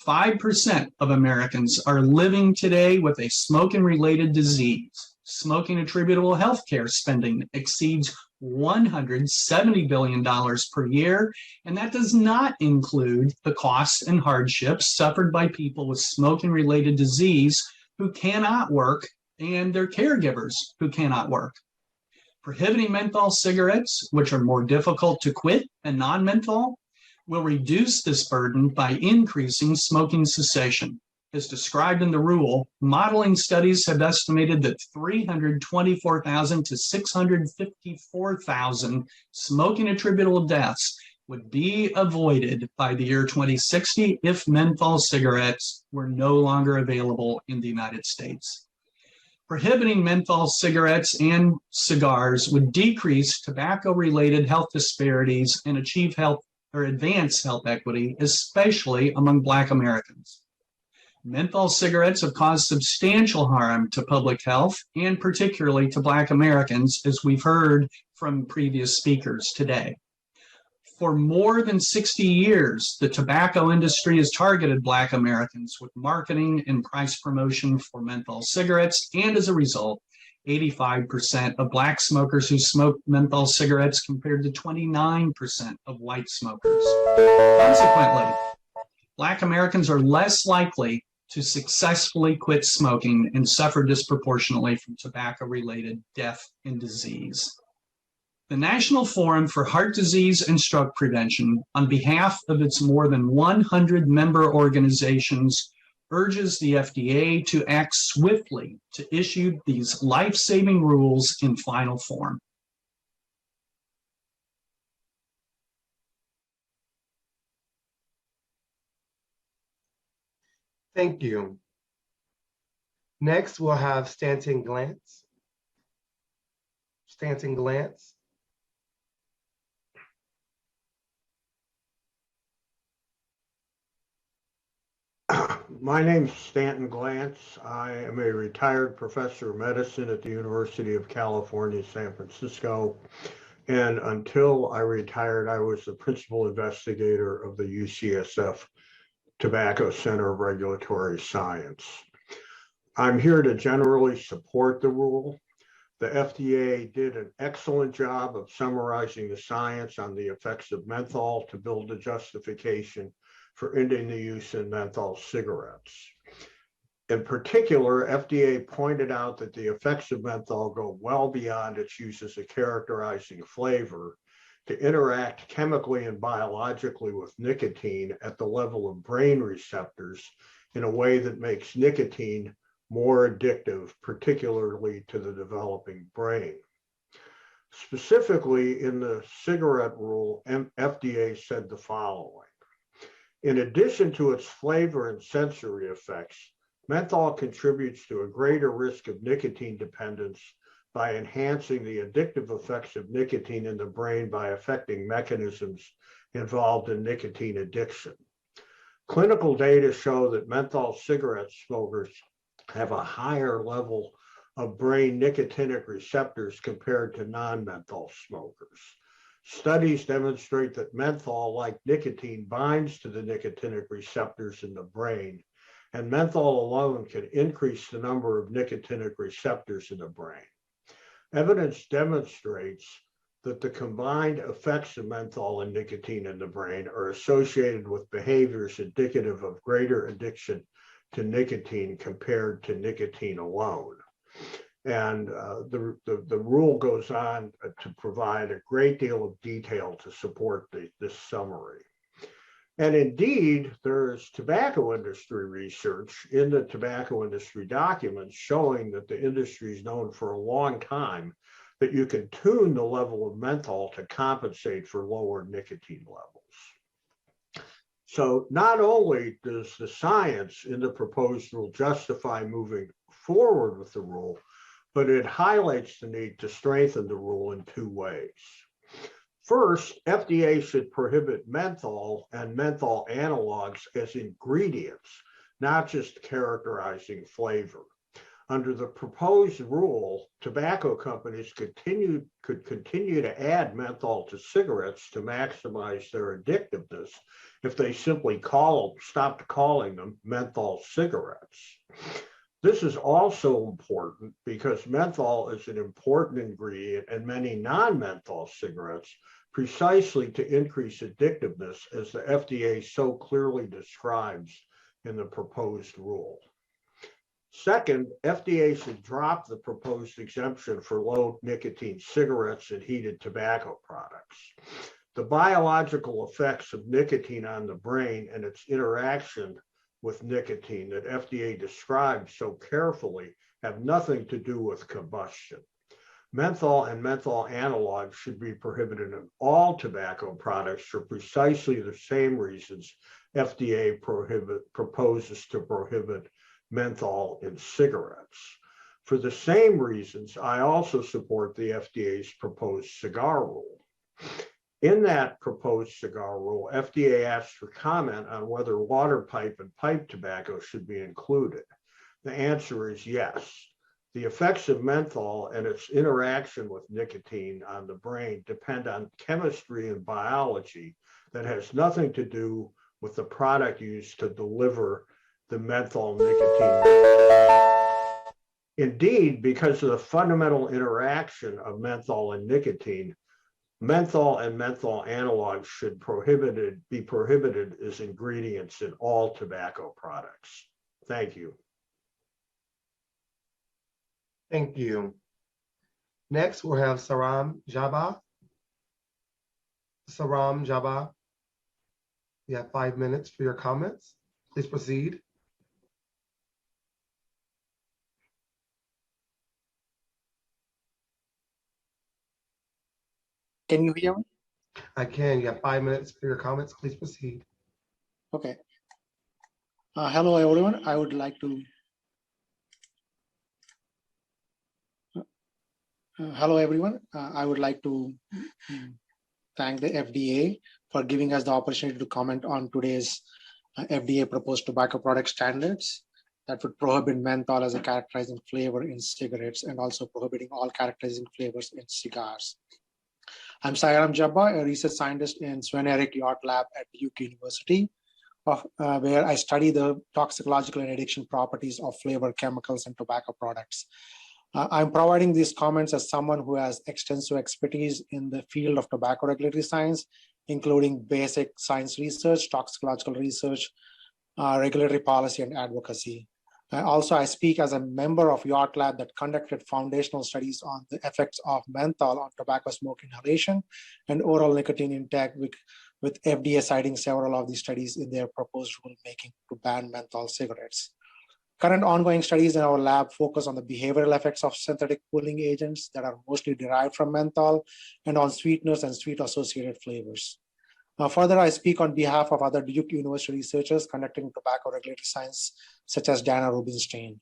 5% of Americans are living today with a smoking-related disease. Smoking attributable healthcare spending exceeds $170 billion per year, and that does not include the costs and hardships suffered by people with smoking-related disease who cannot work and their caregivers who cannot work. Prohibiting menthol cigarettes, which are more difficult to quit than non-menthol, will reduce this burden by increasing smoking cessation. As described in the rule, modeling studies have estimated that 324,000 to 654,000 smoking attributable deaths would be avoided by the year 2060 if menthol cigarettes were no longer available in the United States. Prohibiting menthol cigarettes and cigars would decrease tobacco-related health disparities and achieve health or advance health equity, especially among Black Americans. Menthol cigarettes have caused substantial harm to public health and particularly to Black Americans, as we've heard from previous speakers today. For more than 60 years, the tobacco industry has targeted Black Americans with marketing and price promotion for menthol cigarettes, and as a result, 85% of Black smokers who smoke menthol cigarettes compared to 29% of white smokers. Consequently, Black Americans are less likely to successfully quit smoking and suffer disproportionately from tobacco-related death and disease. The National Forum for Heart Disease and Stroke Prevention, on behalf of its more than 100 member organizations, urges the FDA to act swiftly to issue these life-saving rules in final form. Thank you. Next, we'll have Stanton Glantz. Stanton Glantz. My name's Stanton Glantz. I am a retired professor of medicine at the University of California, San Francisco. And until I retired, I was the principal investigator of the UCSF Tobacco Center of Regulatory Science. I'm here to generally support the rule. The FDA did an excellent job of summarizing the science on the effects of menthol to build a justification for ending the use in menthol cigarettes. In particular, FDA pointed out that the effects of menthol go well beyond its use as a characterizing flavor to interact chemically and biologically with nicotine at the level of brain receptors in a way that makes nicotine more addictive, particularly to the developing brain. Specifically, in the cigarette rule, FDA said the following. In addition to its flavor and sensory effects, menthol contributes to a greater risk of nicotine dependence by enhancing the addictive effects of nicotine in the brain by affecting mechanisms involved in nicotine addiction. Clinical data show that menthol cigarette smokers have a higher level of brain nicotinic receptors compared to non-menthol smokers. Studies demonstrate that menthol, like nicotine, binds to the nicotinic receptors in the brain, and menthol alone can increase the number of nicotinic receptors in the brain. Evidence demonstrates that the combined effects of menthol and nicotine in the brain are associated with behaviors indicative of greater addiction to nicotine compared to nicotine alone. And the rule goes on to provide a great deal of detail to support this summary. And indeed, there's tobacco industry research in the tobacco industry documents showing that the industry is known for a long time that you can tune the level of menthol to compensate for lower nicotine levels. So not only does the science in the proposed rule justify moving forward with the rule, but it highlights the need to strengthen the rule in two ways. First, FDA should prohibit menthol and menthol analogs as ingredients, not just characterizing flavor. Under the proposed rule, tobacco companies could continue to add menthol to cigarettes to maximize their addictiveness if they simply stopped calling them menthol cigarettes. This is also important because menthol is an important ingredient in many non-menthol cigarettes, precisely to increase addictiveness, as the FDA so clearly describes in the proposed rule. Second, FDA should drop the proposed exemption for low nicotine cigarettes and heated tobacco products. The biological effects of nicotine on the brain and its interaction with nicotine that FDA describes so carefully have nothing to do with combustion. Menthol and menthol analogs should be prohibited in all tobacco products for precisely the same reasons FDA proposes to prohibit menthol in cigarettes. For the same reasons, I also support the FDA's proposed cigar rule. In that proposed cigar rule, FDA asked for comment on whether water pipe and pipe tobacco should be included. The answer is yes. The effects of menthol and its interaction with nicotine on the brain depend on chemistry and biology that has nothing to do with the product used to deliver the menthol nicotine. Indeed, because of the fundamental interaction of menthol and nicotine, menthol and menthol analogs should be prohibited as ingredients in all tobacco products. Thank you. Thank you. Next, we'll have Saram Jabba. Saram Jabba, you have 5 minutes for your comments. Please proceed. Can you hear me? I can. You have 5 minutes for your comments. Please proceed. Okay. Hello, everyone. I would like to. Hello, everyone. I would like to thank the FDA for giving us the opportunity to comment on today's FDA proposed tobacco product standards that would prohibit menthol as a characterizing flavor in cigarettes and also prohibiting all characterizing flavors in cigars. I'm Saram Jabba, a research scientist in Sven Erik Yacht Lab at Duke University, where I study the toxicological and addiction properties of flavor chemicals and tobacco products. I'm providing these comments as someone who has extensive expertise in the field of tobacco regulatory science, including basic science research, toxicological research, regulatory policy, and advocacy. Also, I speak as a member of Yacht Lab that conducted foundational studies on the effects of menthol on tobacco smoke inhalation and oral nicotine intake, with FDA citing several of these studies in their proposed rulemaking to ban menthol cigarettes. Current ongoing studies in our lab focus on the behavioral effects of synthetic cooling agents that are mostly derived from menthol and on sweeteners and sweet-associated flavors. Further, I speak on behalf of other Duke University researchers conducting tobacco regulatory science, such as Dana Rubinstein.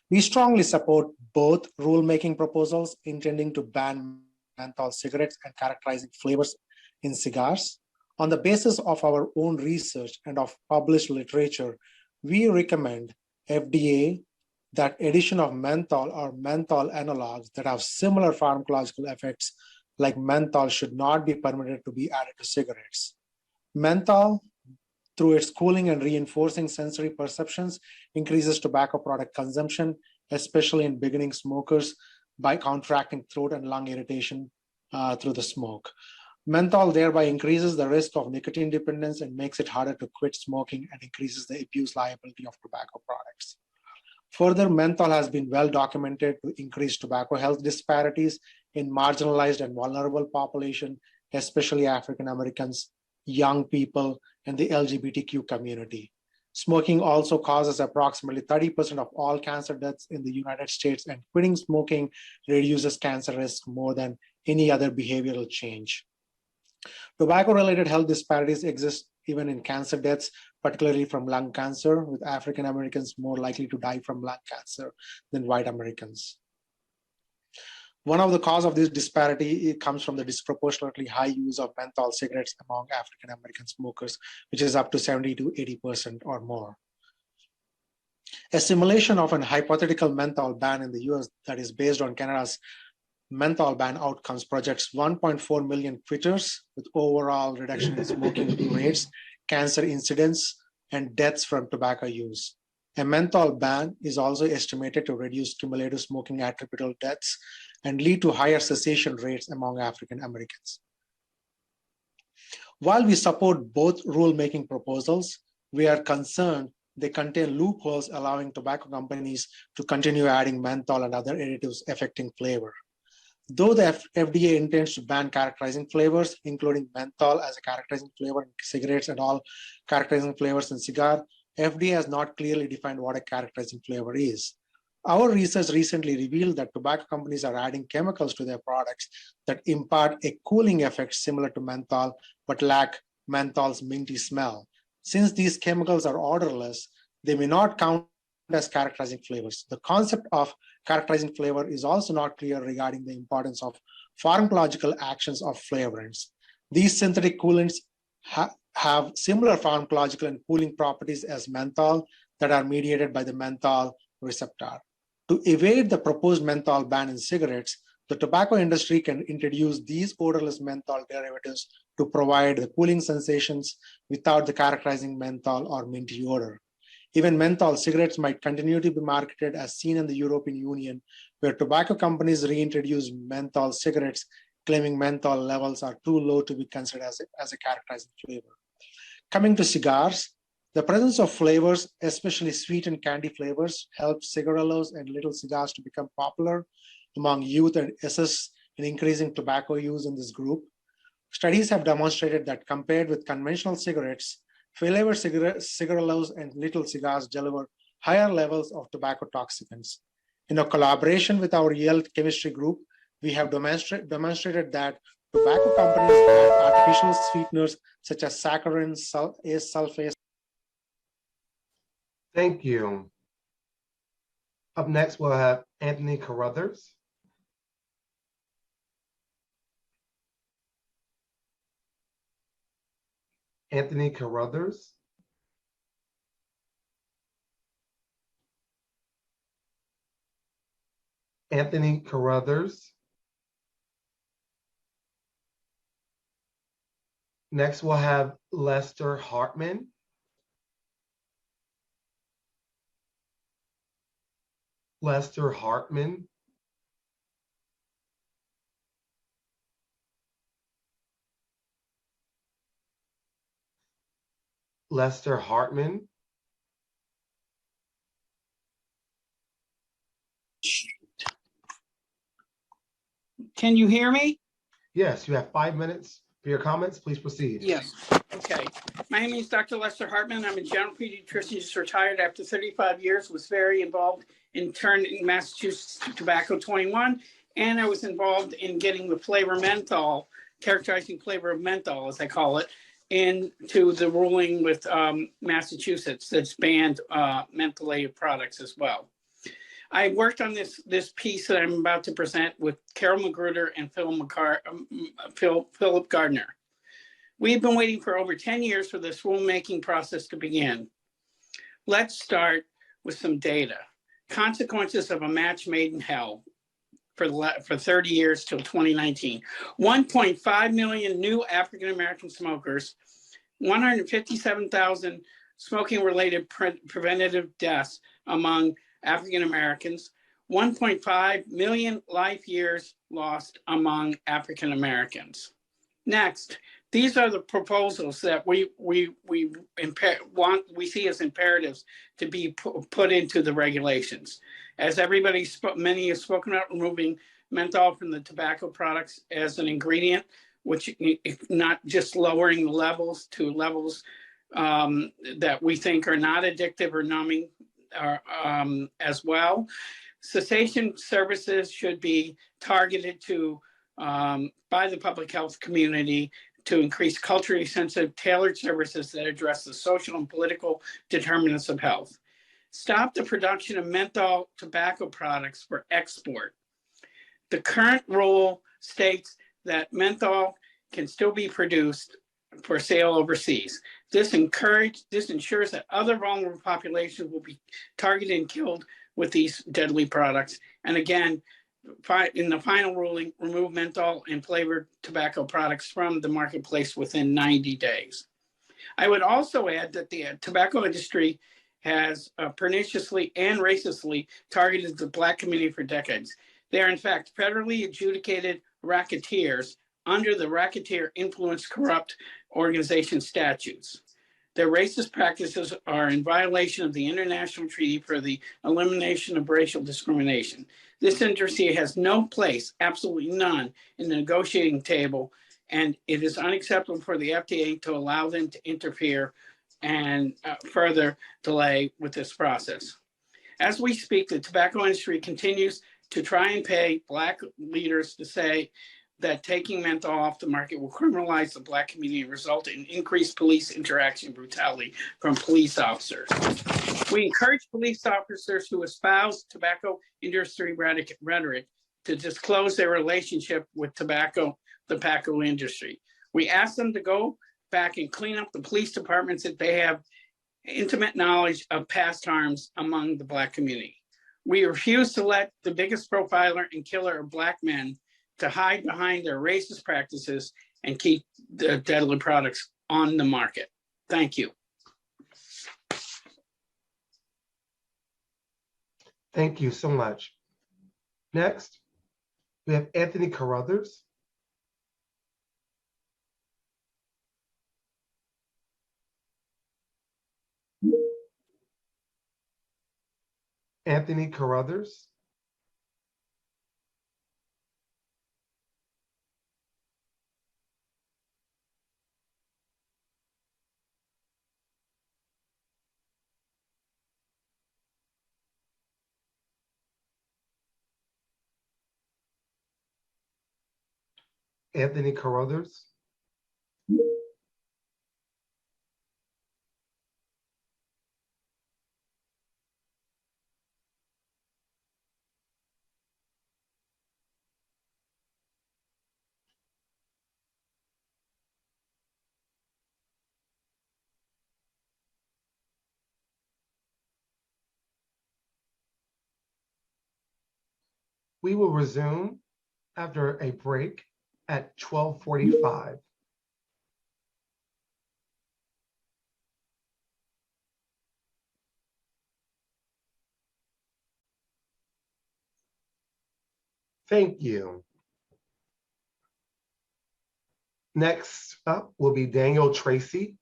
We strongly support both rulemaking proposals intending to ban menthol cigarettes and characterizing flavors in cigars. On the basis of our own research and of published literature, we recommend FDA that addition of menthol or menthol analogs that have similar pharmacological effects like menthol should not be permitted to be added to cigarettes. Menthol, through its cooling and reinforcing sensory perceptions, increases tobacco product consumption, especially in beginning smokers, by counteracting throat and lung irritation through the smoke. Menthol thereby increases the risk of nicotine dependence and makes it harder to quit smoking and increases the abuse liability of tobacco products. Further, menthol has been well documented to increase tobacco health disparities in marginalized and vulnerable population, especially African Americans, young people, and the LGBTQ community. Smoking also causes approximately 30% of all cancer deaths in the United States, and quitting smoking reduces cancer risk more than any other behavioral change. Tobacco-related health disparities exist even in cancer deaths, particularly from lung cancer, with African Americans more likely to die from lung cancer than white Americans. One of the causes of this disparity comes from the disproportionately high use of menthol cigarettes among African American smokers, which is up to 70 to 80% or more. A simulation of an hypothetical menthol ban in the US that is based on Canada's menthol ban outcomes projects 1.4 million quitters with overall reduction in smoking rates, cancer incidence, and deaths from tobacco use. A menthol ban is also estimated to reduce cumulative smoking attributable deaths and lead to higher cessation rates among African Americans. While we support both rulemaking proposals, we are concerned they contain loopholes allowing tobacco companies to continue adding menthol and other additives affecting flavor. Though the FDA intends to ban characterizing flavors, including menthol as a characterizing flavor in cigarettes and all characterizing flavors in cigar, FDA has not clearly defined what a characterizing flavor is. Our research recently revealed that tobacco companies are adding chemicals to their products that impart a cooling effect similar to menthol, but lack menthol's minty smell. Since these chemicals are odorless, they may not count as characterizing flavors. The concept of characterizing flavor is also not clear regarding the importance of pharmacological actions of flavorants. These synthetic coolants have similar pharmacological and cooling properties as menthol that are mediated by the menthol receptor. To evade the proposed menthol ban in cigarettes, the tobacco industry can introduce these odorless menthol derivatives to provide the cooling sensations without the characterizing menthol or minty odor. Even menthol cigarettes might continue to be marketed as seen in the European Union, where tobacco companies reintroduce menthol cigarettes, claiming menthol levels are too low to be considered as a characterizing flavor. Coming to cigars, the presence of flavors, especially sweet and candy flavors, helps cigarillos and little cigars to become popular among youth and assists in increasing tobacco use in this group. Studies have demonstrated that compared with conventional cigarettes, flavored cigarillos and little cigars deliver higher levels of tobacco toxicants. In a collaboration with our Yale chemistry group, we have demonstrated that tobacco companies add artificial sweeteners such as saccharin, ace sulfase. Thank you. Up next, we'll have Anthony Carruthers. Anthony Carruthers. Anthony Carruthers. Next, we'll have Lester Hartman. Lester Hartman. Lester Hartman. Can you hear me? Yes, you have 5 minutes For your comments, please proceed. Yes. Okay. My name is Dr. Lester Hartman. I'm a general pediatrician, just retired after 35 years, was very involved in turning Massachusetts Tobacco 21, and I was involved in getting the flavor menthol, characterizing flavor of menthol, as I call it, into the ruling with Massachusetts that's banned mentholated products as well. I worked on this piece that I'm about to present with Carol Magruder and Philip Gardner. We've been waiting for over 10 years for this rulemaking process to begin. Let's start with some data. Consequences of a match made in hell for 30 years till 2019. 1.5 million new African-American smokers, 157,000 smoking-related preventative deaths among African Americans, 1.5 million life years lost among African Americans. Next, these are the proposals that we see as imperatives to be put into the regulations. As many have spoken about, removing menthol from the tobacco products as an ingredient, which not just lowering the levels to levels that we think are not addictive or numbing as well. Cessation services should be targeted to by the public health community to increase culturally sensitive, tailored services that address the social and political determinants of health. Stop the production of menthol tobacco products for export. The current rule states that menthol can still be produced for sale overseas. This ensures that other vulnerable populations will be targeted and killed with these deadly products. And again, in the final ruling, remove menthol and flavored tobacco products from the marketplace within 90 days. I would also add that the tobacco industry has perniciously and racistly targeted the Black community for decades. They are in fact federally adjudicated racketeers under the Racketeer Influence Corrupt Organization statutes. Their racist practices are in violation of the International Treaty for the Elimination of Racial Discrimination. This industry has no place, absolutely none, in the negotiating table, and it is unacceptable for the FDA to allow them to interfere and further delay with this process. As we speak, the tobacco industry continues to try and pay Black leaders to say that taking menthol off the market will criminalize the Black community and result in increased police interaction and brutality from police officers. We encourage police officers who espouse tobacco industry rhetoric to disclose their relationship with the tobacco industry. We ask them to go back and clean up the police departments if they have intimate knowledge of past harms among the Black community. We refuse to let the biggest profiler and killer of Black men to hide behind their racist practices and keep the deadly products on the market. Thank you. Thank you so much. Next, we have Anthony Carruthers. Anthony Carruthers. Anthony Carruthers. We will resume after a break at 12:45. Thank you. Next up will be Daniel Tracy.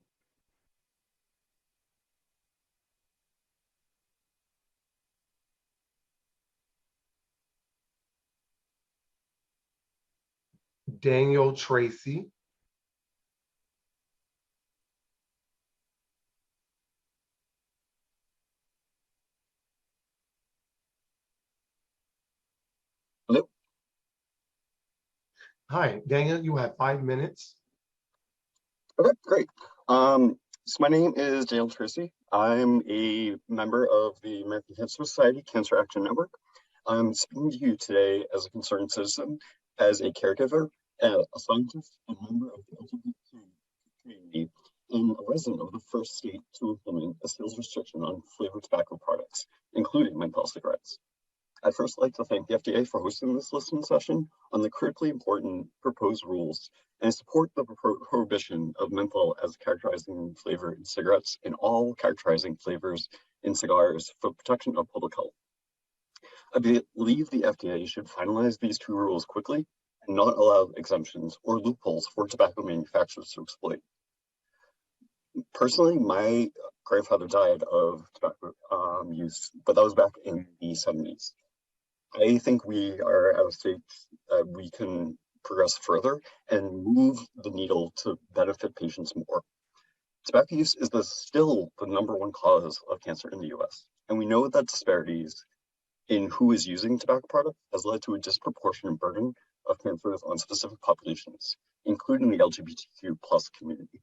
Daniel Tracy. Hi, Daniel, you have 5 minutes. Okay, great. So my name is Daniel Tracy. I'm a member of the American Cancer Society Cancer Action Network. I'm speaking to you today as a concerned citizen, as a caregiver, a scientist, a member of the LGBT community, and a resident of the first state to implement a sales restriction on flavored tobacco products, including menthol cigarettes. I'd first like to thank the FDA for hosting this listening session on the critically important proposed rules and support the prohibition of menthol as a characterizing flavor in cigarettes and all characterizing flavors in cigars for protection of public health. I believe the FDA should finalize these two rules quickly and not allow exemptions or loopholes for tobacco manufacturers to exploit. Personally, my grandfather died of tobacco use, but that was back in the 70s. I think we are at a stage that we can progress further and move the needle to benefit patients more. Tobacco use is still the #1 cause of cancer in the US, and we know that disparities in who is using tobacco products has led to a disproportionate burden of cancers on specific populations, including the LGBTQ+ community.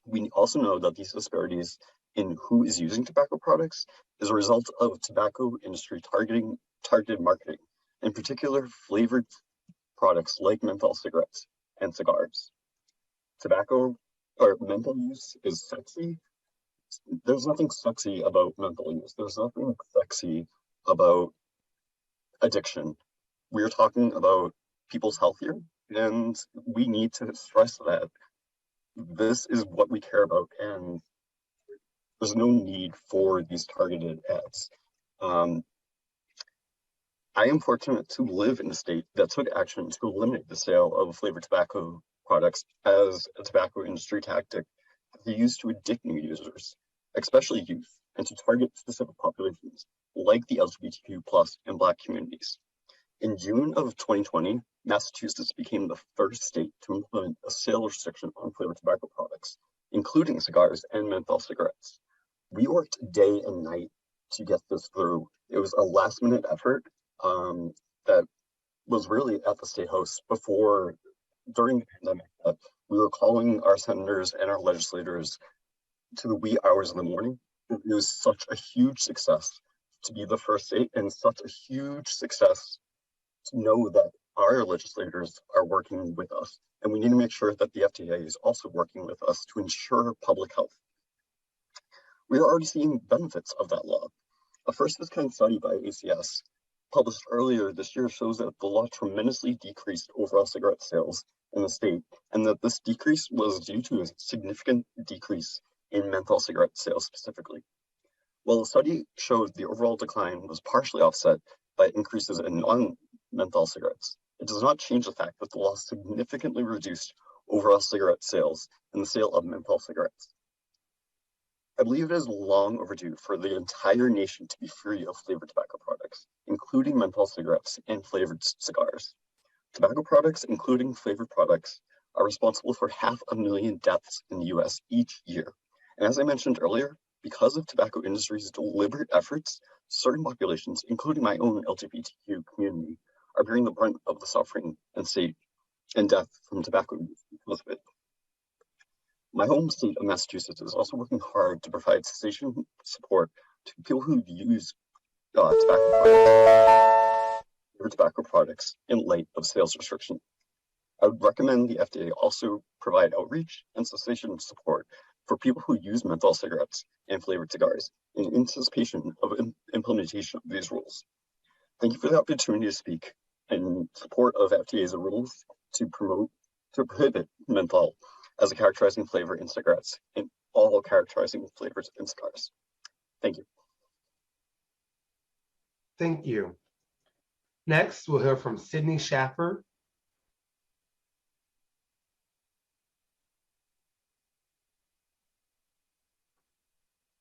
We also know that these disparities in who is using tobacco products is a result of tobacco industry targeted marketing, in particular flavored products like menthol cigarettes and cigars. Tobacco or menthol use is sexy. There's nothing sexy about menthol use. There's nothing sexy about addiction. We're talking about people's health here, and we need to stress that this is what we care about, and there's no need for these targeted ads. I am fortunate to live in a state that took action to eliminate the sale of flavored tobacco products as a tobacco industry tactic used to addict new users, especially youth, and to target specific populations like the LGBTQ+ and Black communities. In June of 2020, Massachusetts became the first state to implement a sale restriction on flavored tobacco products, including cigars and menthol cigarettes. We worked day and night to get this through. It was a last-minute effort that was really at the State House during the pandemic. We were calling our senators and our legislators to the wee hours of the morning. It was such a huge success to be the first state, and such a huge success to know that our legislators are working with us. And we need to make sure that the FDA is also working with us to ensure public health. We are already seeing benefits of that law. A first of its kind study by ACS published earlier this year shows that the law tremendously decreased overall cigarette sales in the state, and that this decrease was due to a significant decrease in menthol cigarette sales specifically. While the study showed the overall decline was partially offset by increases in non-menthol cigarettes, it does not change the fact that the law significantly reduced overall cigarette sales and the sale of menthol cigarettes. I believe it is long overdue for the entire nation to be free of flavored tobacco products, including menthol cigarettes and flavored cigars. Tobacco products, including flavored products, are responsible for 500,000 deaths in the US each year. And as I mentioned earlier, because of tobacco industry's deliberate efforts, certain populations, including my own LGBTQ community, are bearing the brunt of the suffering and death from tobacco use because of it. My home state of Massachusetts is also working hard to provide cessation support to people who use tobacco products in light of sales restriction. I would recommend the FDA also provide outreach and cessation support for people who use menthol cigarettes and flavored cigars in anticipation of implementation of these rules. Thank you for the opportunity to speak in support of FDA's rules to prohibit menthol as a characterizing flavor in cigarettes and all characterizing flavors in cigars. Thank you. Thank you. Next, we'll hear from Sydney Schaffer.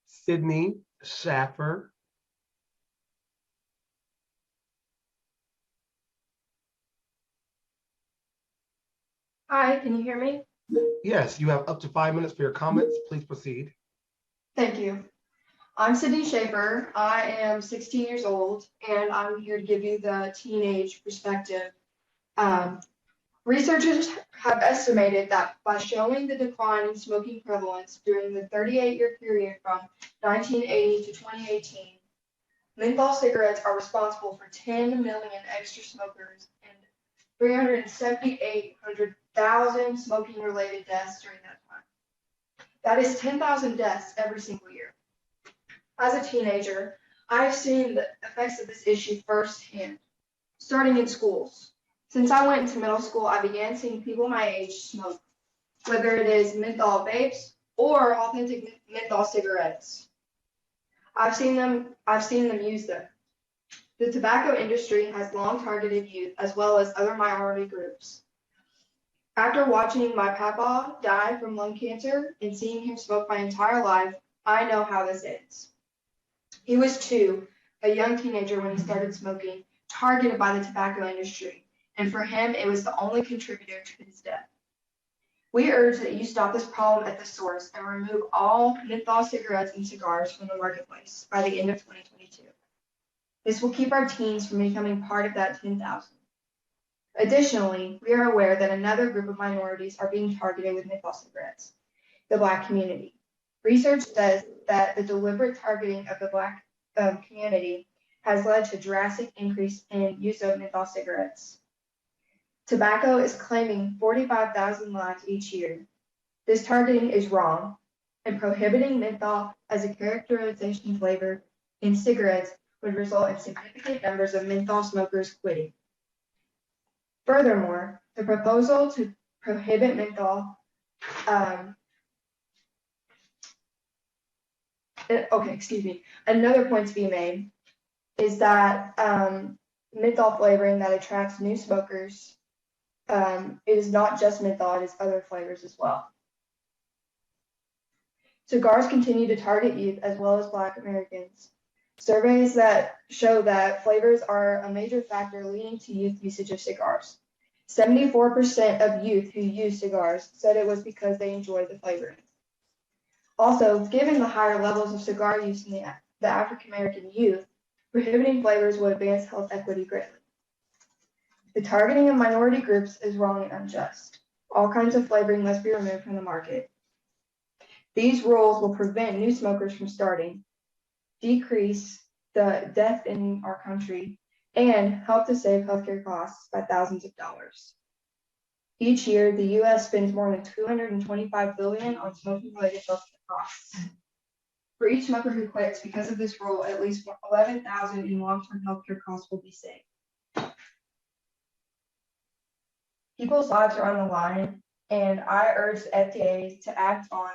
Sydney Schaffer. Hi, can you hear me? Yes, you have up to 5 minutes for your comments. Please proceed. Thank you. I'm Sydney Schaefer. I am 16 years old, and I'm here to give you the teenage perspective. Researchers have estimated that by showing the decline in smoking prevalence during the 38-year period from 1980 to 2018, menthol cigarettes are responsible for 10 million extra smokers and 378,000 smoking-related deaths during that time. That is 10,000 deaths every single year. As a teenager, I've seen the effects of this issue firsthand, starting in schools. Since I went into middle school, I began seeing people my age smoke, whether it is menthol vapes or authentic menthol cigarettes. I've seen them use them. The tobacco industry has long targeted youth as well as other minority groups. After watching my papa die from lung cancer and seeing him smoke my entire life, I know how this ends. He was 2, a young teenager when he started smoking, targeted by the tobacco industry. And for him, it was the only contributor to his death. We urge that you stop this problem at the source and remove all menthol cigarettes and cigars from the marketplace by the end of 2022. This will keep our teens from becoming part of that 10,000. Additionally, we are aware that another group of minorities are being targeted with menthol cigarettes, the Black community. Research says that the deliberate targeting of the Black community has led to a drastic increase in use of menthol cigarettes. Tobacco is claiming 45,000 lives each year. This targeting is wrong, and prohibiting menthol as a characterization flavor in cigarettes would result in significant numbers of menthol smokers quitting. Furthermore, the proposal to prohibit menthol, another point to be made is that menthol flavoring that attracts new smokers, it is not just menthol, it is other flavors as well. Cigars continue to target youth as well as Black Americans. Surveys that show that flavors are a major factor leading to youth usage of cigars. 74% of youth who use cigars said it was because they enjoyed the flavoring. Also, given the higher levels of cigar use in the African American youth, prohibiting flavors would advance health equity greatly. The targeting of minority groups is wrong and unjust. All kinds of flavoring must be removed from the market. These rules will prevent new smokers from starting, decrease the death in our country, and help to save healthcare costs by thousands of dollars. Each year, the U.S. spends more than $225 billion on smoking-related healthcare costs. For each smoker who quits because of this rule, at least $11,000 in long-term healthcare costs will be saved. People's lives are on the line, and I urge the FDA to act on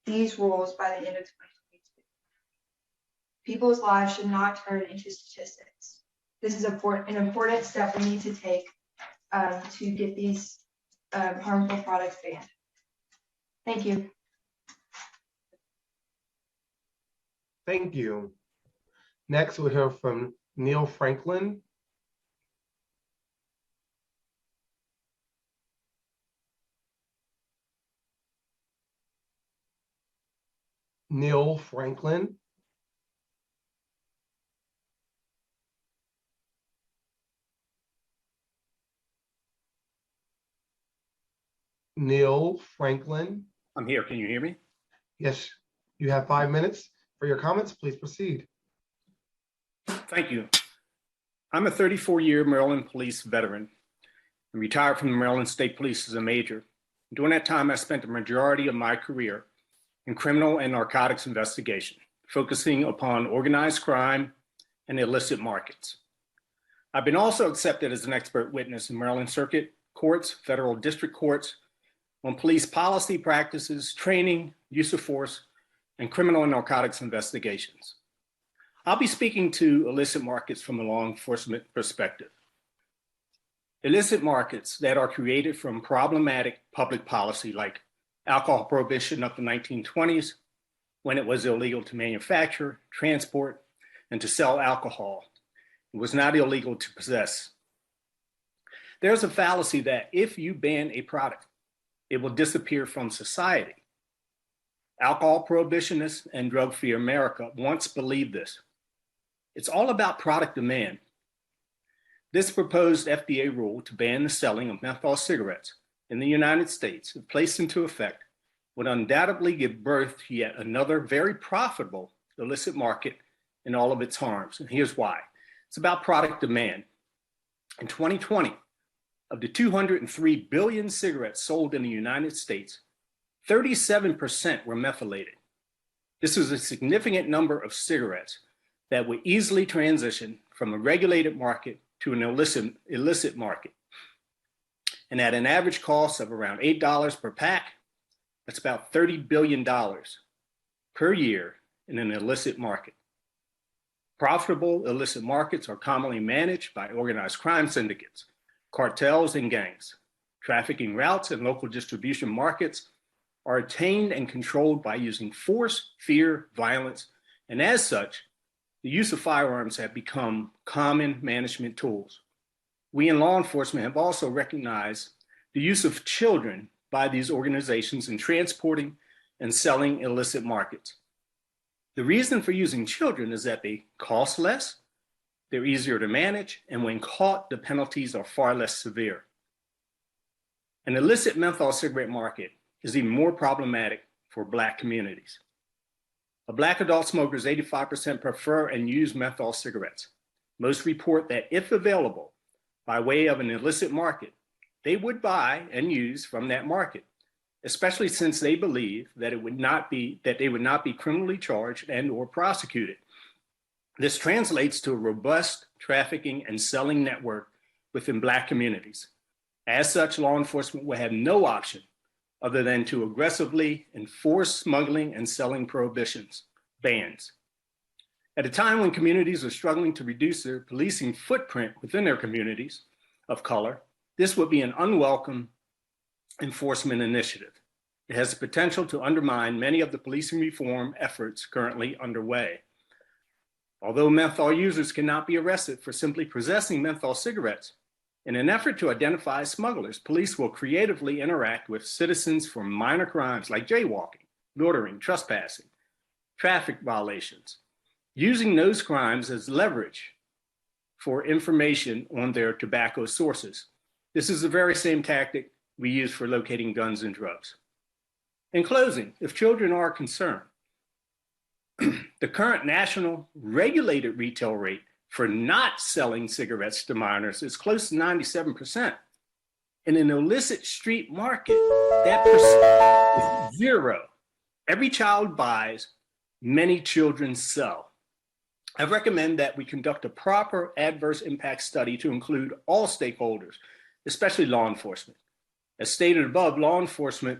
these rules by the end of 2022. People's lives should not turn into statistics. This is an important step we need to take to get these harmful products banned. Thank you. Thank you. Next, we'll hear from Neil Franklin. Neil Franklin. Neil Franklin. I'm here. Can you hear me? Yes, you have 5 minutes for your comments. Please proceed. Thank you. I'm a 34-year Maryland police veteran and retired from the Maryland State Police as a major. During that time, I spent the majority of my career in criminal and narcotics investigation, focusing upon organized crime and illicit markets. I've been also accepted as an expert witness in Maryland Circuit Courts, federal district courts, on police policy practices, training, use of force, and criminal and narcotics investigations. I'll be speaking to illicit markets from a law enforcement perspective. Illicit markets that are created from problematic public policy like alcohol prohibition up to the 1920s, when it was illegal to manufacture, transport, and to sell alcohol. It was not illegal to possess. There's a fallacy that if you ban a product, it will disappear from society. Alcohol prohibitionists and drug-free America once believed this. It's all about product demand. This proposed FDA rule to ban the selling of menthol cigarettes in the United States, if placed into effect, would undoubtedly give birth to yet another very profitable illicit market in all of its harms. And here's why. It's about product demand. In 2020, of the 203 billion cigarettes sold in the United States, 37% were methylated. This is a significant number of cigarettes that would easily transition from a regulated market to an illicit market. And at an average cost of around $8 per pack, that's about $30 billion per year in an illicit market. Profitable illicit markets are commonly managed by organized crime syndicates, cartels, and gangs. Trafficking routes and local distribution markets are attained and controlled by using force, fear, violence, and as such, the use of firearms have become common management tools. We in law enforcement have also recognized the use of children by these organizations in transporting and selling illicit markets. The reason for using children is that they cost less, they're easier to manage, and when caught, the penalties are far less severe. An illicit menthol cigarette market is even more problematic for Black communities. Of Black adult smokers, 85% prefer and use menthol cigarettes. Most report that if available by way of an illicit market, they would buy and use from that market, especially since they believe that they would not be criminally charged and or prosecuted. This translates to a robust trafficking and selling network within Black communities. As such, law enforcement will have no option other than to aggressively enforce smuggling and selling prohibitions, bans. At a time when communities are struggling to reduce their policing footprint within their communities of color, this would be an unwelcome enforcement initiative. It has the potential to undermine many of the policing reform efforts currently underway. Although menthol users cannot be arrested for simply possessing menthol cigarettes, in an effort to identify smugglers, police will creatively interact with citizens for minor crimes like jaywalking, loitering, trespassing, traffic violations, using those crimes as leverage for information on their tobacco sources. This is the very same tactic we use for locating guns and drugs. In closing, if children are concerned, the current national regulated retail rate for not selling cigarettes to minors is close to 97%. In an illicit street market, that percent is zero. Every child buys, many children sell. I recommend that we conduct a proper adverse impact study to include all stakeholders, especially law enforcement. As stated above, law enforcement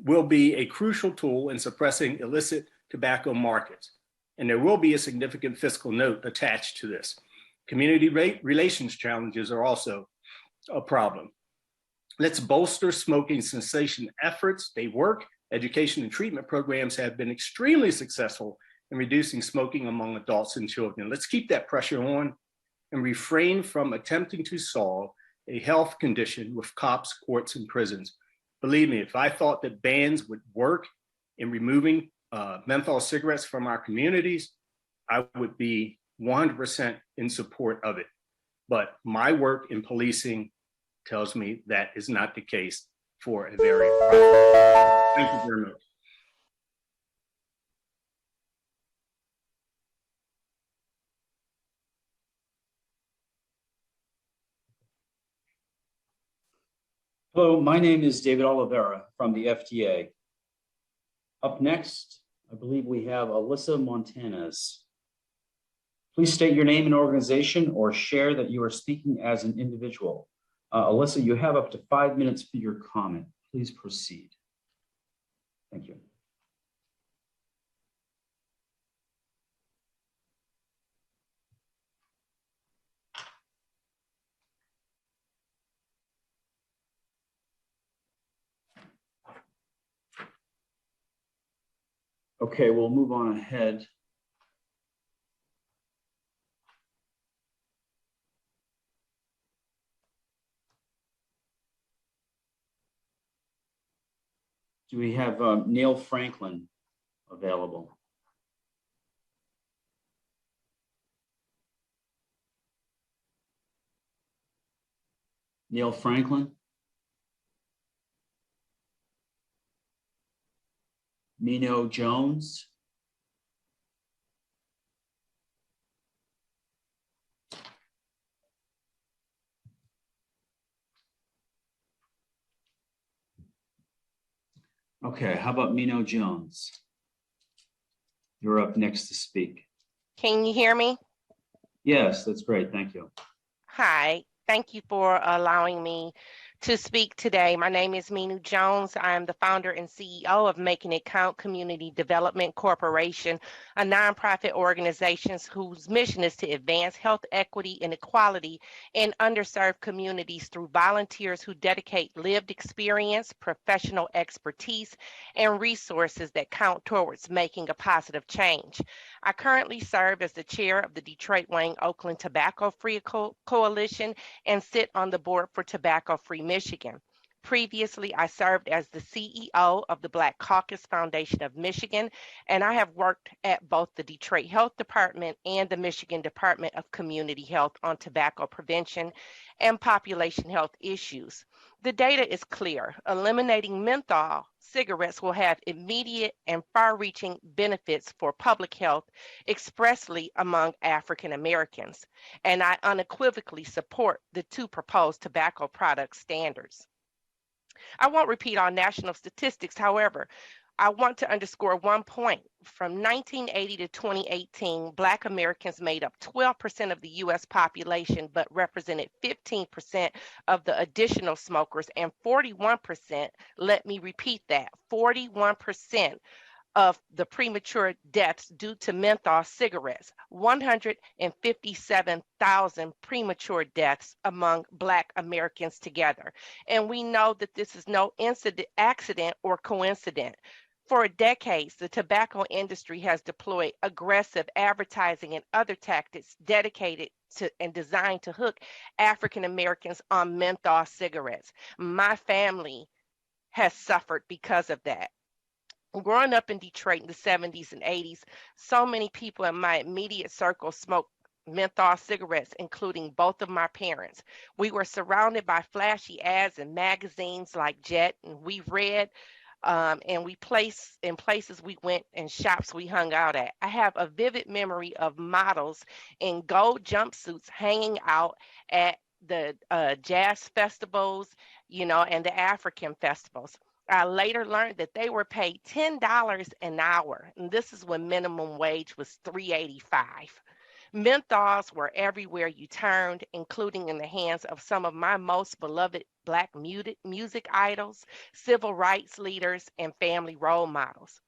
will be a crucial tool in suppressing illicit tobacco markets, and there will be a significant fiscal note attached to this. Community relations challenges are also a problem. Let's bolster smoking cessation efforts. They work. Education and treatment programs have been extremely successful in reducing smoking among adults and children. Let's keep that pressure on and refrain from attempting to solve a health condition with cops, courts, and prisons. Believe me, if I thought that bans would work in removing menthol cigarettes from our communities, I would be 100% in support of it. But my work in policing tells me that is not the case for a very profitable. Thank you very much. Hello, my name is David Oliveira from the FDA. Up next, I believe we have Alyssa Montanez. Please state your name and organization or share that you are speaking as an individual. Alyssa, you have up to 5 minutes for your comment. Please proceed. Thank you. Okay, we'll move on ahead. Do we have Neil Franklin available? Neil Franklin, Mino Jones, okay, how about Mino Jones? You're up next to speak. Can you hear me? Yes, that's great. Thank you. Hi, thank you for allowing me to speak today. My name is Minu Jones. I am the founder and CEO of Making It Count Community Development Corporation, a nonprofit organization whose mission is to advance health equity and equality in underserved communities through volunteers who dedicate lived experience, professional expertise, and resources that count towards making a positive change. I currently serve as the chair of the Detroit Wayne Oakland Tobacco Free Coalition and sit on the board for Tobacco Free Michigan. Previously, I served as the CEO of the Black Caucus Foundation of Michigan, and I have worked at both the Detroit Health Department and the Michigan Department of Community Health on tobacco prevention and population health issues. The data is clear. Eliminating menthol cigarettes will have immediate and far-reaching benefits for public health, expressly among African Americans, and I unequivocally support the two proposed tobacco product standards. I won't repeat all national statistics, however, I want to underscore one point. From 1980 to 2018, Black Americans made up 12% of the U.S. population, but represented 15% of the additional smokers and 41%, let me repeat that, 41% of the premature deaths due to menthol cigarettes, 157,000 premature deaths among Black Americans together. And we know that this is no accident or coincidence. For decades, the tobacco industry has deployed aggressive advertising and other tactics dedicated to and designed to hook African Americans on menthol cigarettes. My family has suffered because of that. Growing up in Detroit in the 70s and 80s, so many people in my immediate circle smoked menthol cigarettes, including both of my parents. We were surrounded by flashy ads in magazines like Jet, and we read and we placed in places we went and shops we hung out at. I have a vivid memory of models in gold jumpsuits hanging out at the jazz festivals, and the African festivals. I later learned that they were paid $10 an hour, and this is when minimum wage was $3.85. Menthols were everywhere you turned, including in the hands of some of my most beloved Black music idols, civil rights leaders, and family role models.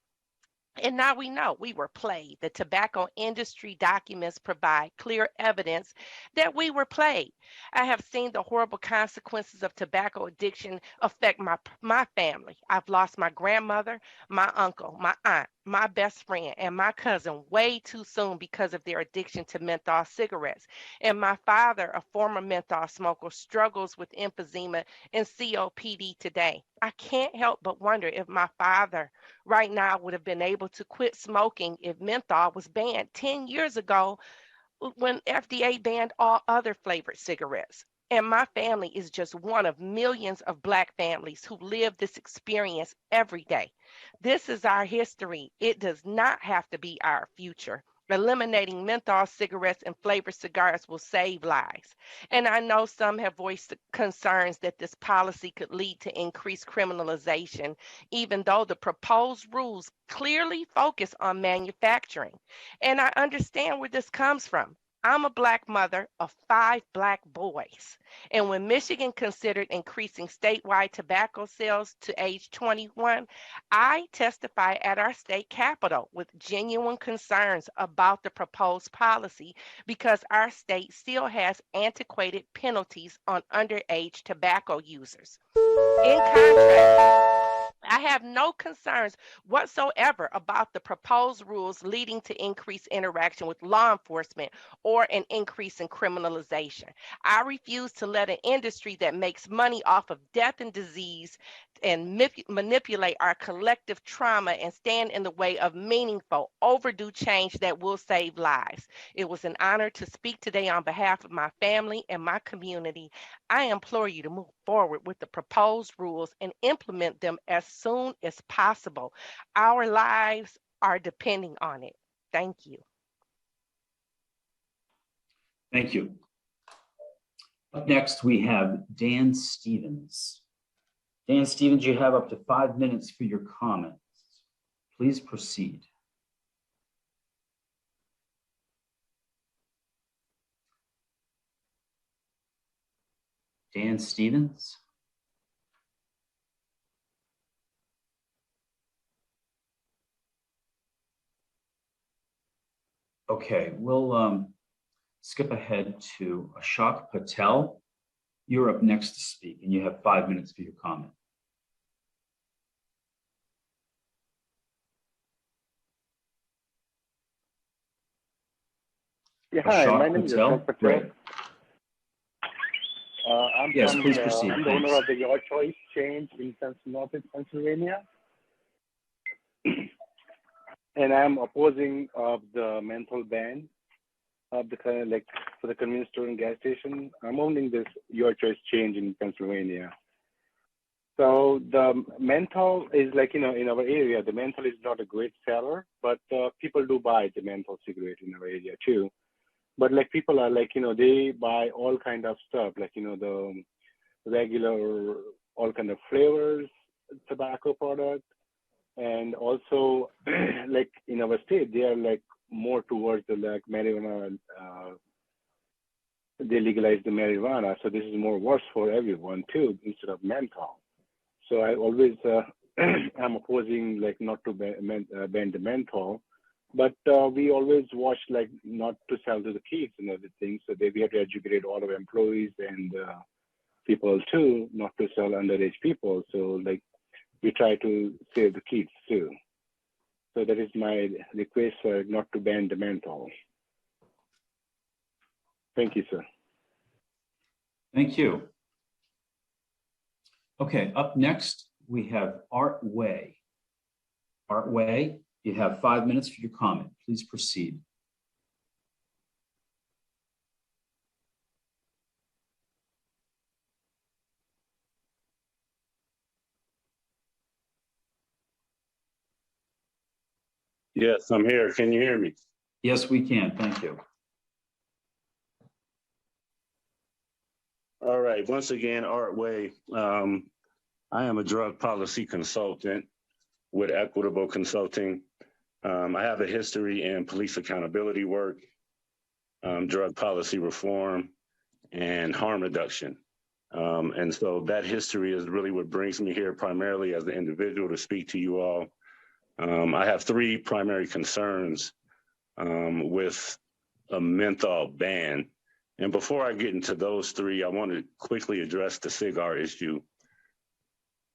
And now we know we were played. The tobacco industry documents provide clear evidence that we were played. I have seen the horrible consequences of tobacco addiction affect my family. I've lost my grandmother, my uncle, my aunt, my best friend, and my cousin way too soon because of their addiction to menthol cigarettes. And my father, a former menthol smoker, struggles with emphysema and COPD today. I can't help but wonder if my father right now would have been able to quit smoking if menthol was banned 10 years ago when FDA banned all other flavored cigarettes. And my family is just one of millions of Black families who live this experience every day. This is our history. It does not have to be our future. Eliminating menthol cigarettes and flavored cigars will save lives. And I know some have voiced concerns that this policy could lead to increased criminalization, even though the proposed rules clearly focus on manufacturing. And I understand where this comes from. I'm a Black mother of 5 Black boys. And when Michigan considered increasing statewide tobacco sales to age 21, I testified at our state capitol with genuine concerns about the proposed policy because our state still has antiquated penalties on underage tobacco users. In contrast, I have no concerns whatsoever about the proposed rules leading to increased interaction with law enforcement or an increase in criminalization. I refuse to let an industry that makes money off of death and disease and manipulate our collective trauma and stand in the way of meaningful, overdue change that will save lives. It was an honor to speak today on behalf of my family and my community. I implore you to move forward with the proposed rules and implement them as soon as possible. Our lives are depending on it. Thank you. Thank you. Up next, we have Dan Stevens. Dan Stevens, you have up to 5 minutes for your comments. Please proceed. Dan Stevens? Okay, we'll skip ahead to Ashok Patel. You're up next to speak, and you have 5 minutes for your comment. Yeah, hi, Ashok my name is Patel. Ashok Patel. Right. Yes, please proceed. I'm the owner of the Your Choice chain in Northeast Pennsylvania. And I'm opposing of the menthol ban of the kind of like for the convenience store and gas station. I'm owning this Your Choice chain in Pennsylvania. So the menthol is like, in our area, the menthol is not a great seller, but people do buy the menthol cigarette in our area too. But like people are like, they buy all kind of stuff, like, the regular, all kind of flavors, tobacco product. And also like in our state, they are like more towards the like marijuana, they legalize the marijuana. So this is more worse for everyone too, instead of menthol. So I always, I'm opposing like not to ban the menthol, but we always watch like not to sell to the kids and everything. So we have to educate all our employees and people too, not to sell underage people. So like we try to save the kids too. So that is my request for not to ban the menthol. Thank you, sir. Thank you. Okay, up next, we have Art Way. Art Way, you have 5 minutes for your comment. Please proceed. Yes, I'm here. Can you hear me? Yes, we can. Thank you. All right. Once again, Art Way. I am a drug policy consultant with Equitable Consulting. I have a history in police accountability work, drug policy reform, and harm reduction. And so that history is really what brings me here primarily as an individual to speak to you all. I have 3 primary concerns with a menthol ban. And before I get into those 3, I want to quickly address the cigar issue.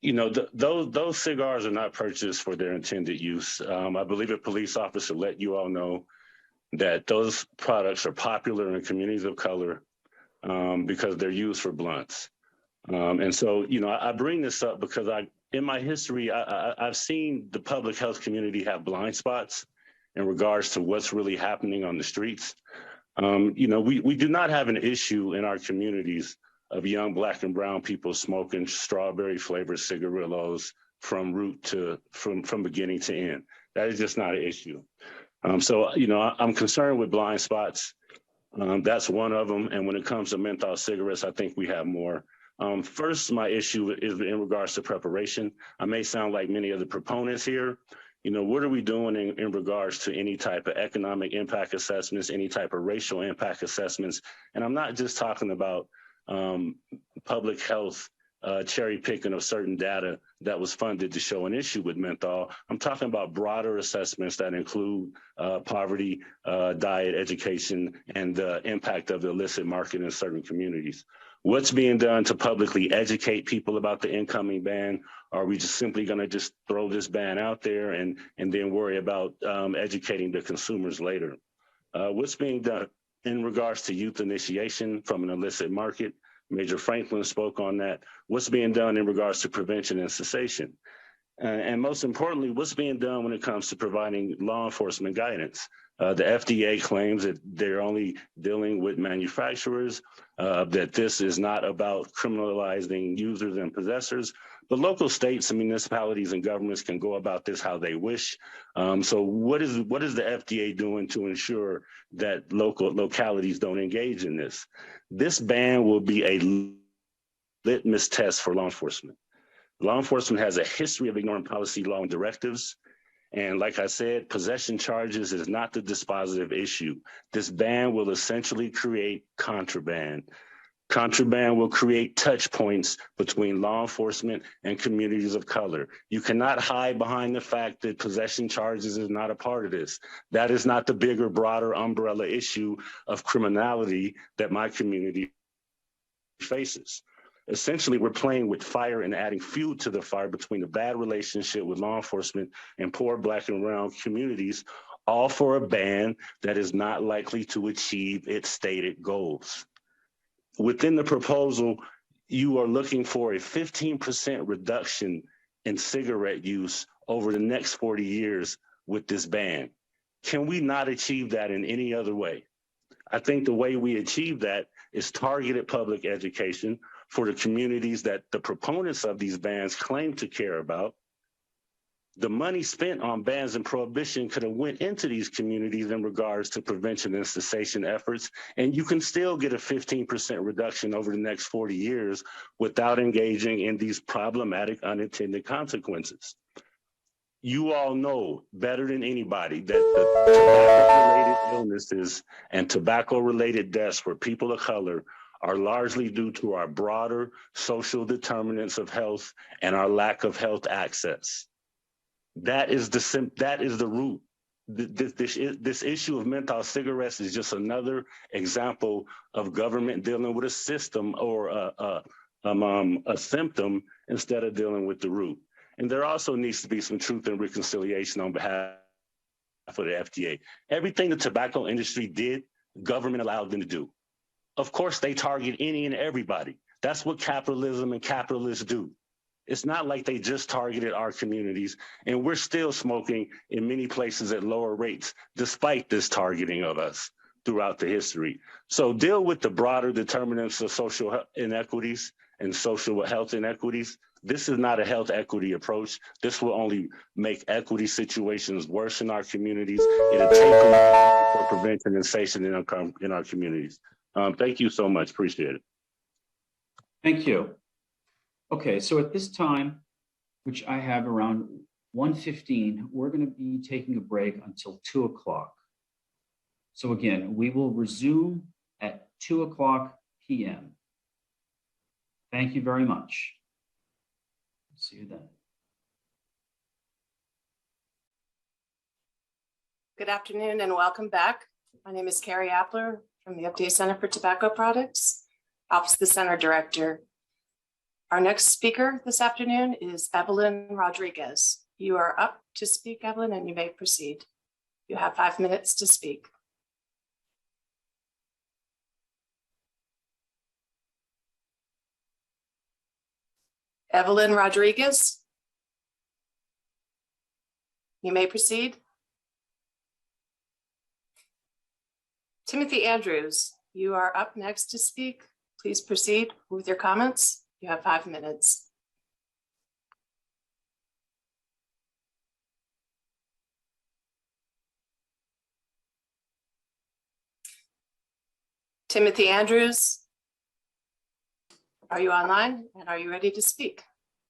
Those cigars are not purchased for their intended use. I believe a police officer let you all know that those products are popular in communities of color because they're used for blunts. And so, I bring this up because in my history, I've seen the public health community have blind spots in regards to what's really happening on the streets. We do not have an issue in our communities of young Black and brown people smoking strawberry flavored cigarillos from beginning to end. That is just not an issue. So, I'm concerned with blind spots. That's one of them. And when it comes to menthol cigarettes, I think we have more. First, my issue is in regards to preparation. I may sound like many of the proponents here. What are we doing in regards to any type of economic impact assessments, any type of racial impact assessments? And I'm not just talking about public health cherry picking of certain data that was funded to show an issue with menthol. I'm talking about broader assessments that include poverty, diet, education, and the impact of the illicit market in certain communities. What's being done to publicly educate people about the incoming ban? Are we just simply going to just throw this ban out there and then worry about educating the consumers later? What's being done in regards to youth initiation from an illicit market? Major Franklin spoke on that. What's being done in regards to prevention and cessation? And most importantly, what's being done when it comes to providing law enforcement guidance? The FDA claims that they're only dealing with manufacturers, that this is not about criminalizing users and possessors, but local states and municipalities and governments can go about this how they wish. So what is the FDA doing to ensure that localities don't engage in this? This ban will be a litmus test for law enforcement. Law enforcement has a history of ignoring policy, law, and directives. And like I said, possession charges is not the dispositive issue. This ban will essentially create contraband. Contraband will create touch points between law enforcement and communities of color. You cannot hide behind the fact that possession charges is not a part of this. That is not the bigger, broader umbrella issue of criminality that my community faces. Essentially, we're playing with fire and adding fuel to the fire between the bad relationship with law enforcement and poor Black and brown communities, all for a ban that is not likely to achieve its stated goals. Within the proposal, you are looking for a 15% reduction in cigarette use over the next 40 years with this ban. Can we not achieve that in any other way? I think the way we achieve that is targeted public education for the communities that the proponents of these bans claim to care about. The money spent on bans and prohibition could have went into these communities in regards to prevention and cessation efforts, and you can still get a 15% reduction over the next 40 years without engaging in these problematic unintended consequences. You all know better than anybody that the tobacco-related illnesses and tobacco-related deaths for people of color are largely due to our broader social determinants of health and our lack of health access. That is the root. This issue of menthol cigarettes is just another example of government dealing with a system or a symptom instead of dealing with the root. And there also needs to be some truth and reconciliation on behalf of the FDA. Everything the tobacco industry did, government allowed them to do. Of course, they target any and everybody. That's what capitalism and capitalists do. It's not like they just targeted our communities, and we're still smoking in many places at lower rates, despite this targeting of us throughout the history. So deal with the broader determinants of social inequities and social health inequities. This is not a health equity approach. This will only make equity situations worse in our communities. It'll take away for prevention and safety in our communities. Thank you so much. Appreciate it. Thank you. Okay, so at this time, which I have around 1:15, we're going to be taking a break until 2 o'clock. So again, we will resume at 2 o'clock p.m. Thank you very much. See you then. Good afternoon and welcome back. My name is Carrie Appler from the FDA Center for Tobacco Products, Office of the Center Director. Our next speaker this afternoon is Evelyn Rodriguez. You are up to speak, Evelyn, and you may proceed. You have 5 minutes to speak. Evelyn Rodriguez, you may proceed. Timothy Andrews, you are up next to speak. Please proceed with your comments. You have 5 minutes. Timothy Andrews, are you online and are you ready to speak?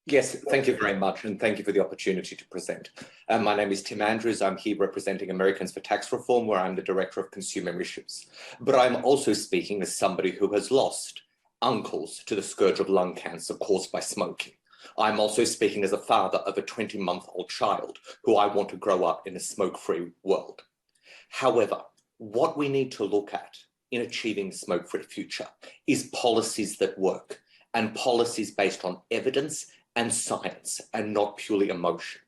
Yes, thank you very much, and thank you for the opportunity to present. My name is Tim Andrews. I'm here representing Americans for Tax Reform, where I'm the Director of Consumer Issues. But I'm also speaking as somebody who has lost uncles to the scourge of lung cancer caused by smoking. I'm also speaking as a father of a 20-month-old child who I want to grow up in a smoke-free world. However, what we need to look at in achieving a smoke-free future is policies that work, and policies based on evidence and science and not purely emotion.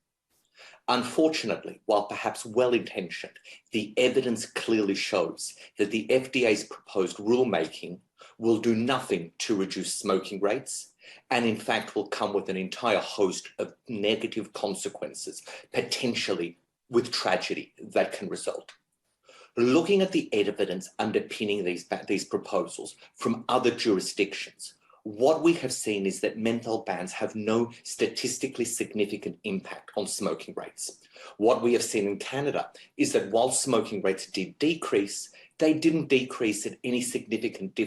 Unfortunately, while perhaps well-intentioned, the evidence clearly shows that the FDA's proposed rulemaking will do nothing to reduce smoking rates, and in fact will come with an entire host of negative consequences, potentially with tragedy that can result. Looking at the evidence underpinning these proposals from other jurisdictions, what we have seen is that menthol bans have no statistically significant impact on smoking rates. What we have seen in Canada is that while smoking rates did decrease, they didn't decrease at any significant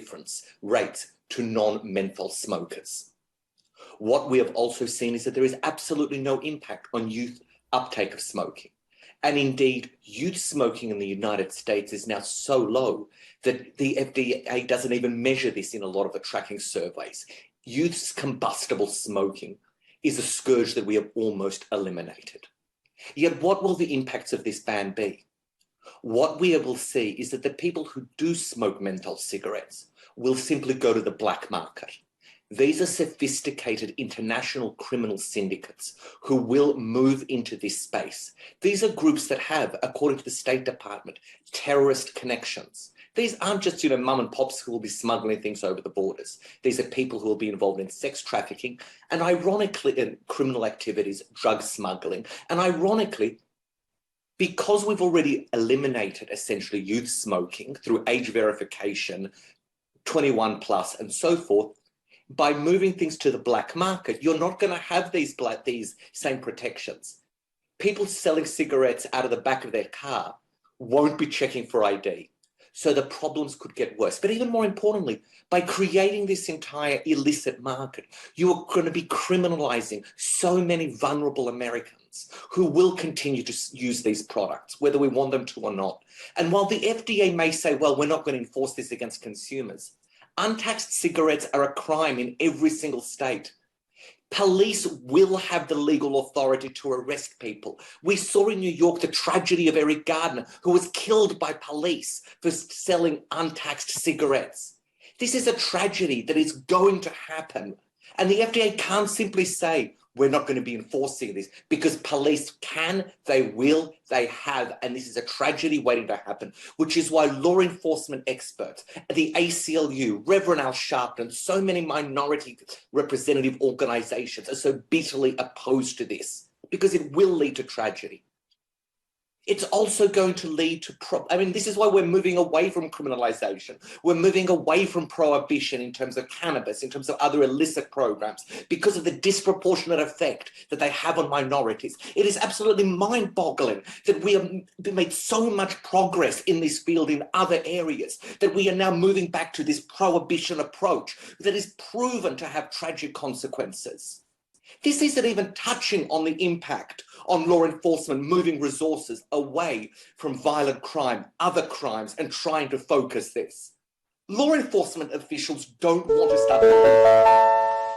rates to non-menthol smokers. What we have also seen is that there is absolutely no impact on youth uptake of smoking. And indeed, youth smoking in the United States is now so low that the FDA doesn't even measure this in a lot of the tracking surveys. Youth's combustible smoking is a scourge that we have almost eliminated. Yet what will the impacts of this ban be? What we will see is that the people who do smoke menthol cigarettes will simply go to the black market. These are sophisticated international criminal syndicates who will move into this space. These are groups that have, according to the State Department, terrorist connections. These aren't just, mum and pops who will be smuggling things over the borders. These are people who will be involved in sex trafficking and ironically in criminal activities, drug smuggling. And ironically, because we've already eliminated essentially youth smoking through age verification, 21 plus and so forth, by moving things to the black market, you're not going to have these same protections. People selling cigarettes out of the back of their car won't be checking for ID. So the problems could get worse. But even more importantly, by creating this entire illicit market, you are going to be criminalizing so many vulnerable Americans who will continue to use these products, whether we want them to or not. And while the FDA may say, well, we're not going to enforce this against consumers, untaxed cigarettes are a crime in every single state. Police will have the legal authority to arrest people. We saw in New York the tragedy of Eric Gardner, who was killed by police for selling untaxed cigarettes. This is a tragedy that is going to happen. And the FDA can't simply say, we're not going to be enforcing this, because police can, they will, they have, and this is a tragedy waiting to happen, which is why law enforcement experts, the ACLU, Reverend Al Sharpton, so many minority representative organizations are so bitterly opposed to this, because it will lead to tragedy. It's also going to lead to, this is why we're moving away from criminalization. We're moving away from prohibition in terms of cannabis, in terms of other illicit programs, because of the disproportionate effect that they have on minorities. It is absolutely mind-boggling that we have made so much progress in this field in other areas, that we are now moving back to this prohibition approach that is proven to have tragic consequences. This isn't even touching on the impact on law enforcement moving resources away from violent crime, other crimes, and trying to focus this. Law enforcement officials don't want to start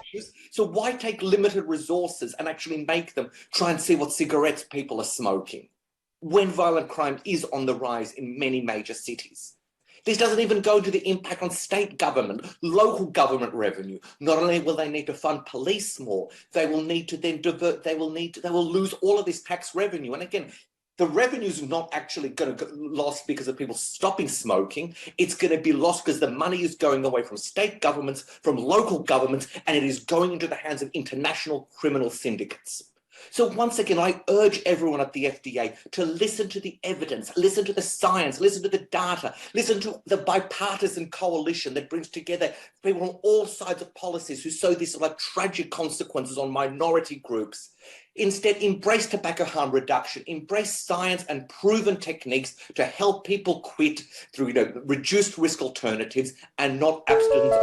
issues, so why take limited resources and actually make them try and see what cigarettes people are smoking when violent crime is on the rise in many major cities? This doesn't even go to the impact on state government, local government revenue. Not only will they need to fund police more, they will need to then divert, they will lose all of this tax revenue. And again, the revenue is not actually going to get lost because of people stopping smoking. It's going to be lost because the money is going away from state governments, from local governments, and it is going into the hands of international criminal syndicates. So once again, I urge everyone at the FDA to listen to the evidence, listen to the science, listen to the data, listen to the bipartisan coalition that brings together people on all sides of policies who show these tragic consequences on minority groups. Instead, embrace tobacco harm reduction, embrace science and proven techniques to help people quit through reduced risk alternatives and not abstinence.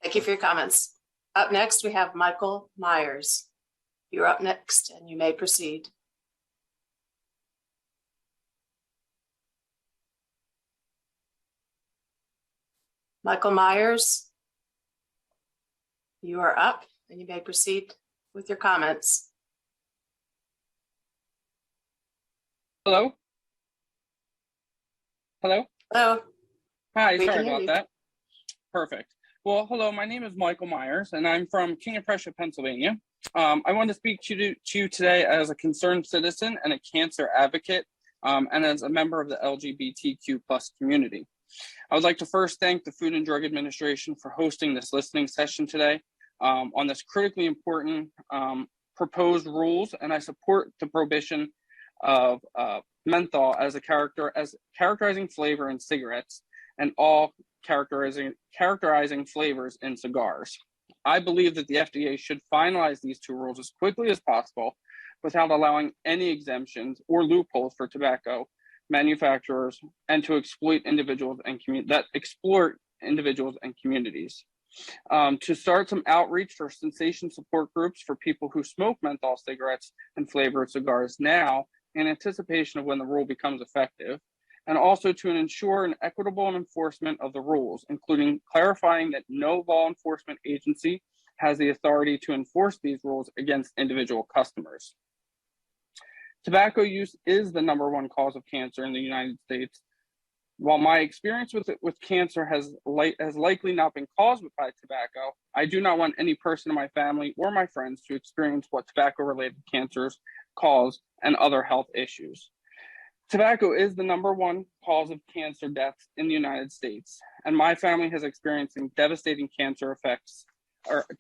Thank you for your comments. Up next, we have Michael Myers. You're up next and you may proceed. Michael Myers, you are up and you may proceed with your comments. Hello? Hello? Hello. Hi, We sorry can hear about you. that. Perfect. Well, hello, my name is Michael Myers, and I'm from King of Prussia, Pennsylvania. I want to speak to you today as a concerned citizen and a cancer advocate, and as a member of the LGBTQ plus community. I would like to first thank the Food and Drug Administration for hosting this listening session today on this critically important proposed rules, and I support the prohibition of menthol as characterizing flavor in cigarettes and all characterizing flavors in cigars. I believe that the FDA should finalize these two rules as quickly as possible without allowing any exemptions or loopholes for tobacco manufacturers and to exploit individuals and communities. To start some outreach for cessation support groups for people who smoke menthol cigarettes and flavored cigars now in anticipation of when the rule becomes effective, and also to ensure an equitable enforcement of the rules, including clarifying that no law enforcement agency has the authority to enforce these rules against individual customers. Tobacco use is the #1 cause of cancer in the United States. While my experience with cancer has likely not been caused by tobacco, I do not want any person in my family or my friends to experience what tobacco-related cancers cause and other health issues. Tobacco is the #1 cause of cancer deaths in the United States, and my family has experienced devastating cancer effects,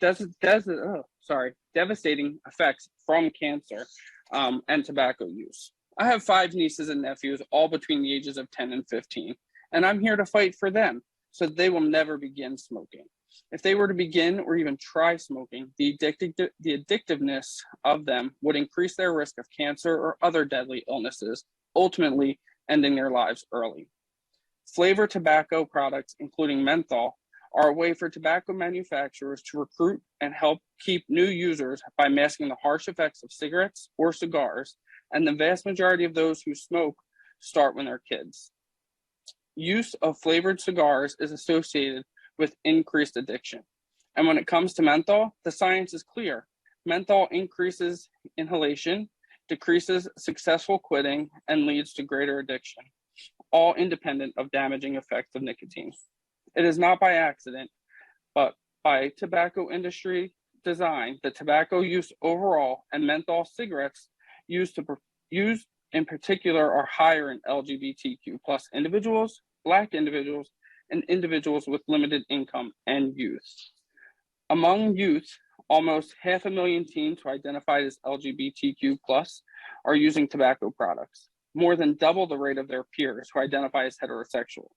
devastating effects from cancer and tobacco use. I have 5 nieces and nephews, all between the ages of 10 and 15, and I'm here to fight for them so that they will never begin smoking. If they were to begin or even try smoking, the addictiveness of them would increase their risk of cancer or other deadly illnesses, ultimately ending their lives early. Flavored tobacco products, including menthol, are a way for tobacco manufacturers to recruit and help keep new users by masking the harsh effects of cigarettes or cigars, and the vast majority of those who smoke start when they're kids. Use of flavored cigars is associated with increased addiction. And when it comes to menthol, the science is clear. Menthol increases inhalation, decreases successful quitting, and leads to greater addiction, all independent of damaging effects of nicotine. It is not by accident, but by tobacco industry design, that tobacco use overall and menthol cigarettes used in particular are higher in LGBTQ plus individuals, Black individuals, and individuals with limited income and youth. Among youth, almost 500,000 teens who identify as LGBTQ plus are using tobacco products, more than double the rate of their peers who identify as heterosexual.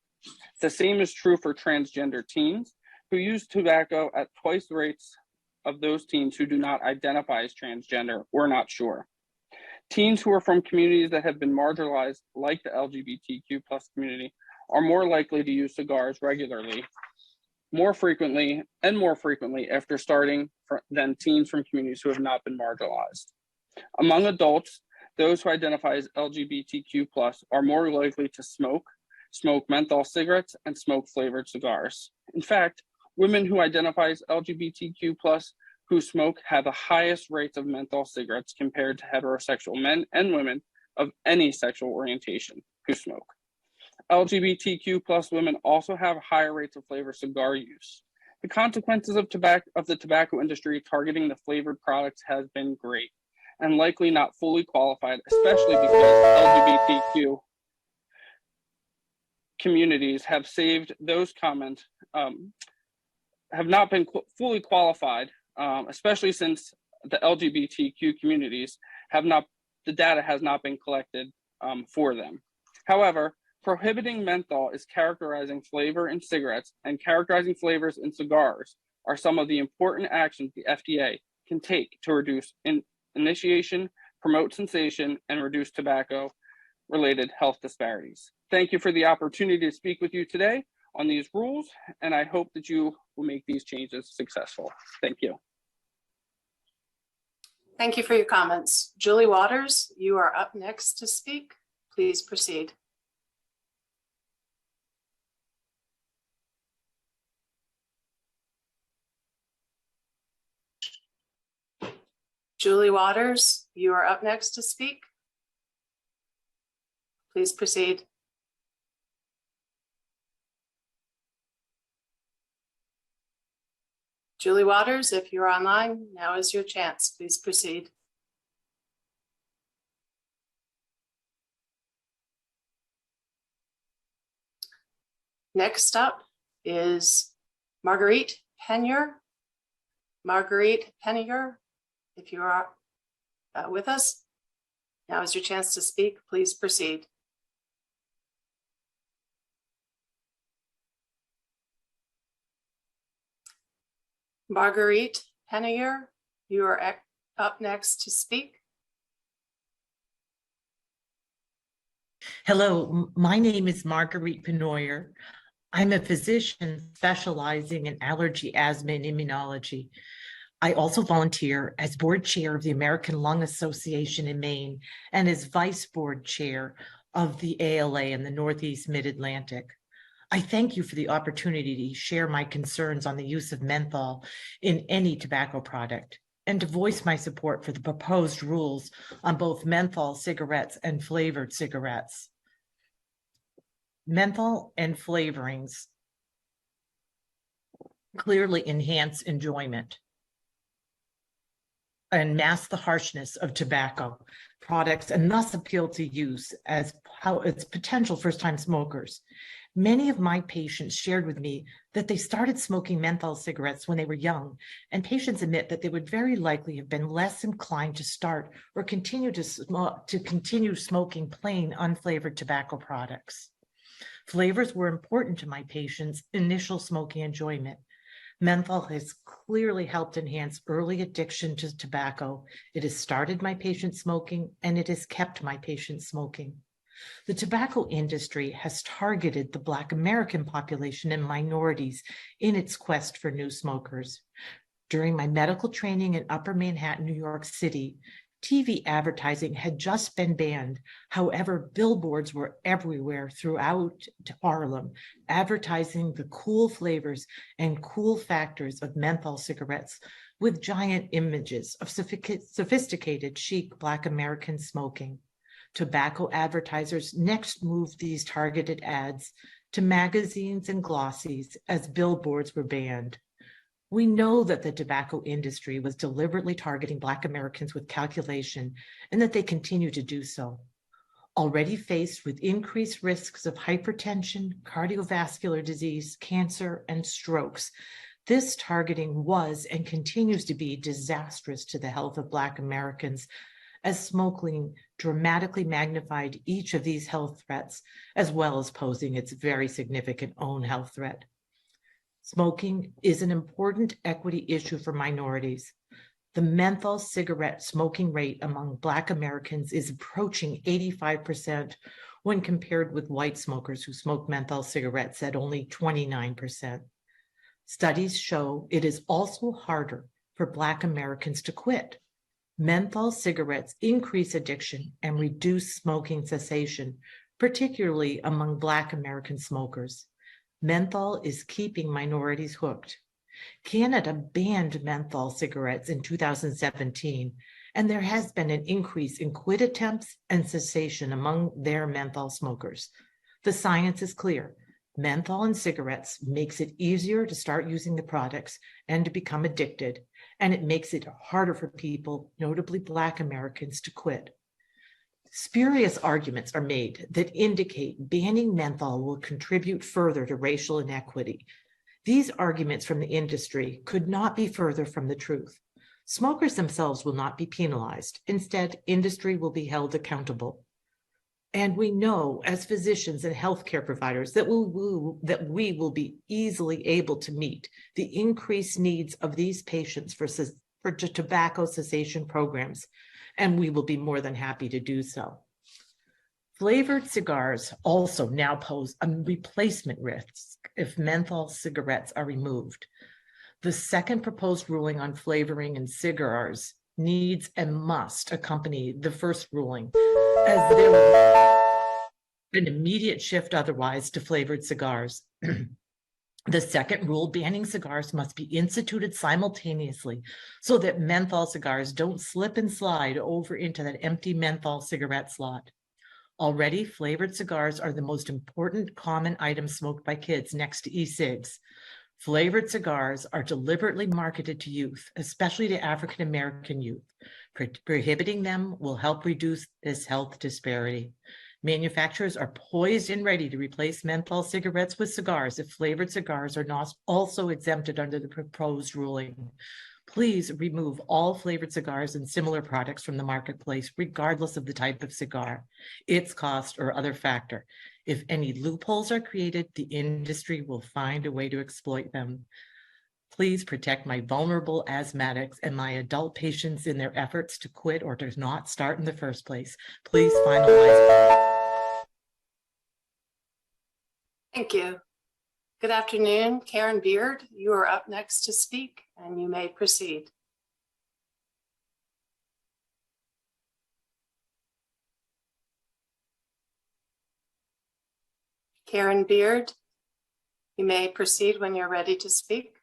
The same is true for transgender teens who use tobacco at twice the rates of those teens who do not identify as transgender or not sure. Teens who are from communities that have been marginalized, like the LGBTQ plus community, are more likely to use cigars regularly, more frequently after starting than teens from communities who have not been marginalized. Among adults, those who identify as LGBTQ plus are more likely to smoke menthol cigarettes, and smoke flavored cigars. In fact, women who identify as LGBTQ plus who smoke have the highest rates of menthol cigarettes compared to heterosexual men and women of any sexual orientation who smoke. LGBTQ plus women also have higher rates of flavored cigar use. The consequences of the tobacco industry targeting the flavored products has been great and likely not fully qualified, especially because LGBTQ communities have saved those comments, have not been fully qualified, especially since the LGBTQ communities the data has not been collected for them. However, prohibiting menthol is characterizing flavor in cigarettes and characterizing flavors in cigars are some of the important actions the FDA can take to reduce initiation, promote cessation, and reduce tobacco-related health disparities. Thank you for the opportunity to speak with you today on these rules, and I hope that you will make these changes successful. Thank you. Thank you for your comments. Julie Waters, you are up next to speak. Please proceed. Julie Waters, you are up next to speak. Please proceed. Julie Waters, if you're online, now is your chance. Please proceed. Next up is Marguerite Penier. Marguerite Penier, if you are with us, now is your chance to speak. Please proceed. Marguerite Penier, you are up next to speak. Hello, my name is Marguerite Penoyer. I'm a physician specializing in allergy, asthma, and immunology. I also volunteer as board chair of the American Lung Association in Maine and as vice board chair of the ALA in the Northeast Mid-Atlantic. I thank you for the opportunity to share my concerns on the use of menthol in any tobacco product and to voice my support for the proposed rules on both menthol cigarettes and flavored cigarettes. Menthol and flavorings clearly enhance enjoyment and mask the harshness of tobacco products and thus appeal to use as how it's potential first-time smokers. Many of my patients shared with me that they started smoking menthol cigarettes when they were young, and patients admit that they would very likely have been less inclined to start or continue smoking plain unflavored tobacco products. Flavors were important to my patients' initial smoking enjoyment. Menthol has clearly helped enhance early addiction to tobacco. It has started my patients smoking, and it has kept my patients smoking. The tobacco industry has targeted the Black American population and minorities in its quest for new smokers. During my medical training in Upper Manhattan, New York City, TV advertising had just been banned. However, billboards were everywhere throughout Harlem, advertising the cool flavors and cool factors of menthol cigarettes with giant images of sophisticated, chic Black American smoking. Tobacco advertisers next moved these targeted ads to magazines and glossies as billboards were banned. We know that the tobacco industry was deliberately targeting Black Americans with calculation and that they continue to do so. Already faced with increased risks of hypertension, cardiovascular disease, cancer, and strokes, this targeting was and continues to be disastrous to the health of Black Americans, as smoking dramatically magnified each of these health threats, as well as posing its very significant own health threat. Smoking is an important equity issue for minorities. The menthol cigarette smoking rate among Black Americans is approaching 85% when compared with white smokers who smoke menthol cigarettes at only 29%. Studies show it is also harder for Black Americans to quit. Menthol cigarettes increase addiction and reduce smoking cessation, particularly among Black American smokers. Menthol is keeping minorities hooked. Canada banned menthol cigarettes in 2017, and there has been an increase in quit attempts and cessation among their menthol smokers. The science is clear. Menthol in cigarettes makes it easier to start using the products and to become addicted, and it makes it harder for people, notably Black Americans, to quit. Spurious arguments are made that indicate banning menthol will contribute further to racial inequity. These arguments from the industry could not be further from the truth. Smokers themselves will not be penalized. Instead, industry will be held accountable. And we know as physicians and healthcare providers that we will be easily able to meet the increased needs of these patients for tobacco cessation programs, and we will be more than happy to do so. Flavored cigars also now pose a replacement risk if menthol cigarettes are removed. The second proposed ruling on flavoring in cigars needs and must accompany the first ruling, as there will be an immediate shift otherwise to flavored cigars. The second rule banning cigars must be instituted simultaneously so that menthol cigars don't slip and slide over into that empty menthol cigarette slot. Already, flavored cigars are the most important common item smoked by kids next to e-cigs. Flavored cigars are deliberately marketed to youth, especially to African American youth. Prohibiting them will help reduce this health disparity. Manufacturers are poised and ready to replace menthol cigarettes with cigars if flavored cigars are not also exempted under the proposed ruling. Please remove all flavored cigars and similar products from the marketplace, regardless of the type of cigar, its cost, or other factor. If any loopholes are created, the industry will find a way to exploit them. Please protect my vulnerable asthmatics and my adult patients in their efforts to quit or to not start in the first place. Please finalize. Thank you. Good afternoon, Karen Beard. You are up next to speak, and you may proceed. Karen Beard, you may proceed when you're ready to speak.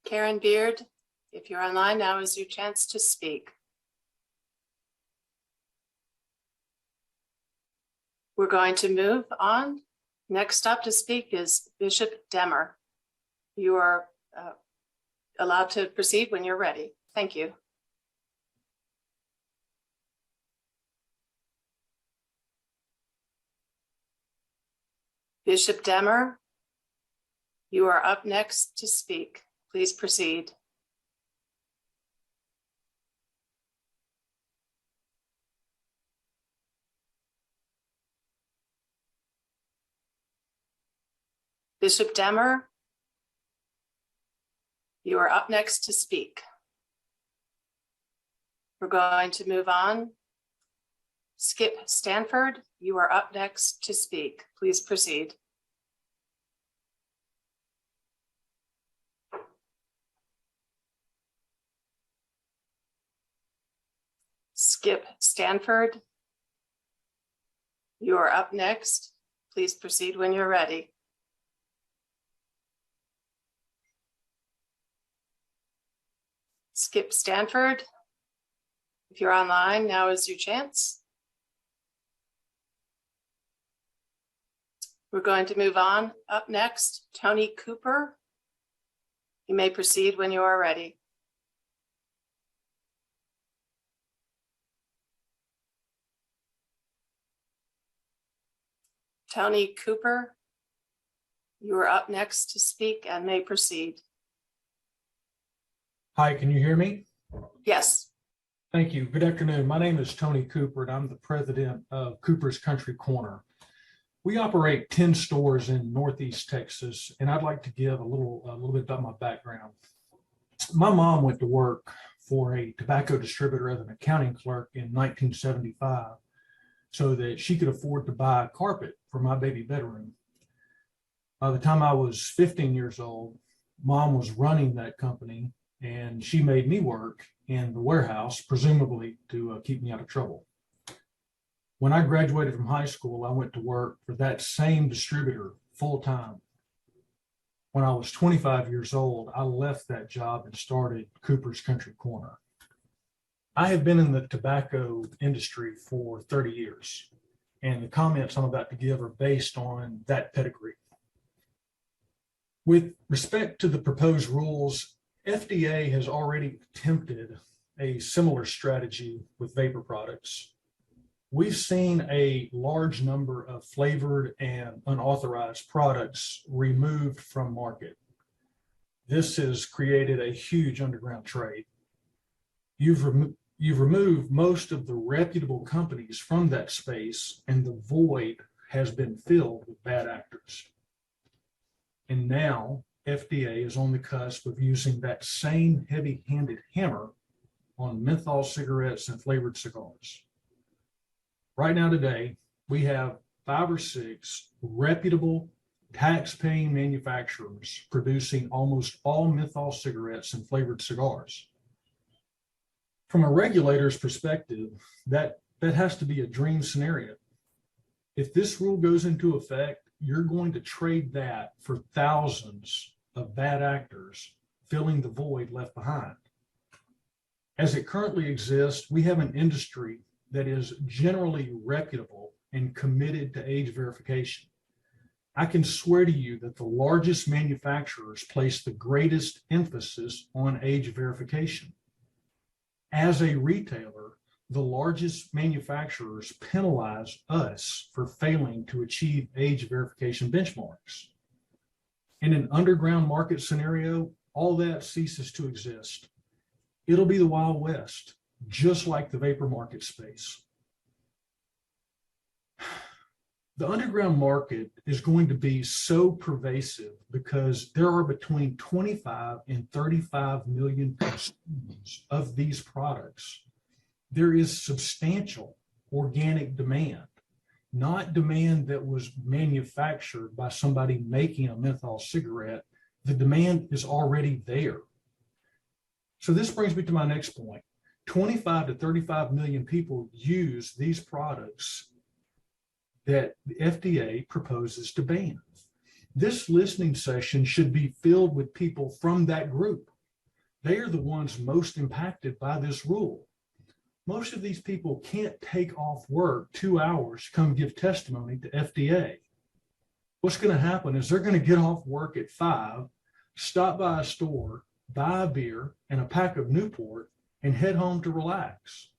Karen Beard, if you're online, now is your chance to speak. We're going to move on. Next up to speak is Bishop Demmer. You are allowed to proceed when you're ready. Thank you. Bishop Demmer, you are up next to speak. Please proceed. Bishop Demmer, you are up next to speak. We're going to move on. Skip Stanford, you are up next to speak. Please proceed. Skip Stanford, you are up next. Please proceed when you're ready. Skip Stanford, if you're online, now is your chance. We're going to move on. Up next, Tony Cooper. You may proceed when you are ready. Tony Cooper, you are up next to speak and may proceed. Hi, can you hear me? Yes. Thank you. Good afternoon. My name is Tony Cooper, and I'm the president of Cooper's Country Corner. We operate 10 stores in Northeast Texas, and I'd like to give a little bit about my background. My mom went to work for a tobacco distributor as an accounting clerk in 1975 so that she could afford to buy a carpet for my baby bedroom. By the time I was 15 years old, Mom was running that company, and she made me work in the warehouse, presumably to keep me out of trouble. When I graduated from high school, I went to work for that same distributor full-time. When I was 25 years old, I left that job and started Cooper's Country Corner. I have been in the tobacco industry for 30 years, and the comments I'm about to give are based on that pedigree. With respect to the proposed rules, FDA has already attempted a similar strategy with vapor products. We've seen a large number of flavored and unauthorized products removed from market. This has created a huge underground trade. You've removed most of the reputable companies from that space, and the void has been filled with bad actors. And now FDA is on the cusp of using that same heavy-handed hammer on menthol cigarettes and flavored cigars. Right now today, we have 5 or 6 reputable tax-paying manufacturers producing almost all menthol cigarettes and flavored cigars. From a regulator's perspective, that has to be a dream scenario. If this rule goes into effect, you're going to trade that for thousands of bad actors filling the void left behind. As it currently exists, we have an industry that is generally reputable and committed to age verification. I can swear to you that the largest manufacturers place the greatest emphasis on age verification. As a retailer, the largest manufacturers penalize us for failing to achieve age verification benchmarks. In an underground market scenario, all that ceases to exist. It'll be the Wild West, just like the vapor market space. The underground market is going to be so pervasive because there are between 25 and 35 million consumers of these products. There is substantial organic demand, not demand that was manufactured by somebody making a menthol cigarette. The demand is already there. So this brings me to my next point. 25 to 35 million people use these products that the FDA proposes to ban. This listening session should be filled with people from that group. They are the ones most impacted by this rule. Most of these people can't take off work 2 hours to come give testimony to FDA. What's going to happen is they're going to get off work at 5, stop by a store, buy a beer and a pack of Newport, and head home to relax.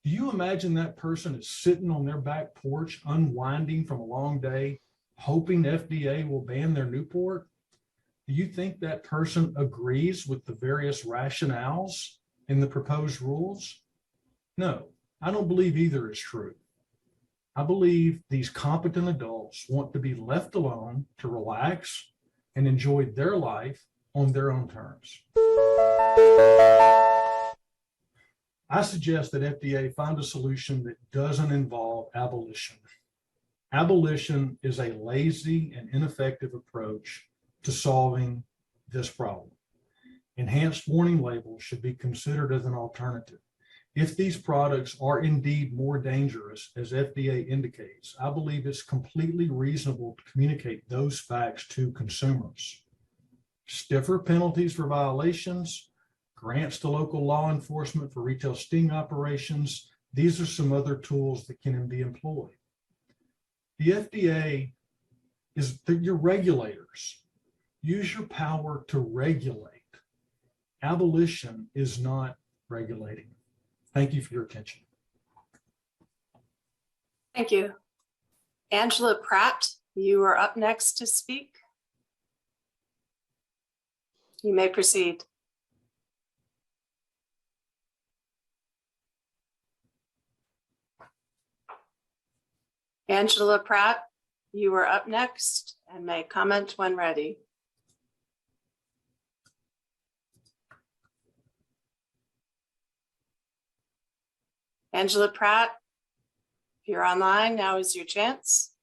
Do you imagine that person is sitting on their back porch, unwinding from a long day, hoping FDA will ban their Newport? Do you think that person agrees with the various rationales in the proposed rules? No, I don't believe either is true. I believe these competent adults want to be left alone to relax and enjoy their life on their own terms. I suggest that FDA find a solution that doesn't involve abolition. Abolition is a lazy and ineffective approach to solving this problem. Enhanced warning labels should be considered as an alternative. If these products are indeed more dangerous, as FDA indicates, I believe it's completely reasonable to communicate those facts to consumers. Stiffer penalties for violations, grants to local law enforcement for retail sting operations. These are some other tools that can be employed. The FDA is your regulators. Use your power to regulate. Abolition is not regulating. Thank you for your attention. Thank you. Angela Pratt, you are up next to speak. You may proceed. Angela Pratt, you are up next and may comment when ready. Angela Pratt, if you're online, now is your chance.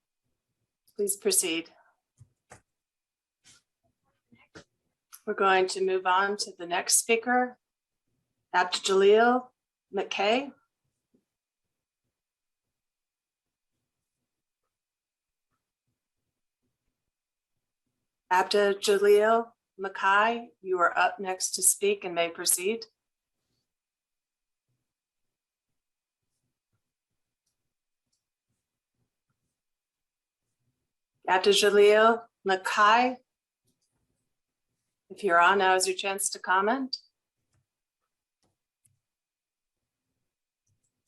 Please proceed. We're going to move on to the next speaker, Abdul McKay. Abdul Mackay, you are up next to speak and may proceed. Abdul Mackay, if you're on, now is your chance to comment.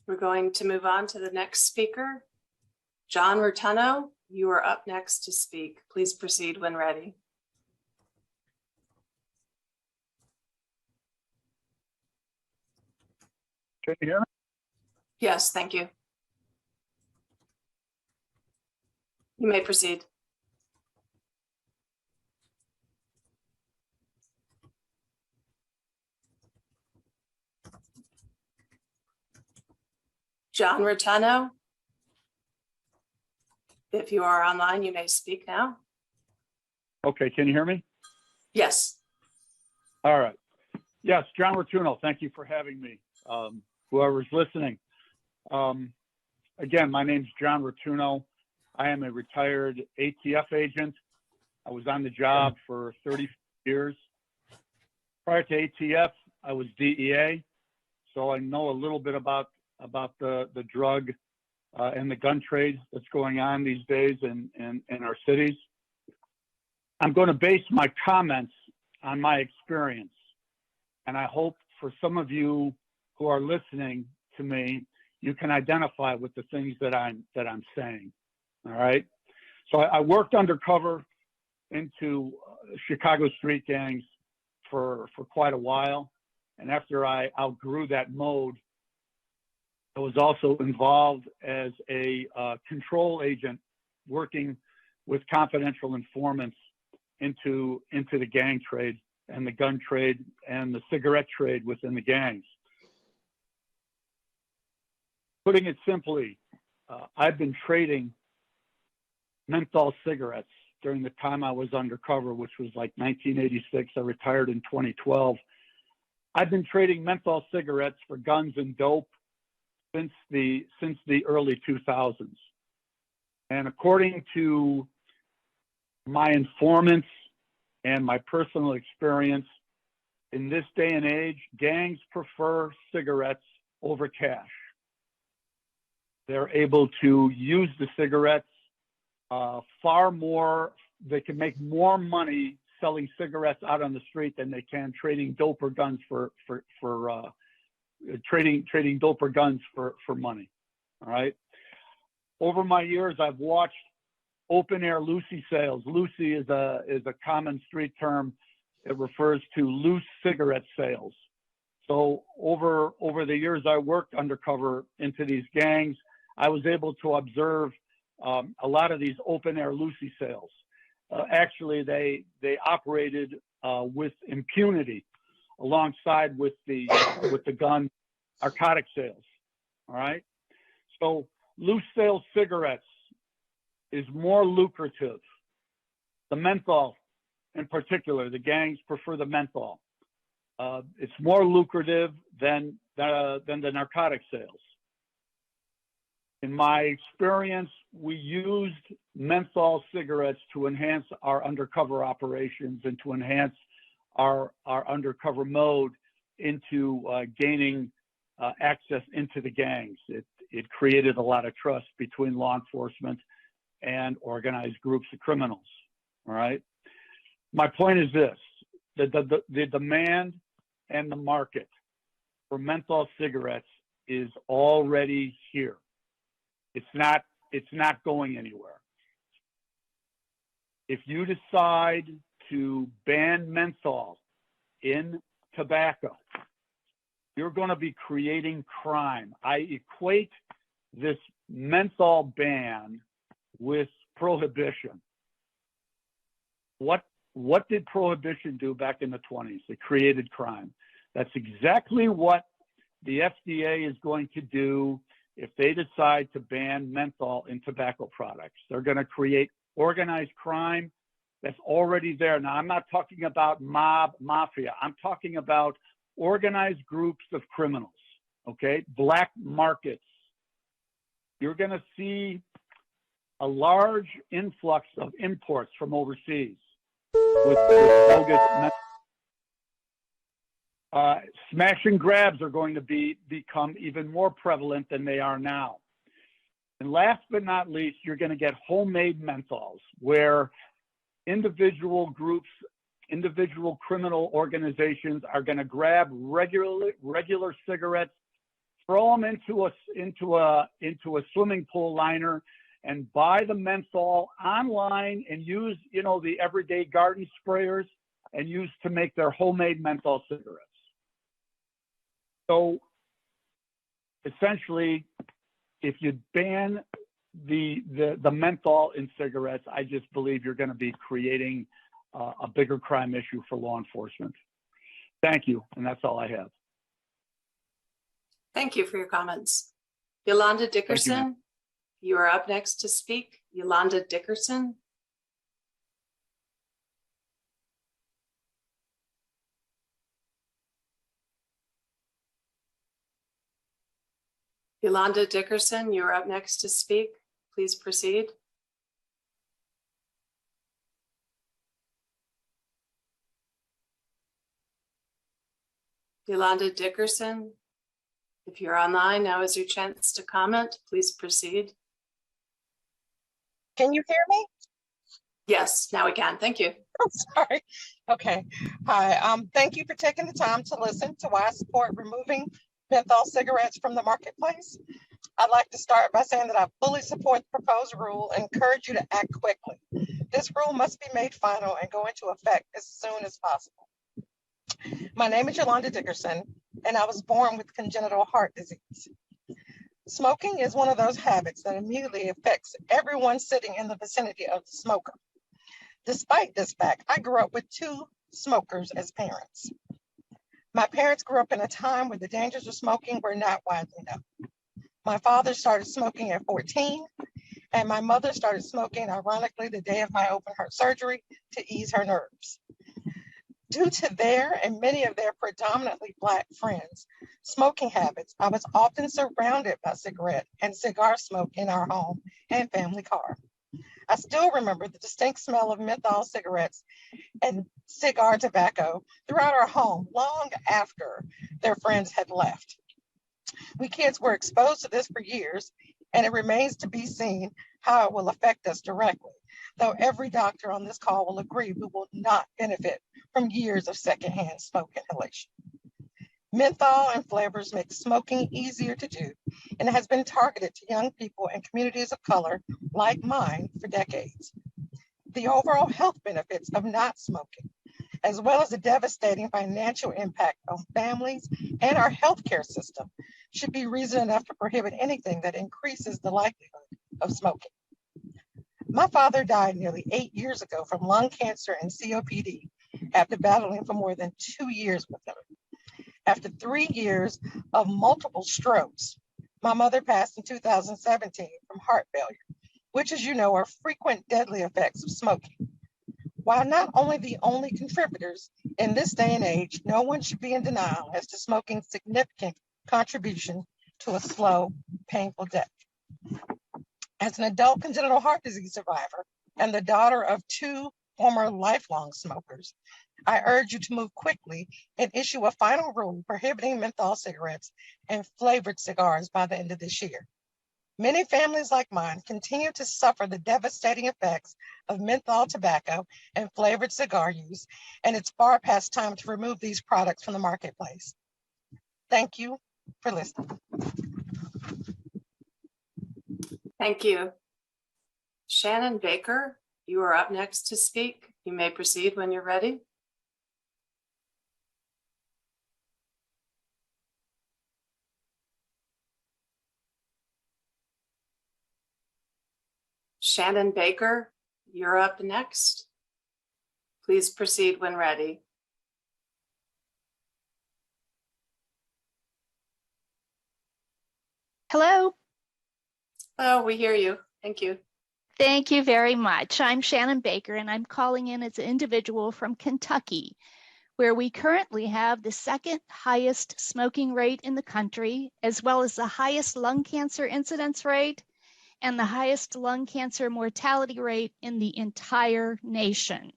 We're going to move on to the next speaker. John Rotuno, you are up next to speak. Please proceed when ready. Can you hear me? Yes, thank you. You may proceed. John Rotuno, if you are online, you may speak now. Okay, can you hear me? Yes. All right. Yes, John Rotuno, thank you for having me. Whoever's listening. Again, my name's John Rotuno. I am a retired ATF agent. I was on the job for 30 years. Prior to ATF, I was DEA. so I know a little bit about the drug and the gun trade that's going on these days in our cities. I'm going to base my comments on my experience, and I hope for some of you who are listening to me, you can identify with the things that I'm saying. All right. So I worked undercover into Chicago street gangs for quite a while, and after I outgrew that mode, I was also involved as a control agent working with confidential informants into the gang trade and the gun trade and the cigarette trade within the gangs. Putting it simply, I've been trading menthol cigarettes during the time I was undercover, which was like 1986. I retired in 2012. I've been trading menthol cigarettes for guns and dope since the early 2000s. And according to my informants and my personal experience, in this day and age, gangs prefer cigarettes over cash. They're able to use the cigarettes far more. They can make more money selling cigarettes out on the street than they can trading dope or guns trading dope or guns for money. All right. Over my years, I've watched open air Lucy sales. Lucy is a common street term. It refers to loose cigarette sales. So over the years I worked undercover into these gangs, I was able to observe a lot of these open air Lucy sales. Actually, they operated with impunity alongside with the gun narcotic sales. All right. So loose sales cigarettes is more lucrative. The menthol, in particular, the gangs prefer the menthol. It's more lucrative than the narcotic sales. In my experience, we used menthol cigarettes to enhance our undercover operations and to enhance our undercover mode into gaining access into the gangs. It created a lot of trust between law enforcement and organized groups of criminals. All right. My point is this: the demand and the market for menthol cigarettes is already here. It's not going anywhere. If you decide to ban menthol in tobacco, you're going to be creating crime. I equate this menthol ban with prohibition. What did prohibition do back in the 20s? It created crime. That's exactly what the FDA is going to do if they decide to ban menthol in tobacco products. They're going to create organized crime that's already there. Now, I'm not talking about mafia. I'm talking about organized groups of criminals, okay? Black markets. You're going to see a large influx of imports from overseas with bogus menthol. Smash and grabs are going to become even more prevalent than they are now. And last but not least, you're going to get homemade menthols where individual groups, individual criminal organizations are going to grab regular cigarettes, throw them into a swimming pool liner, and buy the menthol online and use the everyday garden sprayers and use to make their homemade menthol cigarettes. So essentially, if you ban the menthol in cigarettes, I just believe you're going to be creating a bigger crime issue for law enforcement. Thank you, and that's all I have. Thank you for your comments. Yolanda Dickerson, you are up next to speak. Yolanda Dickerson. Yolanda Dickerson, you are up next to speak. Please proceed. Yolanda Dickerson, If you're online, now is your chance to comment. Please proceed. Can you hear me? Yes, now we can. Thank you. I'm sorry. Okay. Hi. Thank you for taking the time to listen to why I support removing menthol cigarettes from the marketplace. I'd like to start by saying that I fully support the proposed rule and encourage you to act quickly. This rule must be made final and go into effect as soon as possible. My name is Yolanda Dickerson, and I was born with congenital heart disease. Smoking is one of those habits that immediately affects everyone sitting in the vicinity of the smoker. Despite this fact, I grew up with two smokers as parents. My parents grew up in a time where the dangers of smoking were not widely known. My father started smoking at 14, and my mother started smoking, ironically, the day of my open heart surgery to ease her nerves. Due to their and many of their predominantly Black friends' smoking habits, I was often surrounded by cigarette and cigar smoke in our home and family car. I still remember the distinct smell of menthol cigarettes and cigar tobacco throughout our home long after their friends had left. We kids were exposed to this for years, and it remains to be seen how it will affect us directly, though every doctor on this call will agree we will not benefit from years of secondhand smoke inhalation. Menthol and flavors make smoking easier to do, and has been targeted to young people and communities of color like mine for decades. The overall health benefits of not smoking, as well as the devastating financial impact on families and our healthcare system, should be reason enough to prohibit anything that increases the likelihood of smoking. My father died nearly 8 years ago from lung cancer and COPD after battling for more than 2 years with them. After 3 years of multiple strokes, my mother passed in 2017 from heart failure, which, as you know, are frequent deadly effects of smoking. While not only the only contributors in this day and age, no one should be in denial as to smoking's significant contribution to a slow, painful death. As an adult congenital heart disease survivor and the daughter of two former lifelong smokers, I urge you to move quickly and issue a final rule prohibiting menthol cigarettes and flavored cigars by the end of this year. Many families like mine continue to suffer the devastating effects of menthol tobacco and flavored cigar use, and it's far past time to remove these products from the marketplace. Thank you for listening. Thank you. Shannon Baker, you are up next to speak. You may proceed when you're ready. Shannon Baker, you're up next. Please proceed when ready. Hello. Oh, we hear you. Thank you. Thank you very much. I'm Shannon Baker, and I'm calling in as an individual from Kentucky, where we currently have the second highest smoking rate in the country, as well as the highest lung cancer incidence rate and the highest lung cancer mortality rate in the entire nation.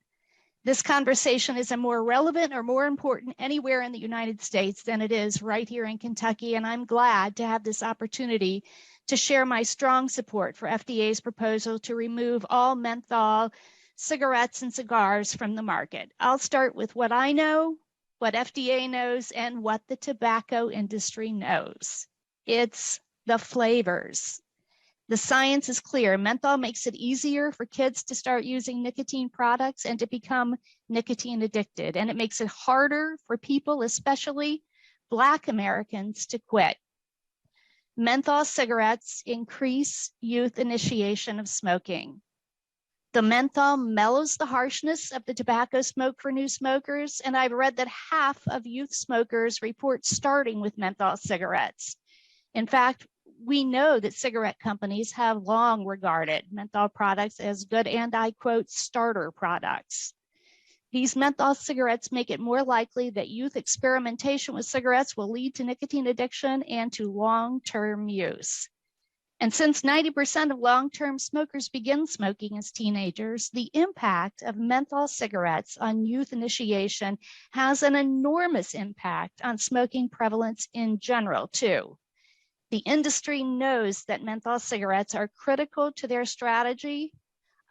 This conversation isn't more relevant or more important anywhere in the United States than it is right here in Kentucky, and I'm glad to have this opportunity to share my strong support for FDA's proposal to remove all menthol cigarettes and cigars from the market. I'll start with what I know, what FDA knows, and what the tobacco industry knows. It's the flavors. The science is clear. Menthol makes it easier for kids to start using nicotine products and to become nicotine addicted. And it makes it harder for people, especially Black Americans, to quit. Menthol cigarettes increase youth initiation of smoking. The menthol mellows the harshness of the tobacco smoke for new smokers, and I've read that half of youth smokers report starting with menthol cigarettes. In fact, we know that cigarette companies have long regarded menthol products as good, and I quote, starter products. These menthol cigarettes make it more likely that youth experimentation with cigarettes will lead to nicotine addiction and to long-term use. And since 90% of long-term smokers begin smoking as teenagers, the impact of menthol cigarettes on youth initiation has an enormous impact on smoking prevalence in general, too. The industry knows that menthol cigarettes are critical to their strategy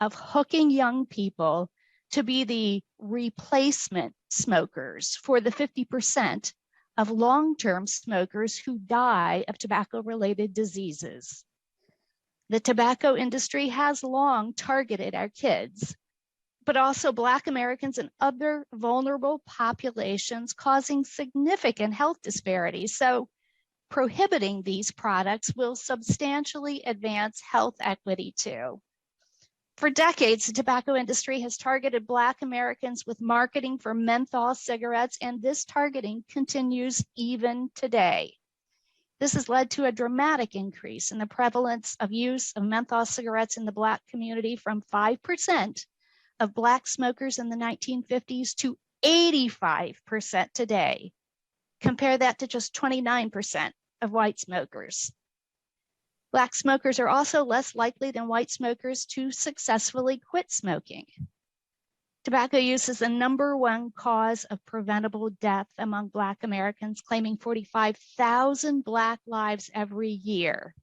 of hooking young people to be the replacement smokers for the 50% of long-term smokers who die of tobacco-related diseases. The tobacco industry has long targeted our kids, but also Black Americans and other vulnerable populations, causing significant health disparities. So prohibiting these products will substantially advance health equity too. For decades, the tobacco industry has targeted Black Americans with marketing for menthol cigarettes, and this targeting continues even today. This has led to a dramatic increase in the prevalence of use of menthol cigarettes in the Black community from 5% of Black smokers in the 1950s to 85% today. Compare that to just 29% of white smokers. Black smokers are also less likely than white smokers to successfully quit smoking. Tobacco use is the #1 cause of preventable death among Black Americans, claiming 45,000 Black lives every year.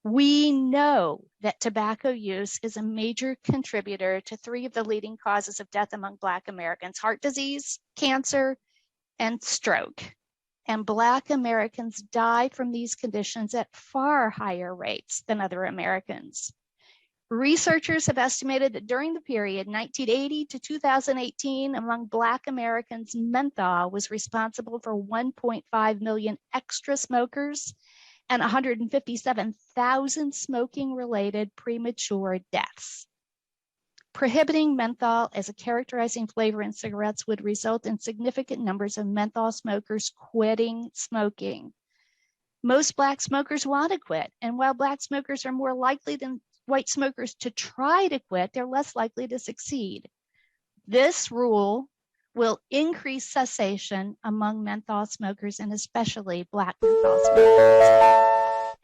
We know that tobacco use is a major contributor to 3 of the leading causes of death among Black Americans: heart disease, cancer, and stroke. And Black Americans die from these conditions at far higher rates than other Americans. Researchers have estimated that during the period 1980 to 2018, among Black Americans, menthol was responsible for 1.5 million extra smokers and 157,000 smoking-related premature deaths. Prohibiting menthol as a characterizing flavor in cigarettes would result in significant numbers of menthol smokers quitting smoking. Most Black smokers want to quit, and while Black smokers are more likely than white smokers to try to quit, they're less likely to succeed. This rule will increase cessation among menthol smokers, and especially Black menthol smokers.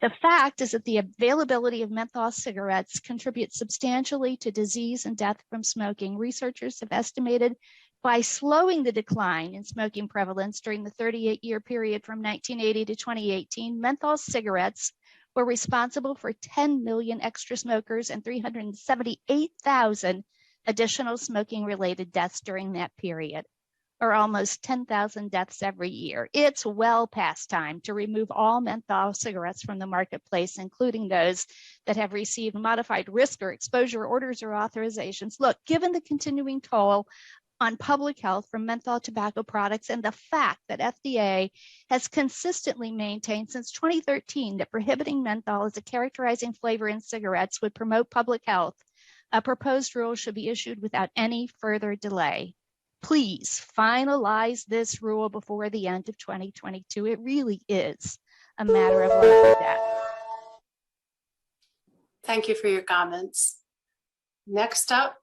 The fact is that the availability of menthol cigarettes contributes substantially to disease and death from smoking. Researchers have estimated by slowing the decline in smoking prevalence during the 38-year period from 1980 to 2018, menthol cigarettes were responsible for 10 million extra smokers and 378,000 additional smoking-related deaths during that period, or almost 10,000 deaths every year. It's well past time to remove all menthol cigarettes from the marketplace, including those that have received modified risk or exposure orders or authorizations. Look, given the continuing toll on public health from menthol tobacco products and the fact that FDA has consistently maintained since 2013 that prohibiting menthol as a characterizing flavor in cigarettes would promote public health, a proposed rule should be issued without any further delay. Please finalize this rule before the end of 2022. It really is a matter of life or death. Thank you for your comments. Next up,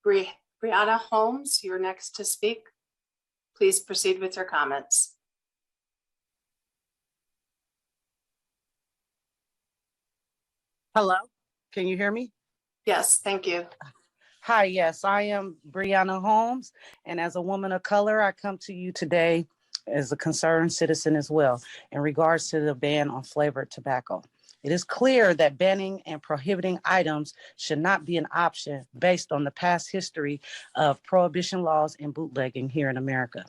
Brianna Holmes, you're next to speak. Please proceed with your comments. Hello, can you hear me? Yes, thank you. Hi, yes, I am Brianna Holmes, and as a woman of color, I come to you today as a concerned citizen as well in regards to the ban on flavored tobacco. It is clear that banning and prohibiting items should not be an option based on the past history of prohibition laws and bootlegging here in America.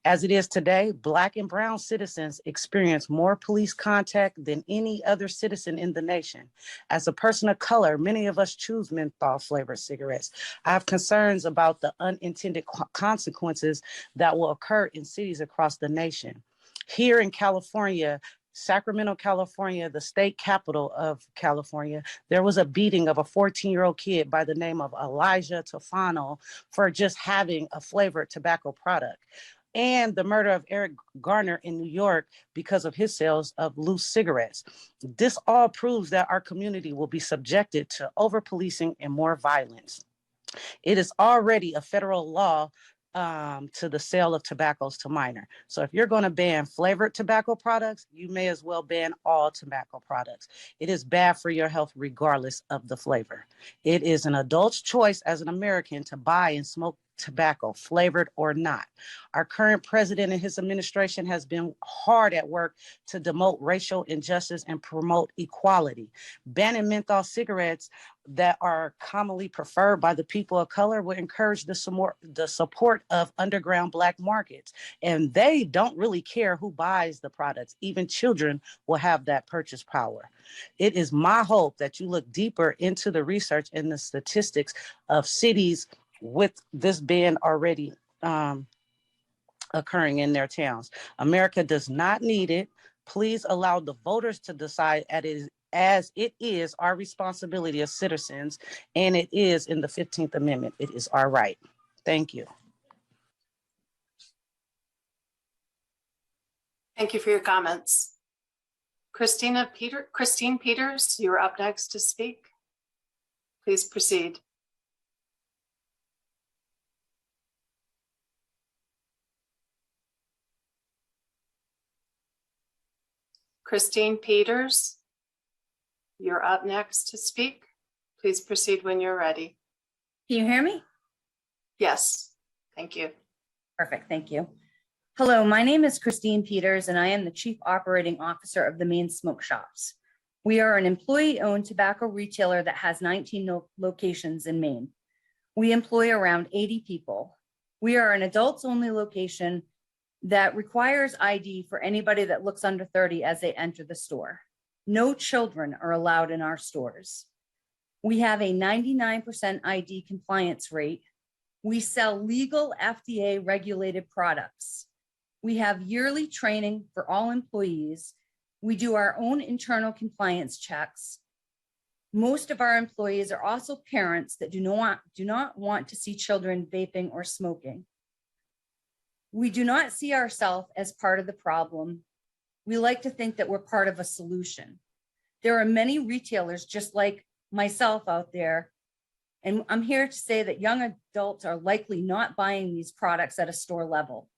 As it is today, Black and brown citizens experience more police contact than any other citizen in the nation. As a person of color, many of us choose menthol flavored cigarettes. I have concerns about the unintended consequences that will occur in cities across the nation. Here in California, Sacramento, California, the state capital of California, there was a beating of a 14-year-old kid by the name of Elijah Tofano for just having a flavored tobacco product, and the murder of Eric Garner in New York because of his sales of loose cigarettes. This all proves that our community will be subjected to over-policing and more violence. It is already a federal law to the sale of tobaccos to minor. So if you're going to ban flavored tobacco products, you may as well ban all tobacco products. It is bad for your health regardless of the flavor. It is an adult's choice as an American to buy and smoke tobacco, flavored or not. Our current president and his administration has been hard at work to demote racial injustice and promote equality. Banning menthol cigarettes that are commonly preferred by the people of color will encourage the support of underground Black markets. And they don't really care who buys the products. Even children will have that purchase power. It is my hope that you look deeper into the research and the statistics of cities with this ban already occurring in their towns. America does not need it. Please allow the voters to decide as it is our responsibility as citizens, and it is in the 15th Amendment. It is our right. Thank you. Thank you for your comments. Christine Peters, you are up next to speak. Please proceed. Christine Peters, you're up next to speak. Please proceed when you're ready. Can you hear me? Yes, thank you. Perfect, thank you. Hello, my name is Christine Peters and I am the Chief Operating Officer of the Maine Smoke Shops. We are an employee-owned tobacco retailer that has 19 locations in Maine. We employ around 80 people. We are an adults-only location that requires ID for anybody that looks under 30 as they enter the store. No children are allowed in our stores. We have a 99% ID compliance rate. We sell legal FDA regulated products. We have yearly training for all employees. We do our own internal compliance checks. Most of our employees are also parents that do not want to see children vaping or smoking. We do not see ourselves as part of the problem. We like to think that we're part of a solution. There are many retailers just like myself out there, and I'm here to say that young adults are likely not buying these products at a store level.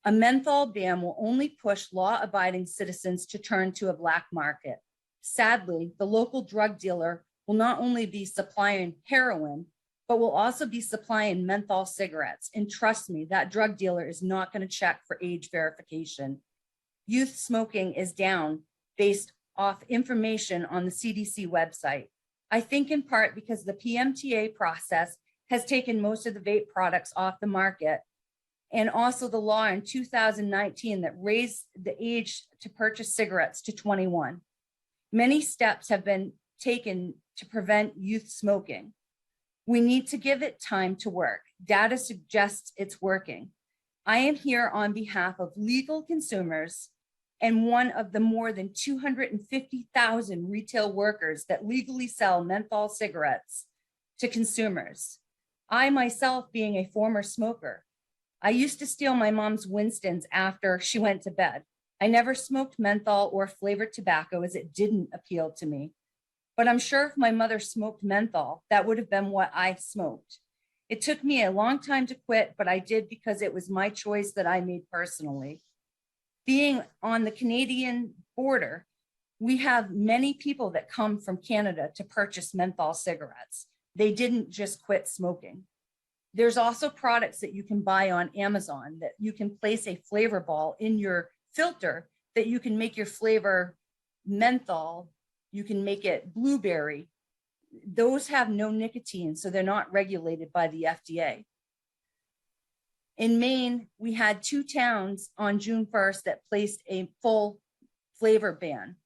A menthol ban will only push law-abiding citizens to turn to a black market. Sadly, the local drug dealer will not only be supplying heroin, but will also be supplying menthol cigarettes. And trust me, that drug dealer is not going to check for age verification. Youth smoking is down based off information on the CDC website. I think in part because the PMTA process has taken most of the vape products off the market, and also the law in 2019 that raised the age to purchase cigarettes to 21. Many steps have been taken to prevent youth smoking. We need to give it time to work. Data suggests it's working. I am here on behalf of legal consumers and one of the more than 250,000 retail workers that legally sell menthol cigarettes to consumers. I myself, being a former smoker, I used to steal my mom's Winston's after she went to bed. I never smoked menthol or flavored tobacco as it didn't appeal to me. But I'm sure if my mother smoked menthol, that would have been what I smoked. It took me a long time to quit, but I did because it was my choice that I made personally. Being on the Canadian border, we have many people that come from Canada to purchase menthol cigarettes. They didn't just quit smoking. There's also products that you can buy on Amazon that you can place a flavor ball in your filter that you can make your flavor menthol. You can make it blueberry. Those have no nicotine, so they're not regulated by the FDA. In Maine, we had 2 towns on June 1st that placed a full flavor ban.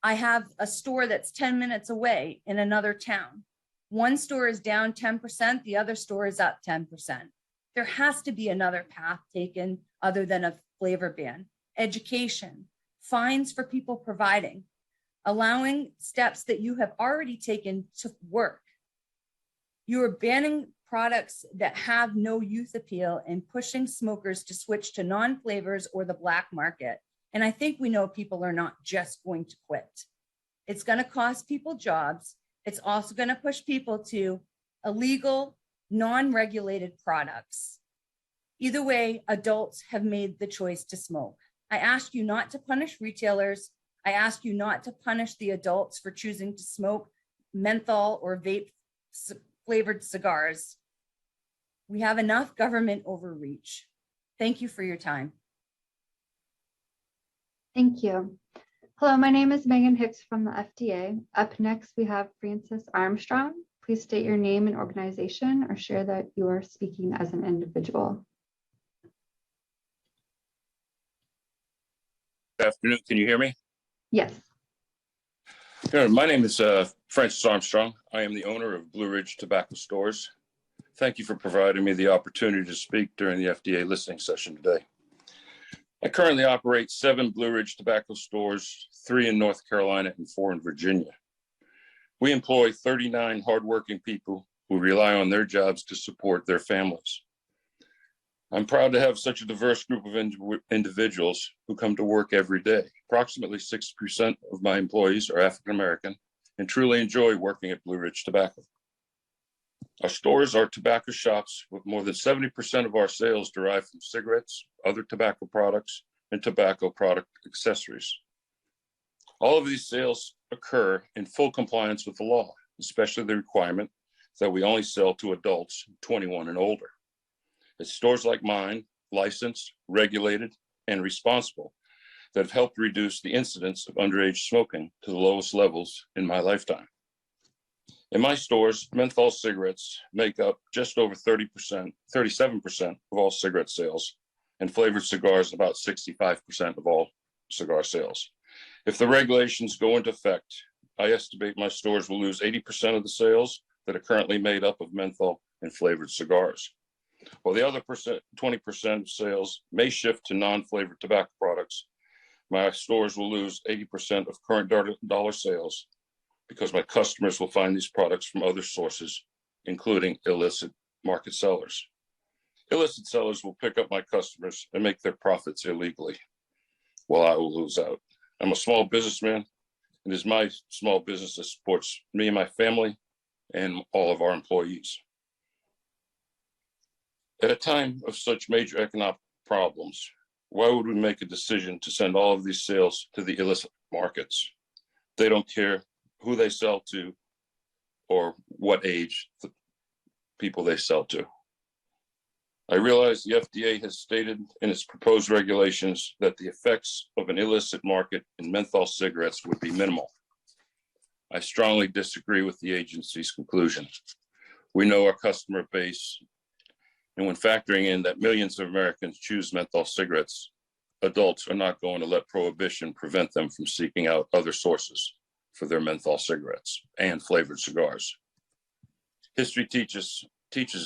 I have a store that's 10 minutes away in another town. One store is down 10%, the other store is up 10%. There has to be another path taken other than a flavor ban. Education, fines for people providing, allowing steps that you have already taken to work. You are banning products that have no youth appeal and pushing smokers to switch to non-flavors or the black market. And I think we know people are not just going to quit. It's going to cost people jobs. It's also going to push people to illegal, non-regulated products. Either way, adults have made the choice to smoke. I ask you not to punish retailers. I ask you not to punish the adults for choosing to smoke menthol or vape flavored cigars. We have enough government overreach. Thank you for your time. Thank you. Hello, my name is Megan Hicks from the FDA. Up next, we have Francis Armstrong. Please state your name and organization or share that you are speaking as an individual. Good afternoon. Can you hear me? Yes. Good. My name is Francis Armstrong. I am the owner of Blue Ridge Tobacco Stores. Thank you for providing me the opportunity to speak during the FDA listening session today. I currently operate 7 Blue Ridge Tobacco stores, 3 in North Carolina and 4 in Virginia. We employ 39 hardworking people who rely on their jobs to support their families. I'm proud to have such a diverse group of individuals who come to work every day. Approximately 60% of my employees are African American and truly enjoy working at Blue Ridge Tobacco. Our stores are tobacco shops with more than 70% of our sales derived from cigarettes, other tobacco products, and tobacco product accessories. All of these sales occur in full compliance with the law, especially the requirement that we only sell to adults 21 and older. It's stores like mine, licensed, regulated, and responsible, that have helped reduce the incidence of underage smoking to the lowest levels in my lifetime. In my stores, menthol cigarettes make up just over 37% of all cigarette sales, and flavored cigars about 65% of all cigar sales. If the regulations go into effect, I estimate my stores will lose 80% of the sales that are currently made up of menthol and flavored cigars. While the other 20% of sales may shift to non-flavored tobacco products, my stores will lose 80% of current dollar sales because my customers will find these products from other sources, including illicit market sellers. Illicit sellers will pick up my customers and make their profits illegally, while I will lose out. I'm a small businessman, and it is my small business that supports me and my family and all of our employees. At a time of such major economic problems, why would we make a decision to send all of these sales to the illicit markets? They don't care who they sell to or what age the people they sell to. I realize the FDA has stated in its proposed regulations that the effects of an illicit market in menthol cigarettes would be minimal. I strongly disagree with the agency's conclusion. We know our customer base, and when factoring in that millions of Americans choose menthol cigarettes, adults are not going to let prohibition prevent them from seeking out other sources for their menthol cigarettes and flavored cigars. History teaches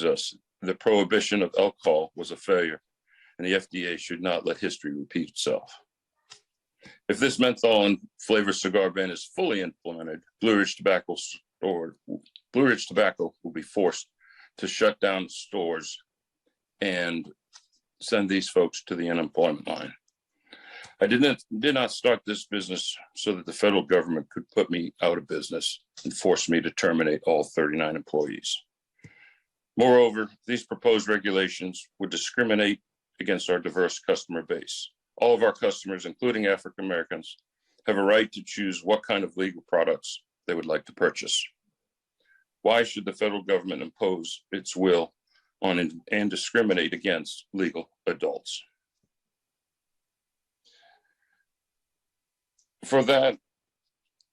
us that prohibition of alcohol was a failure, and the FDA should not let history repeat itself. If this menthol and flavored cigar ban is fully implemented, Blue Ridge Tobacco will be forced to shut down stores and send these folks to the unemployment line. I did not start this business so that the federal government could put me out of business and force me to terminate all 39 employees. Moreover, these proposed regulations would discriminate against our diverse customer base. All of our customers, including African Americans, have a right to choose what kind of legal products they would like to purchase. Why should the federal government impose its will on and discriminate against legal adults? For that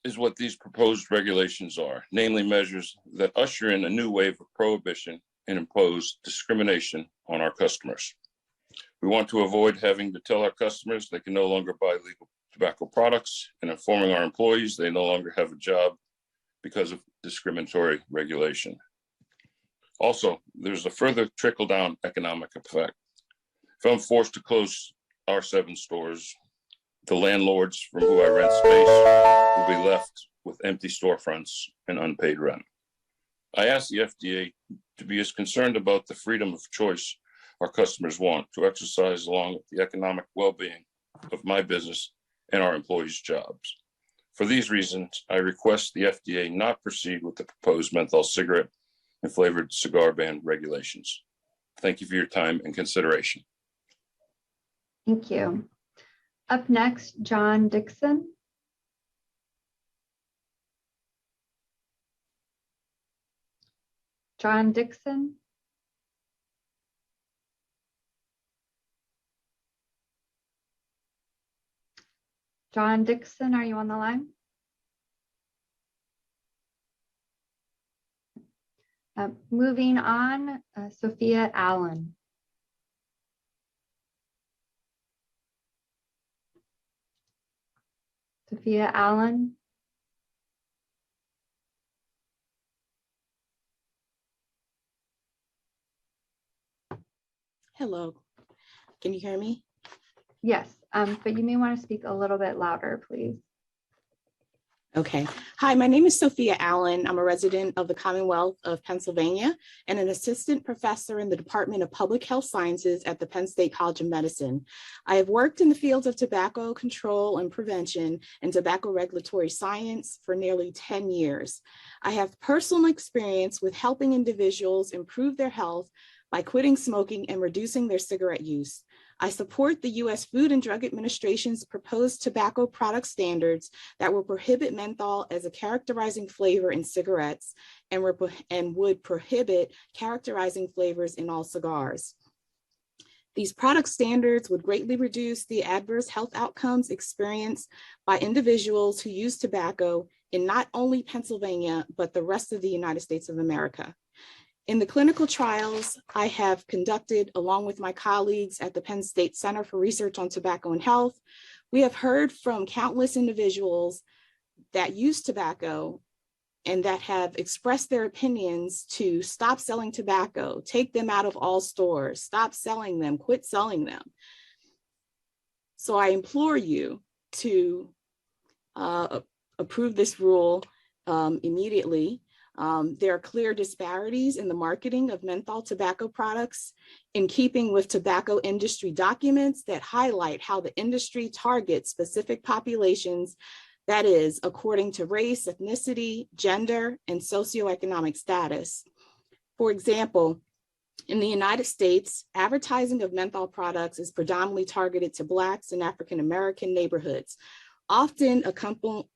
is what these proposed regulations are, namely measures that usher in a new wave of prohibition and impose discrimination on our customers. We want to avoid having to tell our customers they can no longer buy legal tobacco products and informing our employees they no longer have a job because of discriminatory regulation. Also, there's a further trickle-down economic effect. If I'm forced to close our 7 stores, the landlords from who I rent space will be left with empty storefronts and unpaid rent. I ask the FDA to be as concerned about the freedom of choice our customers want to exercise along with the economic well-being of my business and our employees' jobs. For these reasons, I request the FDA not proceed with the proposed menthol cigarette and flavored cigar ban regulations. Thank you for your time and consideration. Thank you. Up next, John Dixon. John Dixon. John Dixon, are you on the line? Moving on, Sophia Allen. Sophia Allen. Hello, can you hear me? Yes, but you may want to speak a little bit louder, please. Okay. Hi, my name is Sophia Allen. I'm a resident of the Commonwealth of Pennsylvania and an assistant professor in the Department of Public Health Sciences at the Penn State College of Medicine. I have worked in the fields of tobacco control and prevention and tobacco regulatory science for nearly 10 years. I have personal experience with helping individuals improve their health by quitting smoking and reducing their cigarette use. I support the U.S. Food and Drug Administration's proposed tobacco product standards that will prohibit menthol as a characterizing flavor in cigarettes and would prohibit characterizing flavors in all cigars. These product standards would greatly reduce the adverse health outcomes experienced by individuals who use tobacco in not only Pennsylvania, but the rest of the United States of America. In the clinical trials I have conducted along with my colleagues at the Penn State Center for Research on Tobacco and Health, we have heard from countless individuals that use tobacco and that have expressed their opinions to stop selling tobacco, take them out of all stores, stop selling them, quit selling them. So I implore you to approve this rule immediately. There are clear disparities in the marketing of menthol tobacco products in keeping with tobacco industry documents that highlight how the industry targets specific populations, that is, according to race, ethnicity, gender, and socioeconomic status. For example, in the United States, advertising of menthol products is predominantly targeted to Blacks and African American neighborhoods, often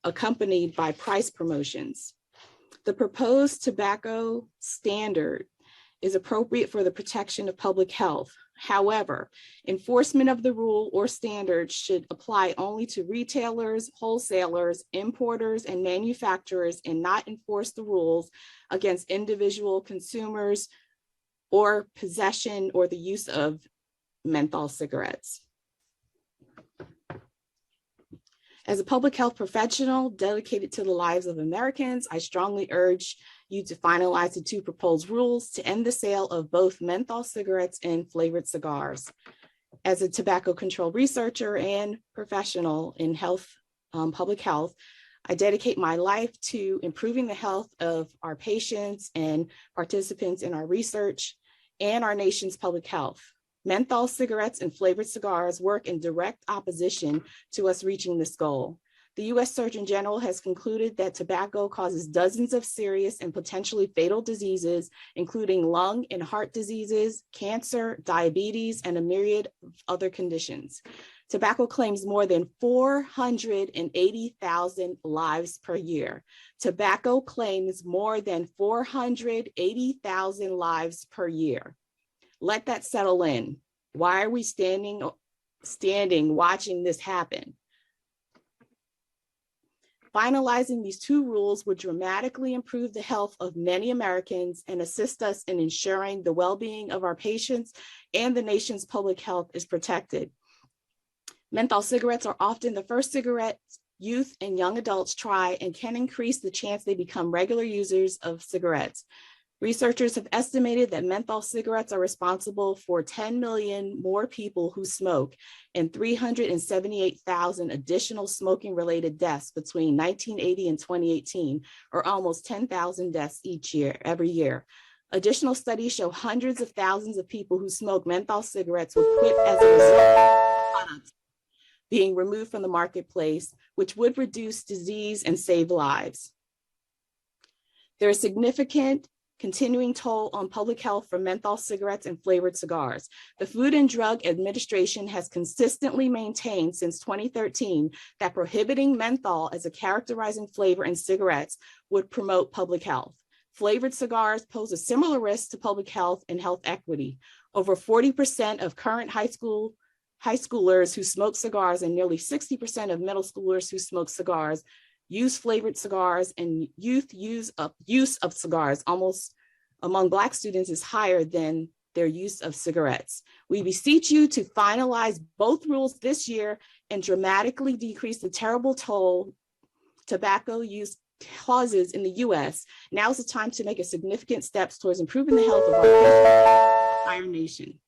accompanied by price promotions. The proposed tobacco standard is appropriate for the protection of public health. However, enforcement of the rule or standard should apply only to retailers, wholesalers, importers, and manufacturers, and not enforce the rules against individual consumers or possession or the use of menthol cigarettes. As a public health professional dedicated to the lives of Americans, I strongly urge you to finalize the two proposed rules to end the sale of both menthol cigarettes and flavored cigars. As a tobacco control researcher and professional in health, public health, I dedicate my life to improving the health of our patients and participants in our research and our nation's public health. Menthol cigarettes and flavored cigars work in direct opposition to us reaching this goal. The U.S. Surgeon General has concluded that tobacco causes dozens of serious and potentially fatal diseases, including lung and heart diseases, cancer, diabetes, and a myriad of other conditions. Tobacco claims more than 480,000 lives per year. Tobacco claims more than 480,000 lives per year. Let that settle in. Why are we standing watching this happen? Finalizing these two rules would dramatically improve the health of many Americans and assist us in ensuring the well-being of our patients and the nation's public health is protected. Menthol cigarettes are often the first cigarettes youth and young adults try and can increase the chance they become regular users of cigarettes. Researchers have estimated that menthol cigarettes are responsible for 10 million more people who smoke and 378,000 additional smoking-related deaths between 1980 and 2018, or almost 10,000 deaths every year. Additional studies show hundreds of thousands of people who smoke menthol cigarettes will quit as a result of products being removed from the marketplace, which would reduce disease and save lives. There is significant continuing toll on public health from menthol cigarettes and flavored cigars. The Food and Drug Administration has consistently maintained since 2013 that prohibiting menthol as a characterizing flavor in cigarettes would promote public health. Flavored cigars pose a similar risk to public health and health equity. Over 40% of current high schoolers who smoke cigars and nearly 60% of middle schoolers who smoke cigars use flavored cigars, and youth use of cigars almost among Black students is higher than their use of cigarettes. We beseech you to finalize both rules this year and dramatically decrease the terrible toll tobacco use causes in the US. Now is the time to make a significant steps towards improving the health of our entire nation.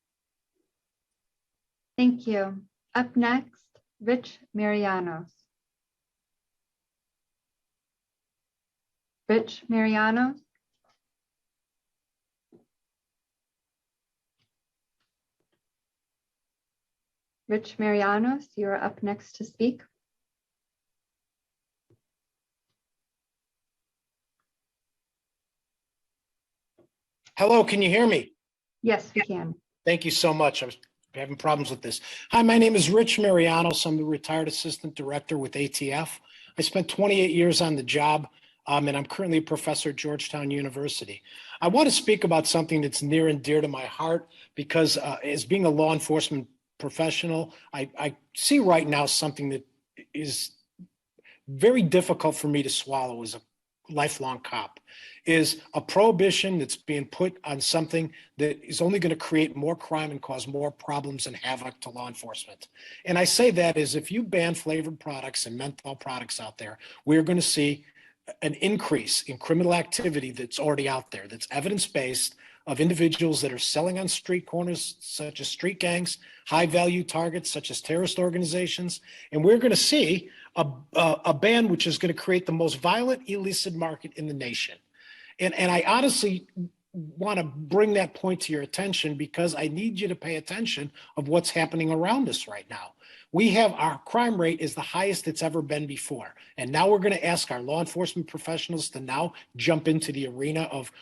Thank you. Up next, Rich Marianos. Rich Marianos. Rich Marianos, you are up next to speak. Hello, can you hear me? Yes, we can. Thank you so much. I was having problems with this. Hi, my name is Rich Marianos. I'm the retired assistant director with ATF. I spent 28 years on the job, and I'm currently a professor at Georgetown University. I want to speak about something that's near and dear to my heart because as being a law enforcement professional, I see right now something that is very difficult for me to swallow as a lifelong cop, is a prohibition that's being put on something that is only going to create more crime and cause more problems and havoc to law enforcement. And I say that is if you ban flavored products and menthol products out there, we're going to see an increase in criminal activity that's already out there, that's evidence-based, of individuals that are selling on street corners, such as street gangs, high-value targets, such as terrorist organizations. And we're going to see a ban which is going to create the most violent illicit market in the nation. And I honestly want to bring that point to your attention because I need you to pay attention of what's happening around us right now. We have our crime rate is the highest it's ever been before. And now we're going to ask our law enforcement professionals to now jump into the arena of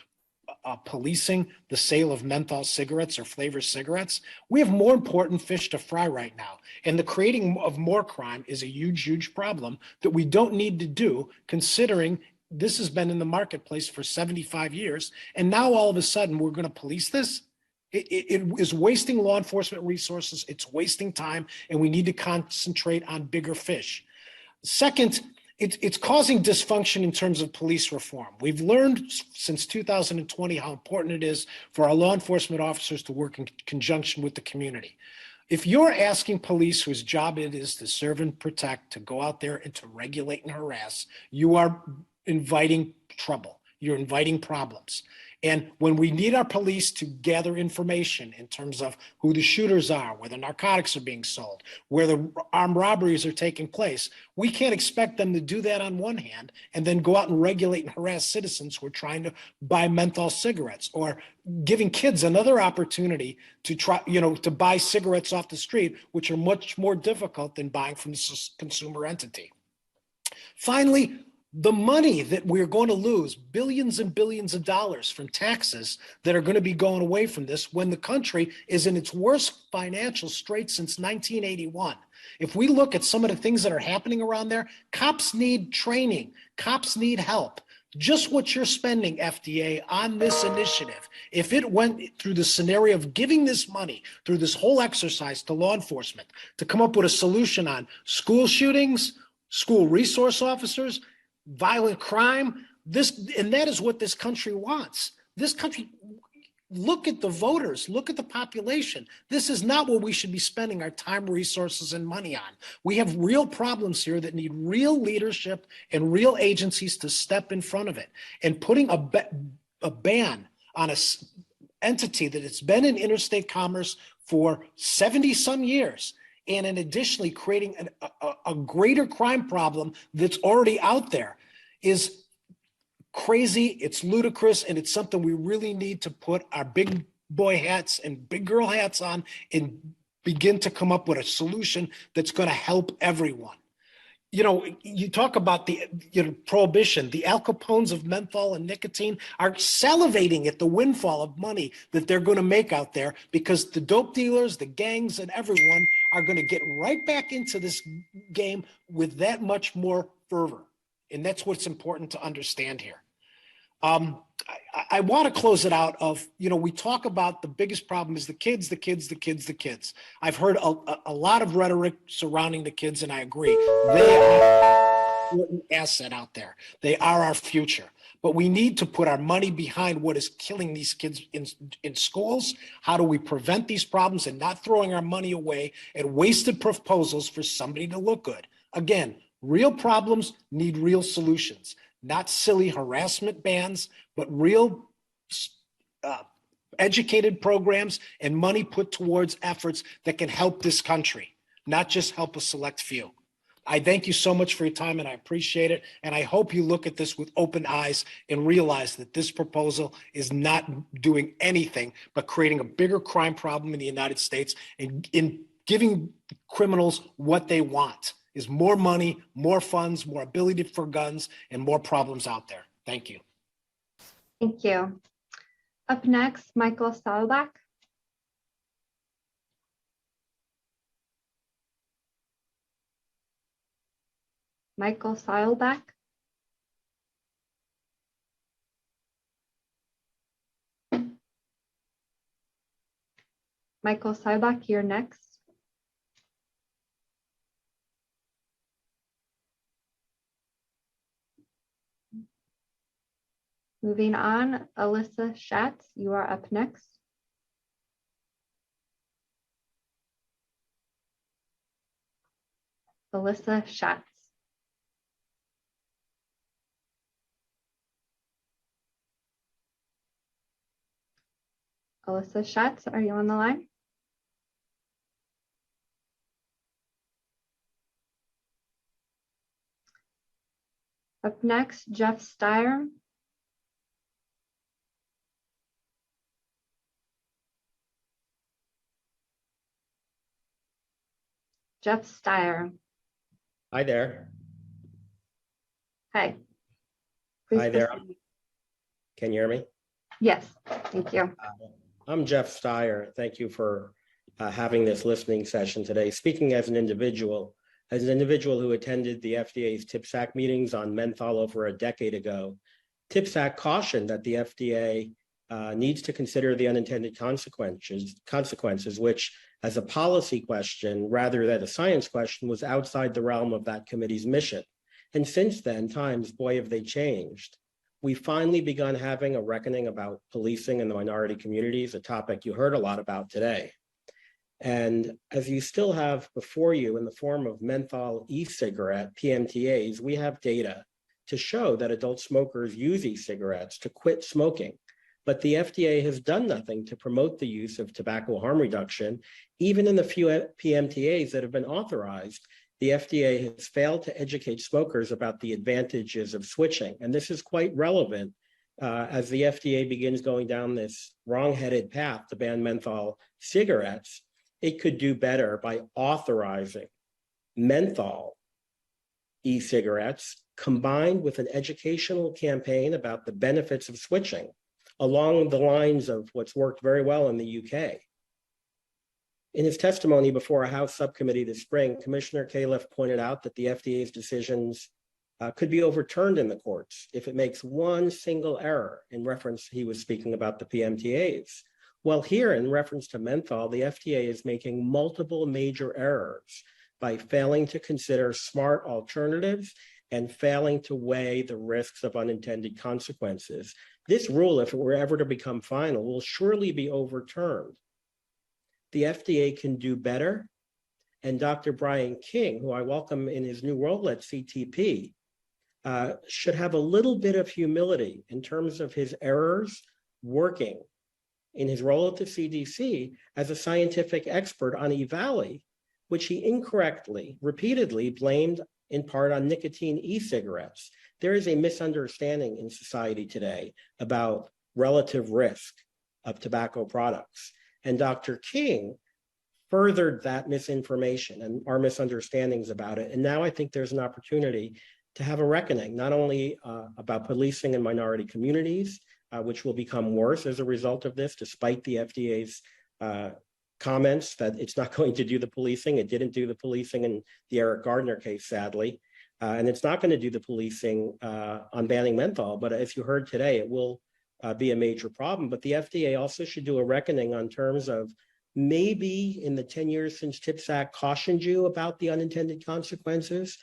policing the sale of menthol cigarettes or flavored cigarettes. We have more important fish to fry right now. And the creating of more crime is a huge, huge problem that we don't need to do, considering this has been in the marketplace for 75 years. And now all of a sudden we're going to police this. It is wasting law enforcement resources. It's wasting time, and we need to concentrate on bigger fish. Second, it's causing dysfunction in terms of police reform. We've learned since 2020 how important it is for our law enforcement officers to work in conjunction with the community. If you're asking police, whose job it is to serve and protect, to go out there and to regulate and harass, you are inviting trouble. You're inviting problems. And when we need our police to gather information in terms of who the shooters are, where the narcotics are being sold, where the armed robberies are taking place, we can't expect them to do that on one hand and then go out and regulate and harass citizens who are trying to buy menthol cigarettes, or giving kids another opportunity to try, to buy cigarettes off the street, which are much more difficult than buying from the consumer entity. Finally, the money that we're going to lose, billions and billions of dollars from taxes that are going to be going away from this when the country is in its worst financial strait since 1981. If we look at some of the things that are happening around there, cops need training, cops need help. Just what you're spending, FDA, on this initiative, if it went through the scenario of giving this money through this whole exercise to law enforcement to come up with a solution on school shootings, school resource officers, violent crime, and that is what this country wants. This country, look at the voters, look at the population. This is not what we should be spending our time, resources, and money on. We have real problems here that need real leadership and real agencies to step in front of it. And putting a ban on an entity that has been in interstate commerce for 70 some years, and in additionally creating a greater crime problem that's already out there, is crazy, it's ludicrous, and it's something we really need to put our big boy hats and big girl hats on and begin to come up with a solution that's going to help everyone. you talk about the prohibition. The Al Capones of menthol and nicotine are salivating at the windfall of money that they're going to make out there, because the dope dealers, the gangs, and everyone are going to get right back into this game with that much more fervor. And that's what's important to understand here. I want to close it out of, we talk about the biggest problem is the kids, the kids, the kids, the kids. I've heard a lot of rhetoric surrounding the kids, and I agree. They are an important asset out there. They are our future. But we need to put our money behind what is killing these kids in schools. How do we prevent these problems and not throwing our money away at wasted proposals for somebody to look good? Again, real problems need real solutions. Not silly harassment bans, but real educated programs and money put towards efforts that can help this country, not just help a select few. I thank you so much for your time, and I appreciate it. And I hope you look at this with open eyes and realize that this proposal is not doing anything but creating a bigger crime problem in the United States and in giving criminals what they want. Is more money, more funds, more ability for guns, and more problems out there. Thank you. Thank you. Up next, Michael Salbach. Michael Salbach. Michael Salbach, you're next. Moving on, Alyssa Schatz, you are up next. Alyssa Schatz. Alyssa Schatz, are you on the line? Up next, Jeff Steyer. Jeff Steyer. Hi there. Hi. Please Hi there. proceed. Can you hear me? Yes, thank you. I'm Jeff Steyer. Thank you for having this listening session today. Speaking as an individual who attended the FDA's TPSAC meetings on menthol over a decade ago, TPSAC cautioned that the FDA needs to consider the unintended consequences, which as a policy question rather than a science question was outside the realm of that committee's mission. And since then, times, boy, have they changed. We finally begun having a reckoning about policing in the minority communities, a topic you heard a lot about today. And as you still have before you in the form of menthol e-cigarette, PMTAs, we have data to show that adult smokers use e-cigarettes to quit smoking. But the FDA has done nothing to promote the use of tobacco harm reduction. Even in the few PMTAs that have been authorized, the FDA has failed to educate smokers about the advantages of switching. And this is quite relevant as the FDA begins going down this wrong-headed path to ban menthol cigarettes. It could do better by authorizing menthol e-cigarettes combined with an educational campaign about the benefits of switching, along the lines of what's worked very well in the UK. In his testimony before a House subcommittee this spring, Commissioner Califf pointed out that the FDA's decisions could be overturned in the courts if it makes one single error. In reference, he was speaking about the PMTAs. Well, here in reference to menthol, the FDA is making multiple major errors by failing to consider smart alternatives and failing to weigh the risks of unintended consequences. This rule, if it were ever to become final, will surely be overturned. The FDA can do better, and Dr. Brian King, who I welcome in his new role at CTP, should have a little bit of humility in terms of his errors working in his role at the CDC as a scientific expert on E-Valley, which he incorrectly, repeatedly blamed in part on nicotine e-cigarettes. There is a misunderstanding in society today about relative risk of tobacco products. And Dr. King furthered that misinformation and our misunderstandings about it. And now I think there's an opportunity to have a reckoning, not only about policing in minority communities, which will become worse as a result of this, despite the FDA's comments that it's not going to do the policing. It didn't do the policing in the Eric Gardner case, sadly. And it's not going to do the policing on banning menthol. But as you heard today, it will be a major problem. But the FDA also should do a reckoning on terms of maybe in the 10 years since TPSAC cautioned you about the unintended consequences,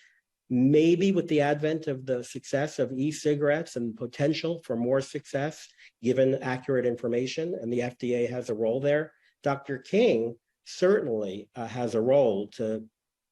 maybe with the advent of the success of e-cigarettes and potential for more success, given accurate information, and the FDA has a role there. Dr. King certainly has a role to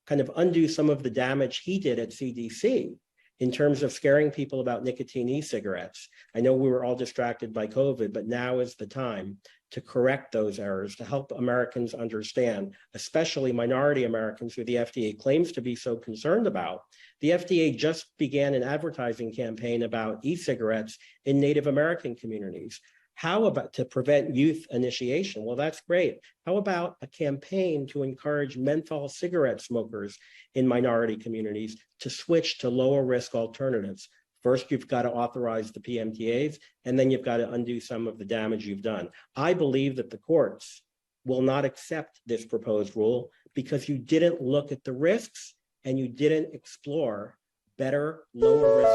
kind of undo some of the damage he did at CDC in terms of scaring people about nicotine e-cigarettes. I know we were all distracted by COVID, but now is the time to correct those errors, to help Americans understand, especially minority Americans who the FDA claims to be so concerned about. The FDA just began an advertising campaign about e-cigarettes in Native American communities. How about to prevent youth initiation? Well, that's great. How about a campaign to encourage menthol cigarette smokers in minority communities to switch to lower risk alternatives? First, you've got to authorize the PMTAs, and then you've got to undo some of the damage you've done. I believe that the courts will not accept this proposed rule because you didn't look at the risks and you didn't explore better, lower risk.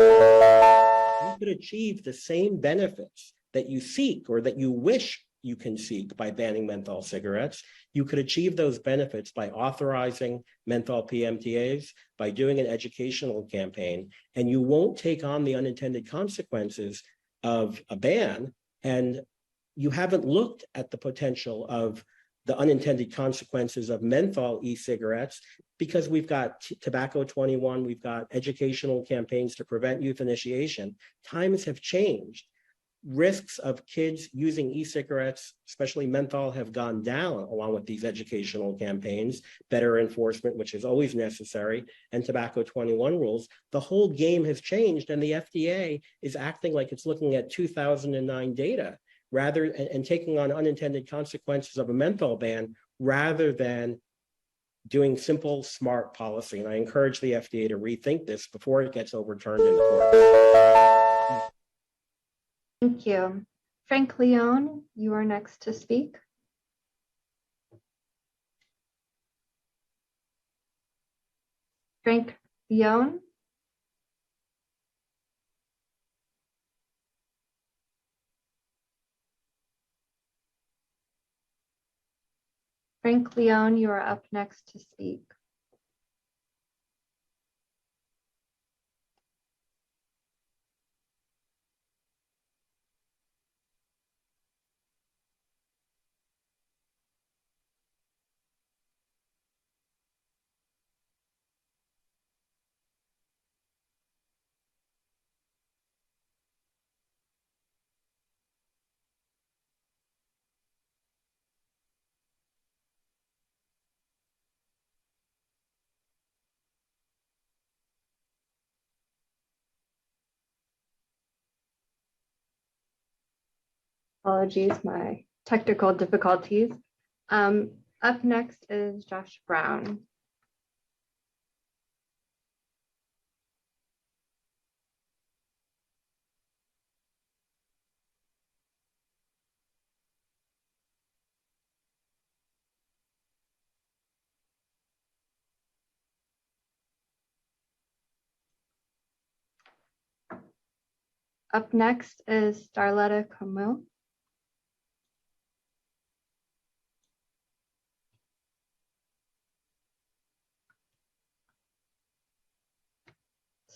You could achieve the same benefits that you seek or that you wish you can seek by banning menthol cigarettes. You could achieve those benefits by authorizing menthol PMTAs, by doing an educational campaign, and you won't take on the unintended consequences of a ban. And you haven't looked at the potential of the unintended consequences of menthol e-cigarettes because we've got Tobacco 21, we've got educational campaigns to prevent youth initiation. Times have changed. Risks of kids using e-cigarettes, especially menthol, have gone down along with these educational campaigns, better enforcement, which is always necessary, and Tobacco 21 rules. The whole game has changed, and the FDA is acting like it's looking at 2009 data rather and taking on unintended consequences of a menthol ban rather than doing simple, smart policy. And I encourage the FDA to rethink this before it gets overturned in the court. Thank you. Frank Leone, you are next to speak. Frank Leone. Frank Leone, you are up next to speak. Apologies, my technical difficulties. Up next is Josh Brown. Up next is Starletta Camille.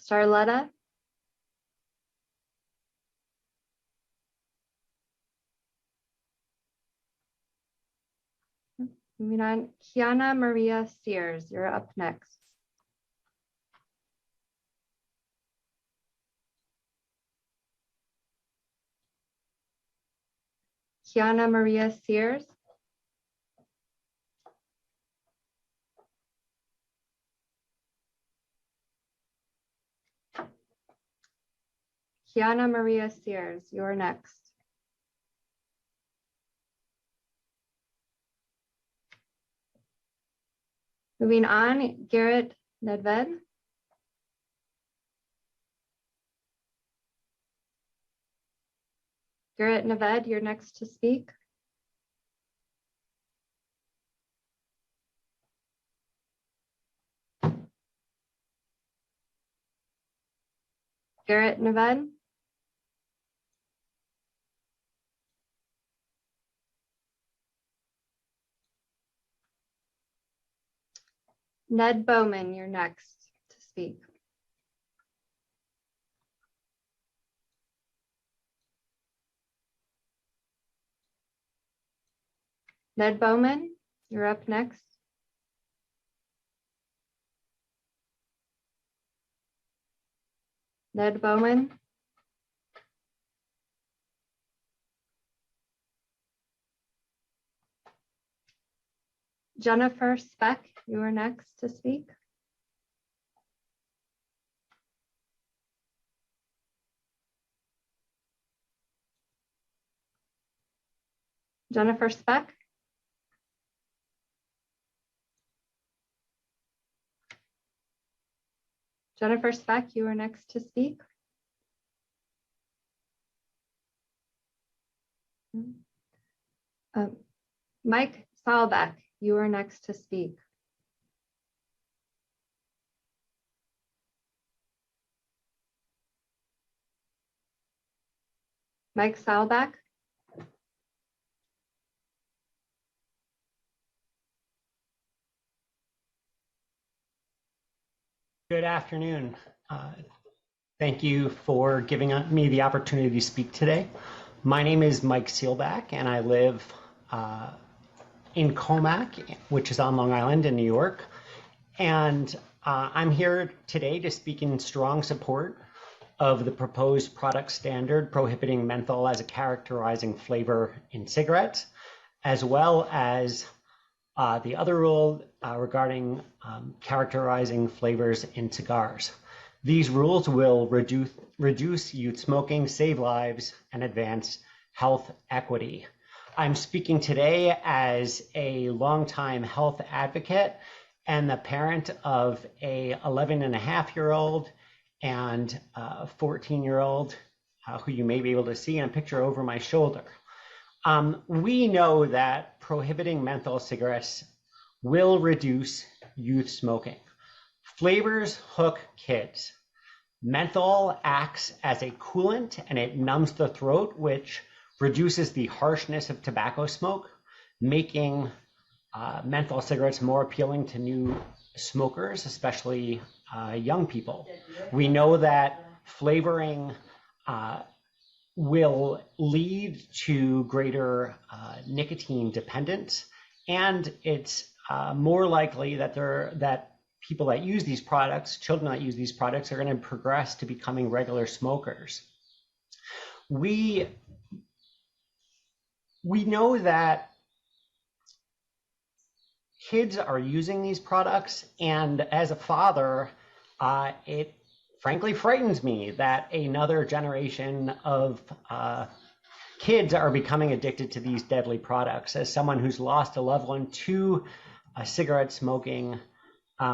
Starletta. Moving on, Kiana Maria Sears, you're up next. Kiana Maria Sears. Kiana Maria Sears, you're next. Moving on, Garrett Nedved. Garrett Nedved, you're next to speak. Garrett Nedved. Ned Bowman, you're next to speak. Ned Bowman, you're up next. Ned Bowman. Jennifer Speck, you are next to speak. Jennifer Speck. Jennifer Speck, you are next to speak. Mike Salbeck, you are next to speak. Mike Salbeck. Good afternoon. Thank you for giving me the opportunity to speak today. My name is Mike Sealback, and I live in Comac, which is on Long Island in New York. And I'm here today to speak in strong support of the proposed product standard prohibiting menthol as a characterizing flavor in cigarettes, as well as the other rule regarding characterizing flavors in cigars. These rules will reduce youth smoking, save lives, and advance health equity. I'm speaking today as a longtime health advocate and the parent of a 11-and-a-half-year-old and a 14-year-old who you may be able to see in a picture over my shoulder. We know that prohibiting menthol cigarettes will reduce youth smoking. Flavors hook kids. Menthol acts as a coolant and it numbs the throat, which reduces the harshness of tobacco smoke, making menthol cigarettes more appealing to new smokers, especially young people. We know that flavoring will lead to greater nicotine dependence, and it's more likely that people that use these products, children that use these products, are going to progress to becoming regular smokers. We know that kids are using these products, and as a father, it frankly frightens me that another generation of kids are becoming addicted to these deadly products. As someone who's lost a loved one to cigarette smoking,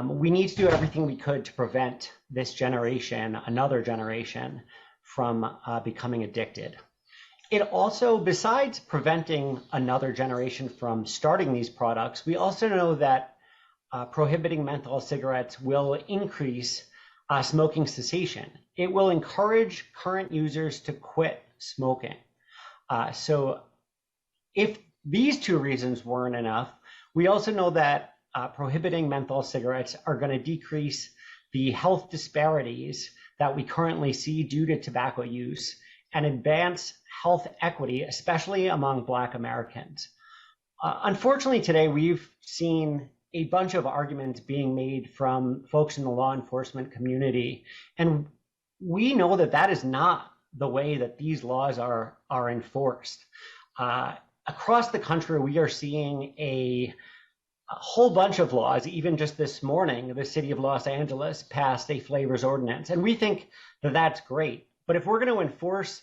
we need to do everything we could to prevent this generation, another generation, from becoming addicted. It also, besides preventing another generation from starting these products, we also know that prohibiting menthol cigarettes will increase smoking cessation. It will encourage current users to quit smoking. So if these two reasons weren't enough, we also know that prohibiting menthol cigarettes are going to decrease the health disparities that we currently see due to tobacco use and advance health equity, especially among Black Americans. Unfortunately, today we've seen a bunch of arguments being made from folks in the law enforcement community, and we know that that is not the way that these laws are enforced. Across the country, we are seeing a whole bunch of laws. Even just this morning, the city of Los Angeles passed a flavors ordinance, and we think that that's great. But if we're going to enforce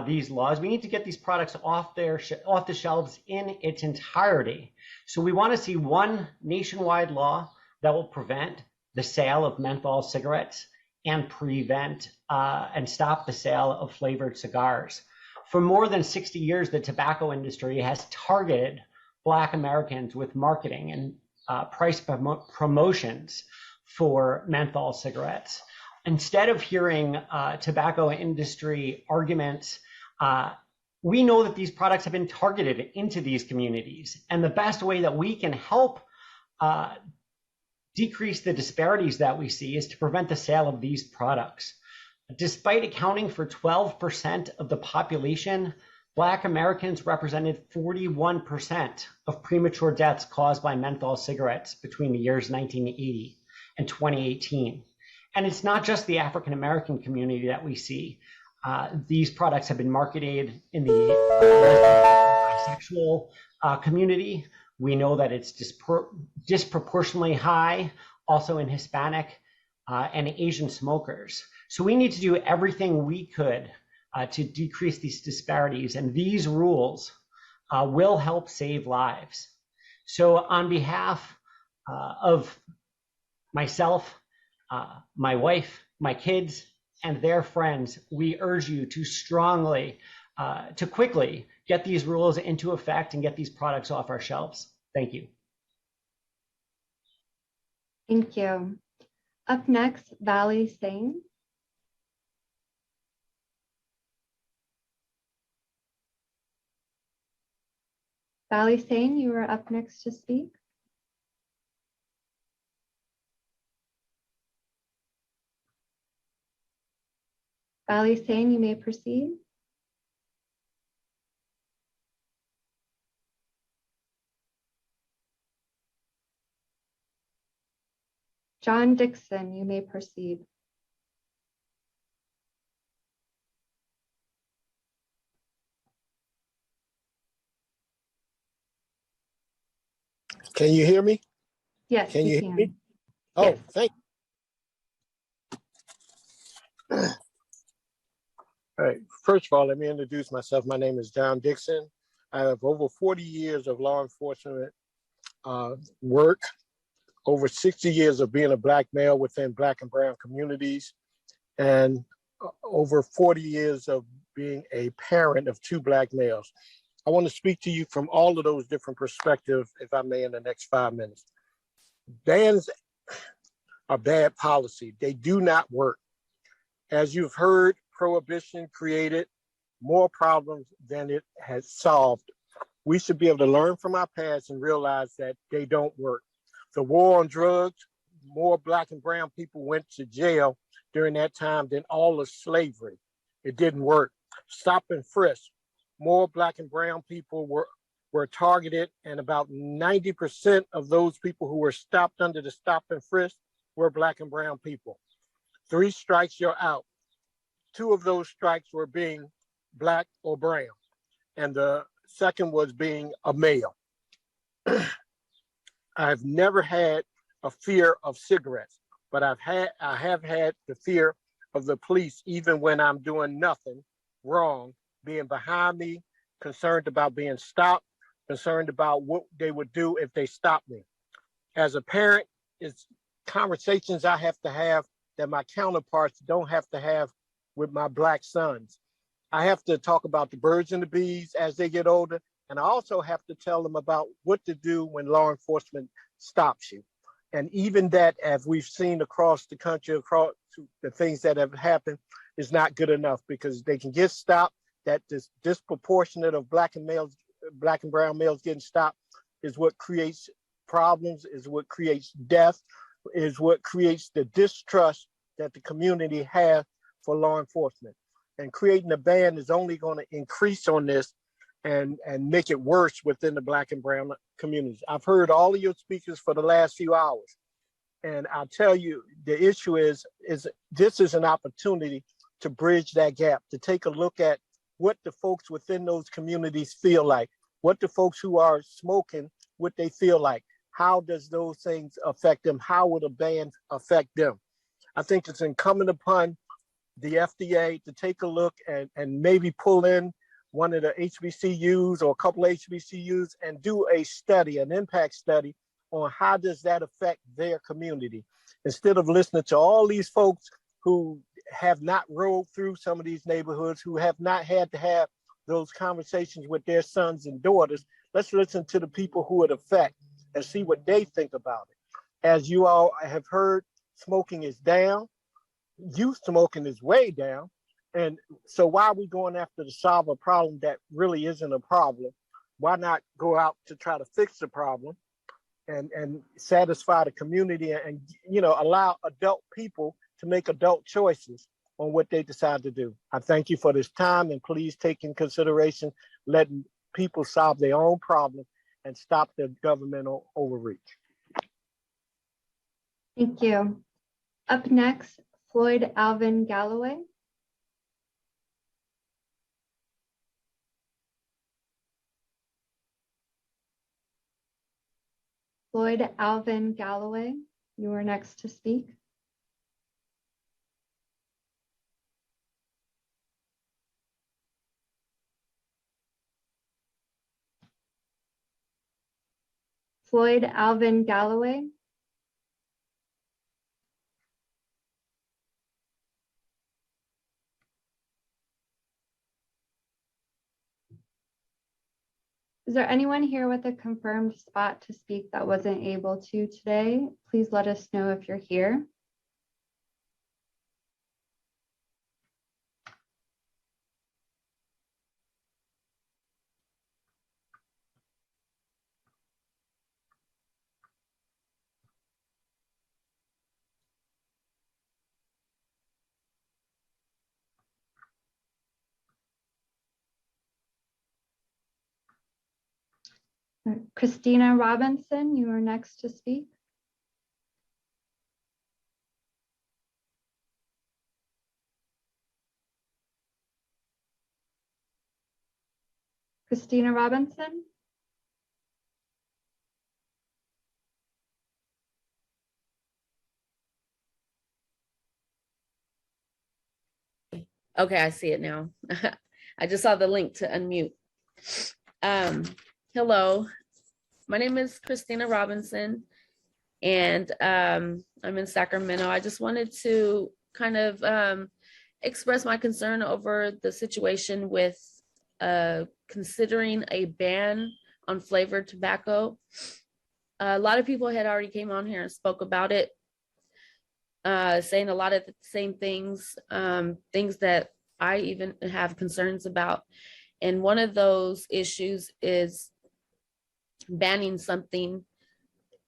these laws, we need to get these products off the shelves in its entirety. So we want to see one nationwide law that will prevent the sale of menthol cigarettes and prevent and stop the sale of flavored cigars. For more than 60 years, the tobacco industry has targeted Black Americans with marketing and price promotions for menthol cigarettes. Instead of hearing tobacco industry arguments, we know that these products have been targeted into these communities. And the best way that we can help decrease the disparities that we see is to prevent the sale of these products. Despite accounting for 12% of the population, Black Americans represented 41% of premature deaths caused by menthol cigarettes between the years 1980 and 2018. And it's not just the African American community that we see. These products have been marketed in the bisexual community. We know that it's disproportionately high also in Hispanic and Asian smokers. So we need to do everything we could to decrease these disparities, and these rules will help save lives. So on behalf of myself, my wife, my kids, and their friends, we urge you to strongly, to quickly get these rules into effect and get these products off our shelves. Thank you. Thank you. Up next, Vali Singh. Vali Singh, you are up next to speak. Vali Singh, you may proceed. John Dixon, you may proceed. Can you hear me? Yes, Can you hear me? Oh, yes. Thank you. All right. First of all, let me introduce myself. My name is John Dixon. I have over 40 years of law enforcement work, over 60 years of being a Black male within Black and brown communities, and over 40 years of being a parent of 2 Black males. I want to speak to you from all of those different perspectives, if I may, in the next 5 minutes. Bans are bad policy. They do not work. As you've heard, prohibition created more problems than it has solved. We should be able to learn from our past and realize that they don't work. The war on drugs, more Black and brown people went to jail during that time than all of slavery. It didn't work. Stop and frisk. More Black and brown people were targeted, and about 90% of those people who were stopped under the stop and frisk were Black and brown people. 3 strikes, you're out. 2 of those strikes were being Black or brown, and the second was being a male. I've never had a fear of cigarettes, but I have had the fear of the police, even when I'm doing nothing wrong, being behind me, concerned about being stopped, concerned about what they would do if they stopped me. As a parent, it's conversations I have to have that my counterparts don't have to have with my Black sons. I have to talk about the birds and the bees as they get older, and I also have to tell them about what to do when law enforcement stops you. And even that, as we've seen across the country, across the things that have happened, is not good enough, because they can get stopped. That this disproportionate of Black and brown males getting stopped is what creates problems, is what creates death, is what creates the distrust that the community has for law enforcement. And creating a ban is only going to increase on this and make it worse within the Black and brown communities. I've heard all of your speakers for the last few hours, and I'll tell you, the issue is this is an opportunity to bridge that gap, to take a look at what the folks within those communities feel like, what the folks who are smoking, what they feel like. How does those things affect them? How would a ban affect them? I think it's incumbent upon the FDA to take a look and maybe pull in one of the HBCUs or a couple of HBCUs and do a study, an impact study on how does that affect their community, instead of listening to all these folks who have not rode through some of these neighborhoods, who have not had to have those conversations with their sons and daughters. Let's listen to the people who it affects and see what they think about it. As you all have heard, smoking is down. Youth smoking is way down. And so why are we going after to solve a problem that really isn't a problem? Why not go out to try to fix the problem and satisfy the community and, you know, allow adult people to make adult choices on what they decide to do. I thank you for this time, and please take in consideration letting people solve their own problem and stop the governmental overreach. Thank you. Up next, Floyd Alvin Galloway. Floyd Alvin Galloway, you are next to speak. Floyd Alvin Galloway. Is there anyone here with a confirmed spot to speak that wasn't able to today? Please let us know if you're here. Christina Robinson, you are next to speak. Christina Robinson. Okay, I see it now. I just saw the link to unmute. Hello, my name is Christina Robinson, and I'm in Sacramento. I just wanted to kind of express my concern over the situation with considering a ban on flavored tobacco. A lot of people had already came on here and spoke about it, saying a lot of the same things, things that I even have concerns about. And one of those issues is banning something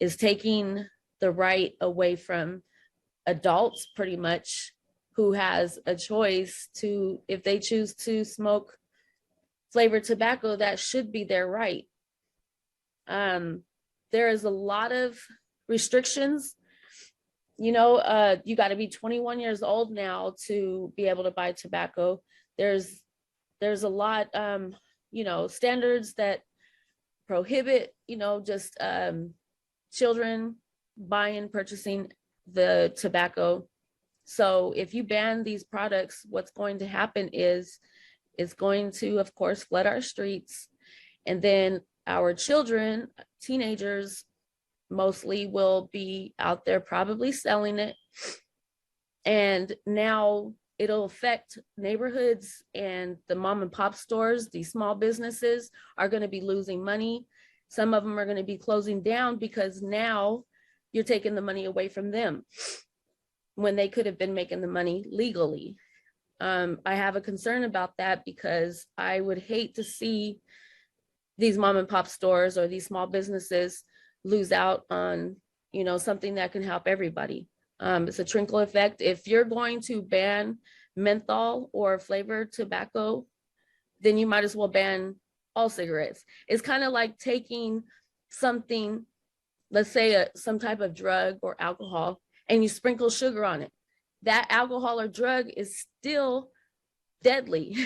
is taking the right away from adults, pretty much, who has a choice to, if they choose to smoke flavored tobacco, that should be their right. There is a lot of restrictions. You know, you got to be 21 years old now to be able to buy tobacco. There's a lot, you know, standards that prohibit, you know, just children buying, purchasing the tobacco. So if you ban these products, what's going to happen is it's going to, of course, flood our streets. And then our children, teenagers mostly, will be out there probably selling it. And now it'll affect neighborhoods, and the mom and pop stores, these small businesses, are going to be losing money. Some of them are going to be closing down because now you're taking the money away from them when they could have been making the money legally. I have a concern about that because I would hate to see these mom and pop stores or these small businesses lose out on, you know, something that can help everybody. It's a trickle effect. If you're going to ban menthol or flavored tobacco, then you might as well ban all cigarettes. It's kind of like taking something, let's say some type of drug or alcohol, and you sprinkle sugar on it. That alcohol or drug is still deadly.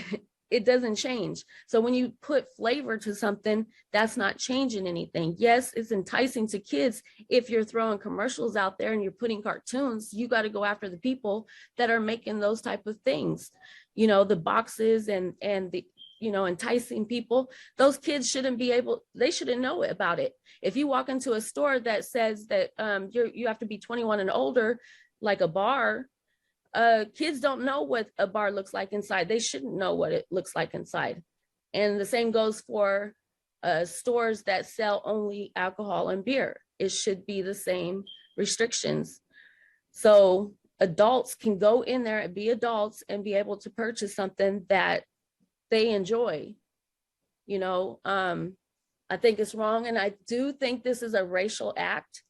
It doesn't change. So when you put flavor to something, that's not changing anything. Yes, it's enticing to kids. If you're throwing commercials out there and you're putting cartoons, you got to go after the people that are making those type of things. You know, the boxes and the enticing people. Those kids they shouldn't know about it. If you walk into a store that says that you have to be 21 and older, like a bar, kids don't know what a bar looks like inside. They shouldn't know what it looks like inside. And the same goes for stores that sell only alcohol and beer. It should be the same restrictions. So adults can go in there and be adults and be able to purchase something that they enjoy. I think it's wrong. And I do think this is a racial act.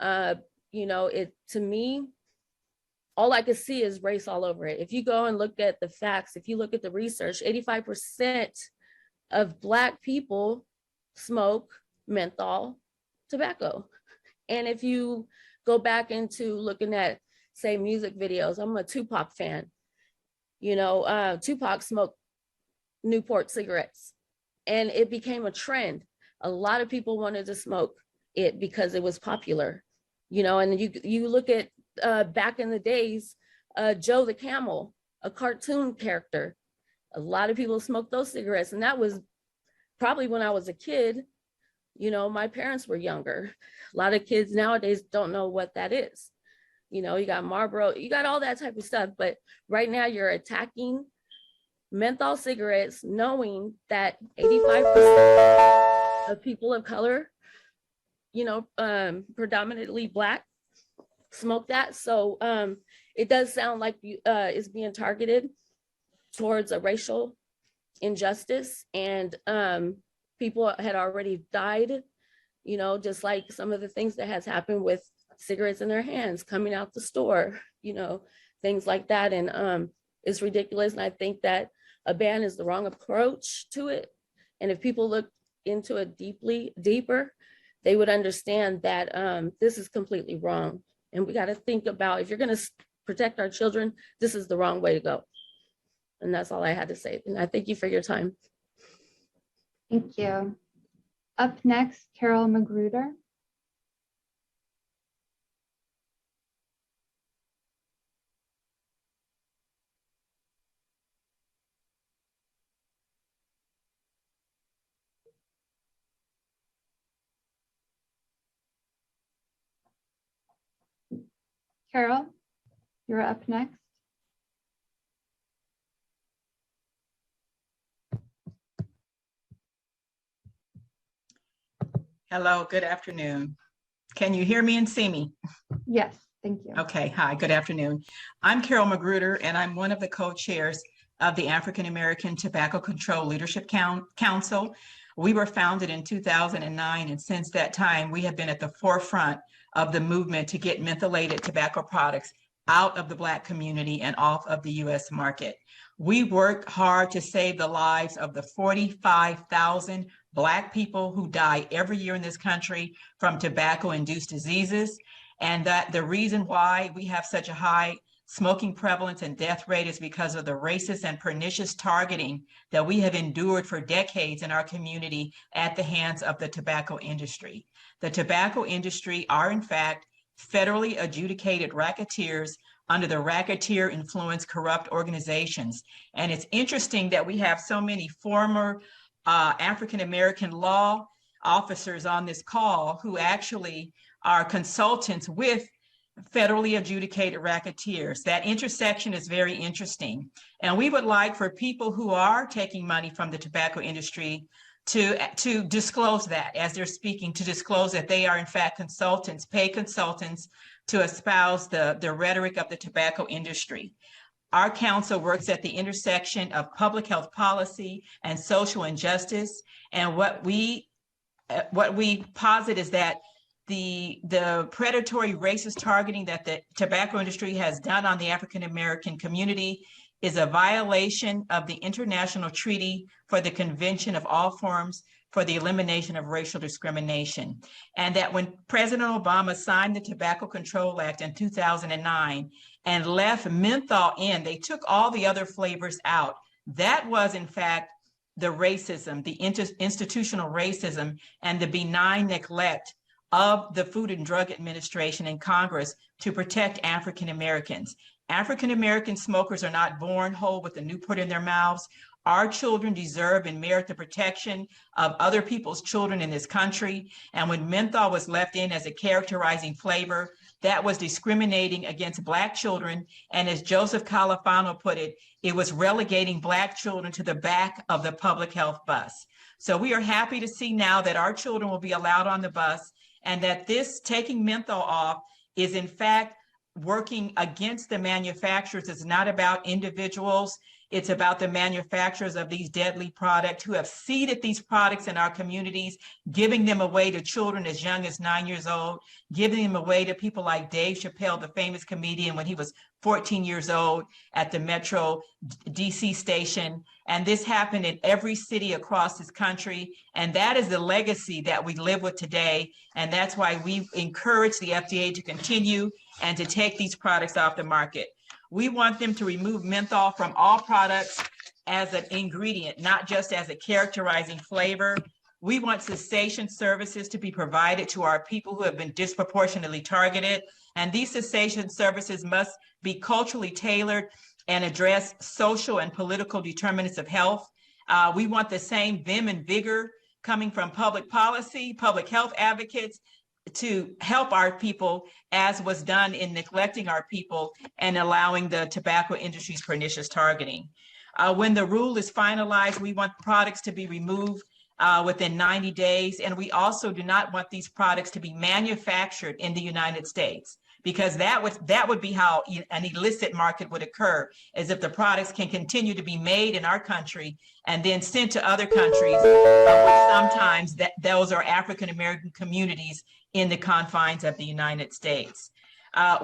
To me, all I can see is race all over it. If you go and look at the facts, if you look at the research, 85% of Black people smoke menthol tobacco. And if you go back into looking at, say, music videos, I'm a Tupac fan. Tupac smoked Newport cigarettes, and it became a trend. A lot of people wanted to smoke it because it was popular, and you look at back in the days, Joe the Camel, a cartoon character. A lot of people smoked those cigarettes, and that was probably when I was a kid. My parents were younger. A lot of kids nowadays don't know what that is. You got Marlboro, you got all that type of stuff, but right now you're attacking menthol cigarettes, knowing that 85% of people of color, predominantly Black, smoke that. So it does sound like it's being targeted towards a racial injustice, and people had already died, just like some of the things that has happened with cigarettes in their hands coming out the store, things like that. And it's ridiculous. And I think that a ban is the wrong approach to it. And if people look into it deeper, they would understand that this is completely wrong. And we got to think about, if you're going to protect our children, this is the wrong way to go. And that's all I had to say. And I thank you for your time. Thank you. Up next, Carol Magruder. Carol, you're up next. Hello, good afternoon. Can you hear me and see me? Yes, thank you. Okay, hi, good afternoon. I'm Carol Magruder, and I'm one of the co-chairs of the African American Tobacco Control Leadership Council. We were founded in 2009, and since that time, we have been at the forefront of the movement to get mentholated tobacco products out of the Black community and off of the US market. We work hard to save the lives of the 45,000 Black people who die every year in this country from tobacco-induced diseases. And that the reason why we have such a high smoking prevalence and death rate is because of the racist and pernicious targeting that we have endured for decades in our community at the hands of the tobacco industry. The tobacco industry are, in fact, federally adjudicated racketeers under the racketeer influence corrupt organizations. And it's interesting that we have so many former African-American law officers on this call who actually are consultants with federally adjudicated racketeers. That intersection is very interesting. And we would like for people who are taking money from the tobacco industry to disclose that as they're speaking, to disclose that they are in fact consultants, paid consultants to espouse the rhetoric of the tobacco industry. Our council works at the intersection of public health policy and social injustice. And what we posit is that the predatory racist targeting that the tobacco industry has done on the African-American community is a violation of the International Treaty for the Convention of All Forms for the Elimination of Racial Discrimination. And that when President Obama signed the Tobacco Control Act in 2009 and left menthol in, they took all the other flavors out. That was in fact the racism, the institutional racism and the benign neglect of the Food and Drug Administration and Congress to protect African Americans. African-American smokers are not born whole with a Newport in their mouths. Our children deserve and merit the protection of other people's children in this country. And when menthol was left in as a characterizing flavor, that was discriminating against Black children. And as Joseph Califano put it, it was relegating Black children to the back of the public health bus. So we are happy to see now that our children will be allowed on the bus, and that this taking menthol off is in fact working against the manufacturers. It's not about individuals. It's about the manufacturers of these deadly products who have seeded these products in our communities, giving them away to children as young as 9 years old, giving them away to people like Dave Chappelle, the famous comedian, when he was 14 years old at the Metro DC station. And this happened in every city across this country. And that is the legacy that we live with today. And that's why we encourage the FDA to continue and to take these products off the market. We want them to remove menthol from all products as an ingredient, not just as a characterizing flavor. We want cessation services to be provided to our people who have been disproportionately targeted. And these cessation services must be culturally tailored and address social and political determinants of health. We want the same vim and vigor coming from public policy, public health advocates, to help our people, as was done in neglecting our people and allowing the tobacco industry's pernicious targeting. When the rule is finalized, we want products to be removed within 90 days. And we also do not want these products to be manufactured in the United States, because that would be how an illicit market would occur, as if the products can continue to be made in our country and then sent to other countries, which sometimes those are African-American communities in the confines of the United States.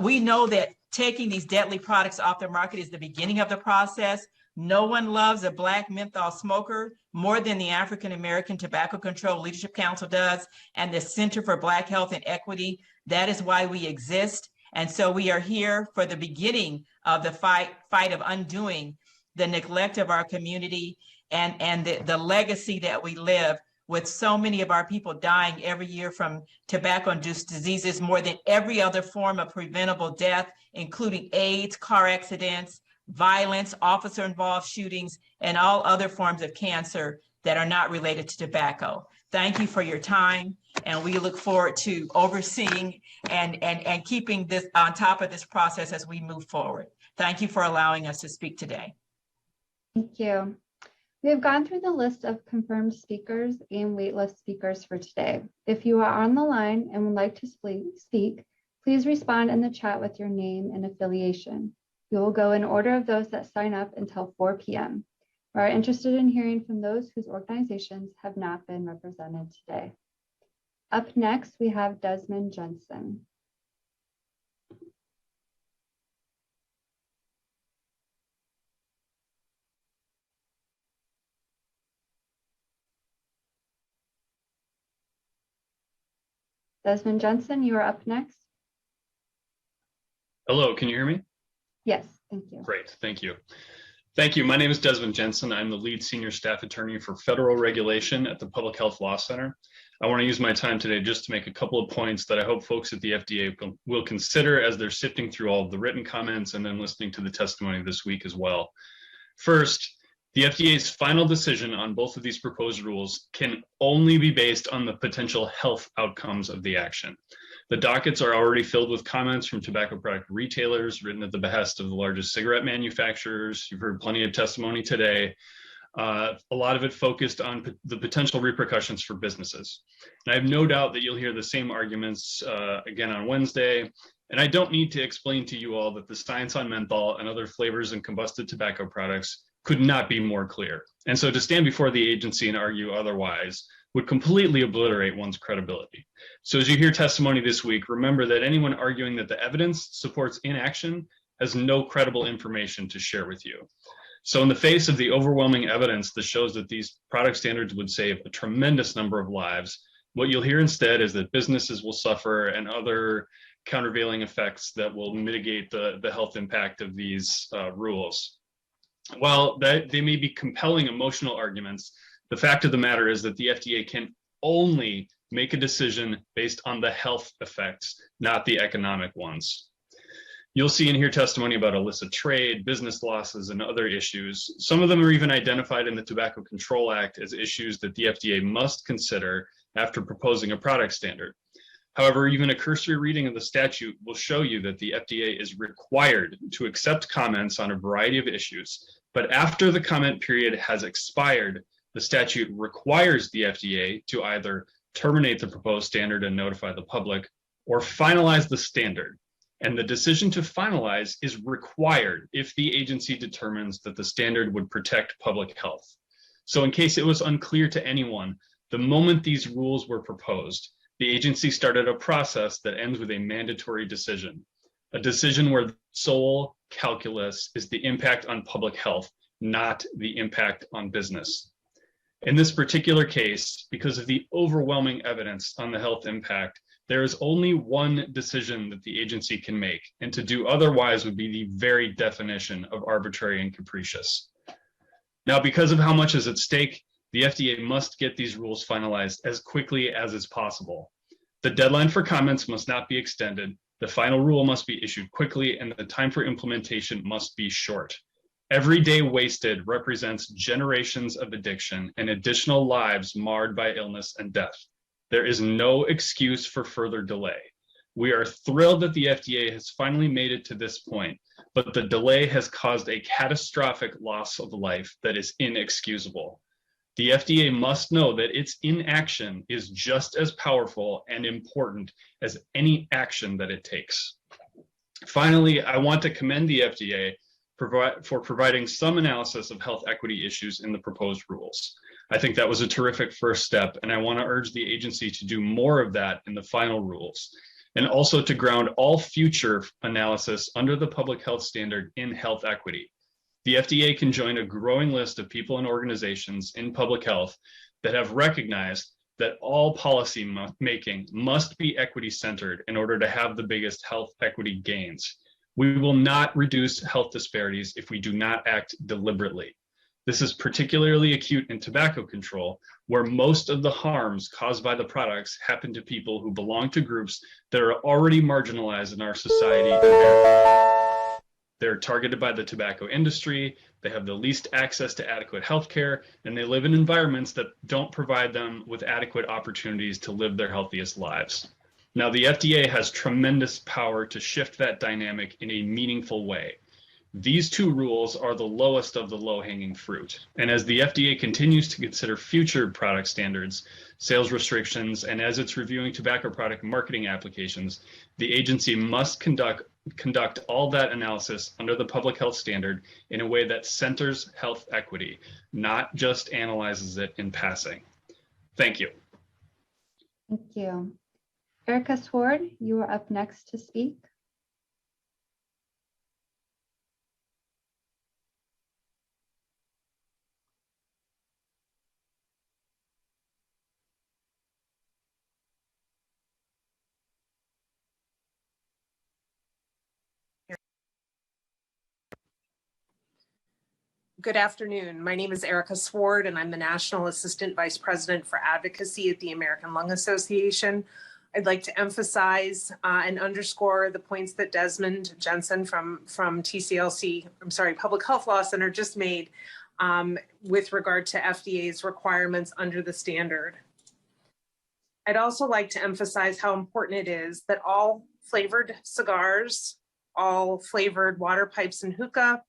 We know that taking these deadly products off the market is the beginning of the process. No one loves a Black menthol smoker more than the African American Tobacco Control Leadership Council does, and the Center for Black Health and Equity. That is why we exist. And so we are here for the beginning of the fight of undoing the neglect of our community and the legacy that we live with, so many of our people dying every year from tobacco-induced diseases, more than every other form of preventable death, including AIDS, car accidents, violence, officer-involved shootings, and all other forms of cancer that are not related to tobacco. Thank you for your time, and we look forward to overseeing and keeping this on top of this process as we move forward. Thank you for allowing us to speak today. Thank you. We have gone through the list of confirmed speakers and waitlist speakers for today. If you are on the line and would like to speak, please respond in the chat with your name and affiliation. We will go in order of those that sign up until 4 p.m. We are interested in hearing from those whose organizations have not been represented today. Up next, we have Desmond Jensen. Desmond Jensen, you are up next. Hello, can you hear me? Yes, thank you. Great, thank you. Thank you. My name is Desmond Jensen. I'm the lead senior staff attorney for federal regulation at the Public Health Law Center. I want to use my time today just to make a couple of points that I hope folks at the FDA will consider as they're sifting through all of the written comments and then listening to the testimony this week as well. First, the FDA's final decision on both of these proposed rules can only be based on the potential health outcomes of the action. The dockets are already filled with comments from tobacco product retailers written at the behest of the largest cigarette manufacturers. You've heard plenty of testimony today. A lot of it focused on the potential repercussions for businesses. And I have no doubt that you'll hear the same arguments again on Wednesday. And I don't need to explain to you all that the science on menthol and other flavors and combusted tobacco products could not be more clear. And so to stand before the agency and argue otherwise would completely obliterate one's credibility. So as you hear testimony this week, remember that anyone arguing that the evidence supports inaction has no credible information to share with you. So in the face of the overwhelming evidence that shows that these product standards would save a tremendous number of lives, what you'll hear instead is that businesses will suffer and other countervailing effects that will mitigate the health impact of these rules. While they may be compelling emotional arguments, the fact of the matter is that the FDA can only make a decision based on the health effects, not the economic ones. You'll see and hear testimony about illicit trade, business losses, and other issues. Some of them are even identified in the Tobacco Control Act as issues that the FDA must consider after proposing a product standard. However, even a cursory reading of the statute will show you that the FDA is required to accept comments on a variety of issues, but after the comment period has expired, the statute requires the FDA to either terminate the proposed standard and notify the public, or finalize the standard. And the decision to finalize is required if the agency determines that the standard would protect public health. So in case it was unclear to anyone, the moment these rules were proposed, the agency started a process that ends with a mandatory decision, a decision where the sole calculus is the impact on public health, not the impact on business. In this particular case, because of the overwhelming evidence on the health impact, there is only one decision that the agency can make, and to do otherwise would be the very definition of arbitrary and capricious. Now, because of how much is at stake, the FDA must get these rules finalized as quickly as is possible. The deadline for comments must not be extended, the final rule must be issued quickly, and the time for implementation must be short. Every day wasted represents generations of addiction and additional lives marred by illness and death. There is no excuse for further delay. We are thrilled that the FDA has finally made it to this point, but the delay has caused a catastrophic loss of life that is inexcusable. The FDA must know that its inaction is just as powerful and important as any action that it takes. Finally, I want to commend the FDA for providing some analysis of health equity issues in the proposed rules. I think that was a terrific first step, and I want to urge the agency to do more of that in the final rules, and also to ground all future analysis under the public health standard in health equity. The FDA can join a growing list of people and organizations in public health that have recognized that all policy making must be equity centered in order to have the biggest health equity gains. We will not reduce health disparities if we do not act deliberately. This is particularly acute in tobacco control, where most of the harms caused by the products happen to people who belong to groups that are already marginalized in our society. They're targeted by the tobacco industry, they have the least access to adequate health care, and they live in environments that don't provide them with adequate opportunities to live their healthiest lives. Now, the FDA has tremendous power to shift that dynamic in a meaningful way. These two rules are the lowest of the low-hanging fruit. And as the FDA continues to consider future product standards, sales restrictions, and as it's reviewing tobacco product marketing applications, the agency must conduct all that analysis under the public health standard in a way that centers health equity, not just analyzes it in passing. Thank you. Thank you. Erica Sword, you are up next to speak. Good afternoon. My name is Erica Sword, and I'm the National Assistant Vice President for Advocacy at the American Lung Association. I'd like to emphasize and underscore the points that Desmond Jensen from Public Health Law Center just made with regard to FDA's requirements under the standard. I'd also like to emphasize how important it is that all flavored cigars, all flavored water pipes and hookah,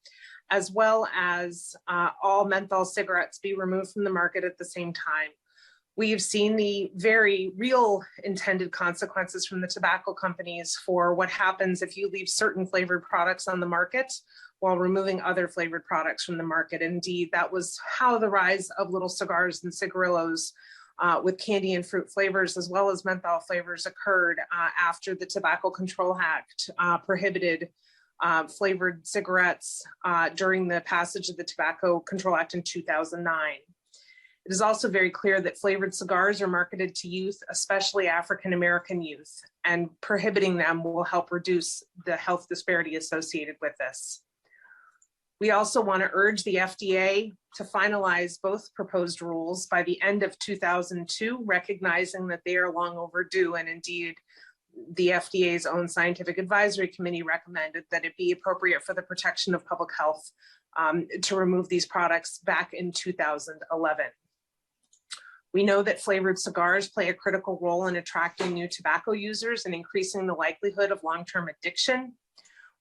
as well as all menthol cigarettes be removed from the market at the same time. We've seen the very real intended consequences from the tobacco companies for what happens if you leave certain flavored products on the market while removing other flavored products from the market. Indeed, that was how the rise of little cigars and cigarillos with candy and fruit flavors, as well as menthol flavors, occurred after the Tobacco Control Act prohibited flavored cigarettes during the passage of the Tobacco Control Act in 2009. It is also very clear that flavored cigars are marketed to youth, especially African-American youth, and prohibiting them will help reduce the health disparity associated with this. We also want to urge the FDA to finalize both proposed rules by the end of 2002, recognizing that they are long overdue, and indeed the FDA's own scientific advisory committee recommended that it be appropriate for the protection of public health to remove these products back in 2011. We know that flavored cigars play a critical role in attracting new tobacco users and increasing the likelihood of long-term addiction.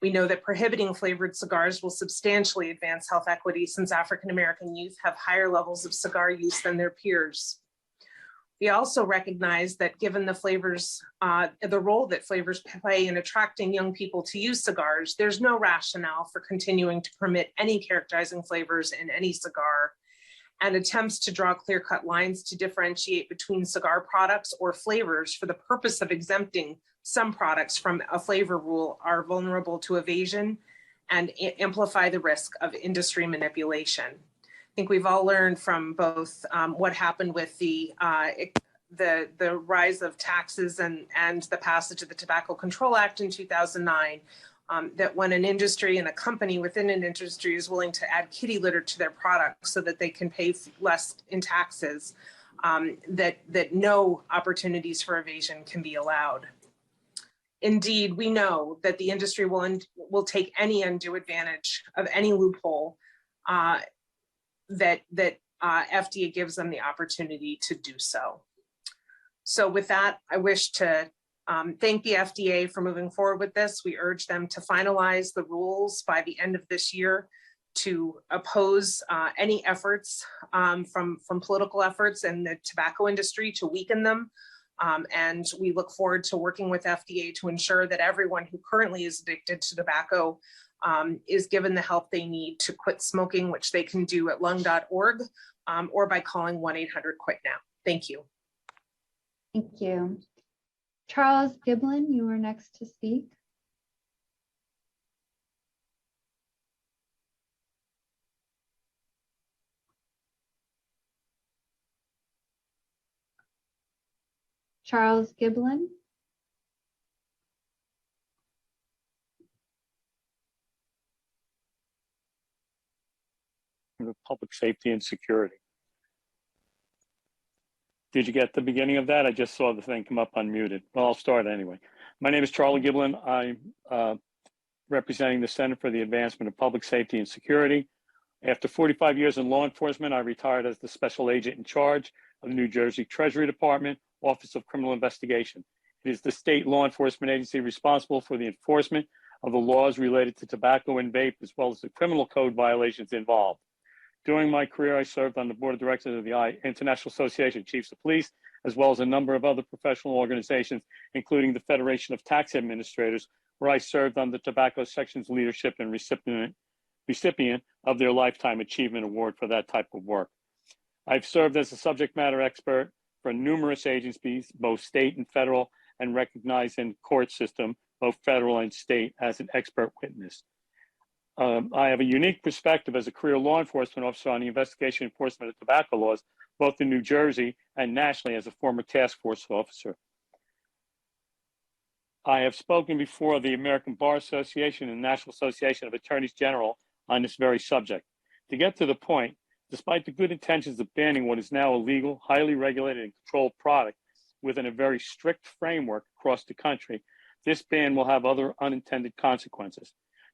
We know that prohibiting flavored cigars will substantially advance health equity since African-American youth have higher levels of cigar use than their peers. We also recognize that given the flavors, the role that flavors play in attracting young people to use cigars, there's no rationale for continuing to permit any characterizing flavors in any cigar, and attempts to draw clear-cut lines to differentiate between cigar products or flavors for the purpose of exempting some products from a flavor rule are vulnerable to evasion and amplify the risk of industry manipulation. I think we've all learned from both what happened with the rise of taxes and the passage of the Tobacco Control Act in 2009, that when an industry and a company within an industry is willing to add kitty litter to their products so that they can pay less in taxes, that no opportunities for evasion can be allowed. Indeed, we know that the industry will take any undue advantage of any loophole that FDA gives them the opportunity to do so. So with that, I wish to thank the FDA for moving forward with this. We urge them to finalize the rules by the end of this year to oppose any efforts from political efforts in the tobacco industry to weaken them. And we look forward to working with FDA to ensure that everyone who currently is addicted to tobacco is given the help they need to quit smoking, which they can do at lung.org or by calling 1-800-QUIT-NOW. Thank you. Thank you. Charles Giblin, you are next to speak. Charles Giblin. Public safety and security. Did you get the beginning of that? I just saw the thing come up unmuted. Well, I'll start anyway. My name is Charli Giblin. I'm representing the Center for the Advancement of Public Safety and Security. After 45 years in law enforcement, I retired as the special agent in charge of the New Jersey Treasury Department, Office of Criminal Investigation. It is the state law enforcement agency responsible for the enforcement of the laws related to tobacco and vape, as well as the criminal code violations involved. During my career, I served on the board of directors of the International Association of Chiefs of Police, as well as a number of other professional organizations, including the Federation of Tax Administrators, where I served on the tobacco section's leadership and recipient of their Lifetime Achievement Award for that type of work. I've served as a subject matter expert for numerous agencies, both state and federal, and recognized in the court system, both federal and state, as an expert witness. I have a unique perspective as a career law enforcement officer on the investigation and enforcement of tobacco laws, both in New Jersey and nationally as a former task force officer. I have spoken before the American Bar Association and National Association of Attorneys General on this very subject. To get to the point, despite the good intentions of banning what is now a legal, highly regulated and controlled product within a very strict framework across the country, this ban will have other unintended consequences.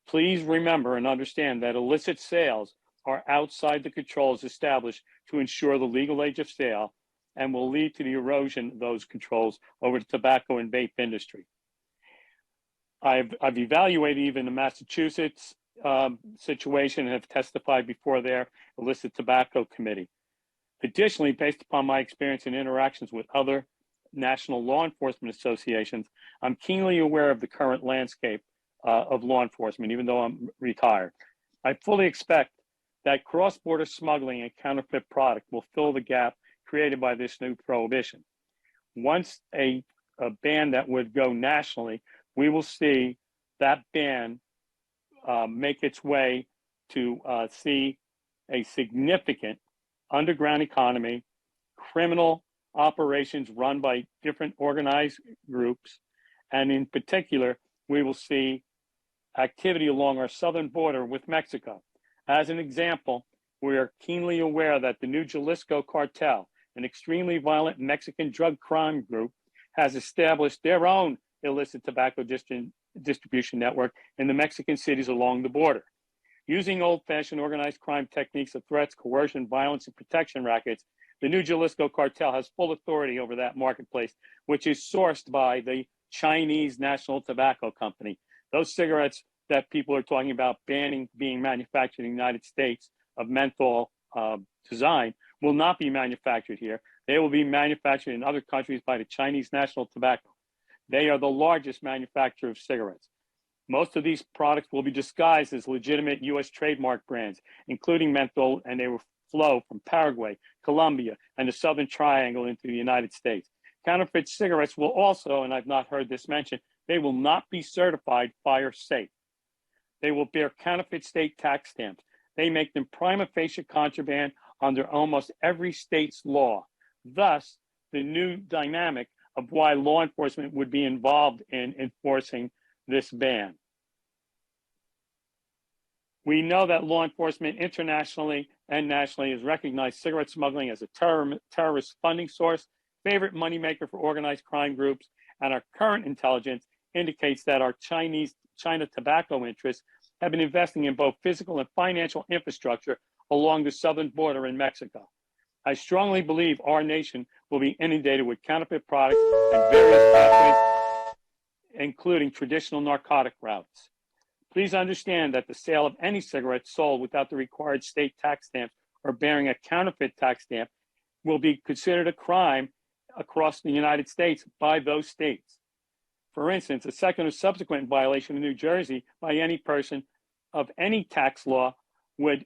Please remember and understand that illicit sales are outside the controls established to ensure the legal age of sale and will lead to the erosion of those controls over the tobacco and vape industry. I've evaluated even the Massachusetts situation and have testified before their illicit tobacco committee. Additionally, based upon my experience and interactions with other national law enforcement associations, I'm keenly aware of the current landscape of law enforcement, even though I'm retired. I fully expect that cross-border smuggling and counterfeit product will fill the gap created by this new prohibition. Once a ban that would go nationally, we will see that ban make its way to see a significant underground economy, criminal operations run by different organized groups, and in particular, we will see activity along our southern border with Mexico. As an example, we are keenly aware that the new Jalisco cartel, an extremely violent Mexican drug crime group, has established their own illicit tobacco distribution network in the Mexican cities along the border. Using old-fashioned organized crime techniques of threats, coercion, violence, and protection rackets, the new Jalisco cartel has full authority over that marketplace, which is sourced by the Chinese National Tobacco Company. Those cigarettes that people are talking about banning being manufactured in the United States of menthol design will not be manufactured here. They will be manufactured in other countries by the Chinese National Tobacco. They are the largest manufacturer of cigarettes. Most of these products will be disguised as legitimate U.S. trademark brands, including menthol, and they will flow from Paraguay, Colombia, and the Southern Triangle into the United States. Counterfeit cigarettes will also, and I've not heard this mentioned, they will not be certified fire safe. They will bear counterfeit state tax stamps. They make them prima facie contraband under almost every state's law. Thus, the new dynamic of why law enforcement would be involved in enforcing this ban. We know that law enforcement internationally and nationally has recognized cigarette smuggling as a terrorist funding source, favorite moneymaker for organized crime groups, and our current intelligence indicates that our China tobacco interests have been investing in both physical and financial infrastructure along the southern border in Mexico. I strongly believe our nation will be inundated with counterfeit products and various pathways, including traditional narcotic routes. Please understand that the sale of any cigarette sold without the required state tax stamp or bearing a counterfeit tax stamp will be considered a crime across the United States by those states. For instance, a second or subsequent violation in New Jersey by any person of any tax law would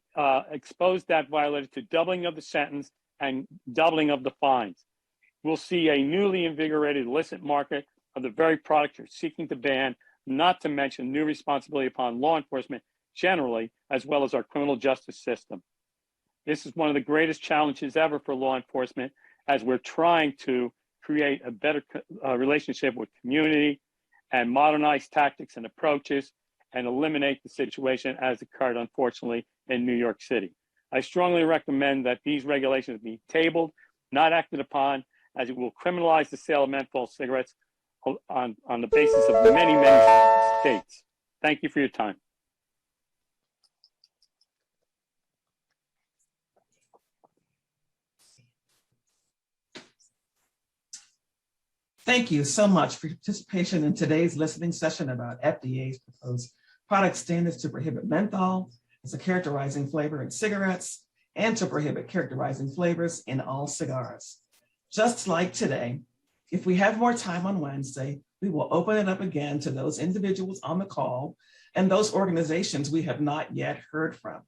expose that violator to doubling of the sentence and doubling of the fines. We'll see a newly invigorated illicit market of the very product you're seeking to ban, not to mention new responsibility upon law enforcement generally, as well as our criminal justice system. This is one of the greatest challenges ever for law enforcement as we're trying to create a better relationship with community and modernize tactics and approaches and eliminate the situation as occurred, unfortunately, in New York City. I strongly recommend that these regulations be tabled, not acted upon, as it will criminalize the sale of menthol cigarettes on the basis of many, many states. Thank you for your time. Thank you so much for your participation in today's listening session about FDA's proposed product standards to prohibit menthol as a characterizing flavor in cigarettes and to prohibit characterizing flavors in all cigars. Just like today, if we have more time on Wednesday, we will open it up again to those individuals on the call and those organizations we have not yet heard from.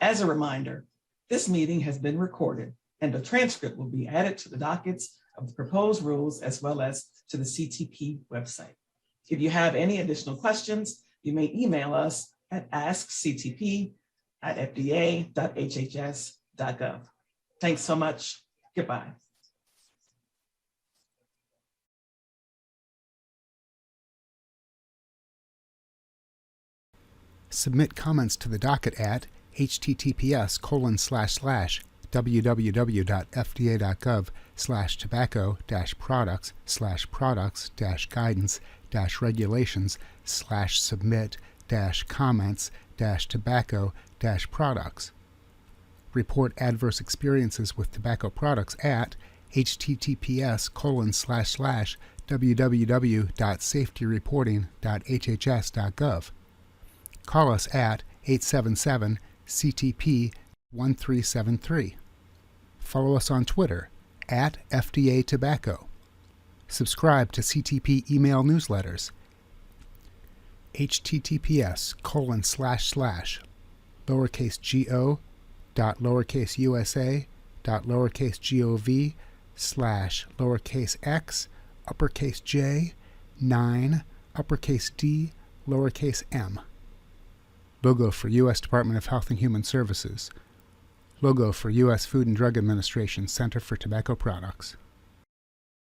As a reminder, this meeting has been recorded and a transcript will be added to the dockets of the proposed rules as well as to the CTP website. If you have any additional questions, you may email us at askctp@fda.hhs.gov. Thanks so much. Goodbye. Submit comments to the docket at https://www.fda.gov/products/guidance-regulations/submit-comments-tobacco-products. Report adverse experiences with tobacco products at https://www.safetyreporting.hhs.gov. Call us at 877-CTP-1373. Follow us on Twitter at FDA Tobacco. Subscribe to CTP email newsletters. https://lowercase go.lowercase-usa.lowercase-gov/9-D-m. Logo for U.S. Department of Health and Human Services. Logo for U.S. Food and Drug Administration Center for Tobacco Products.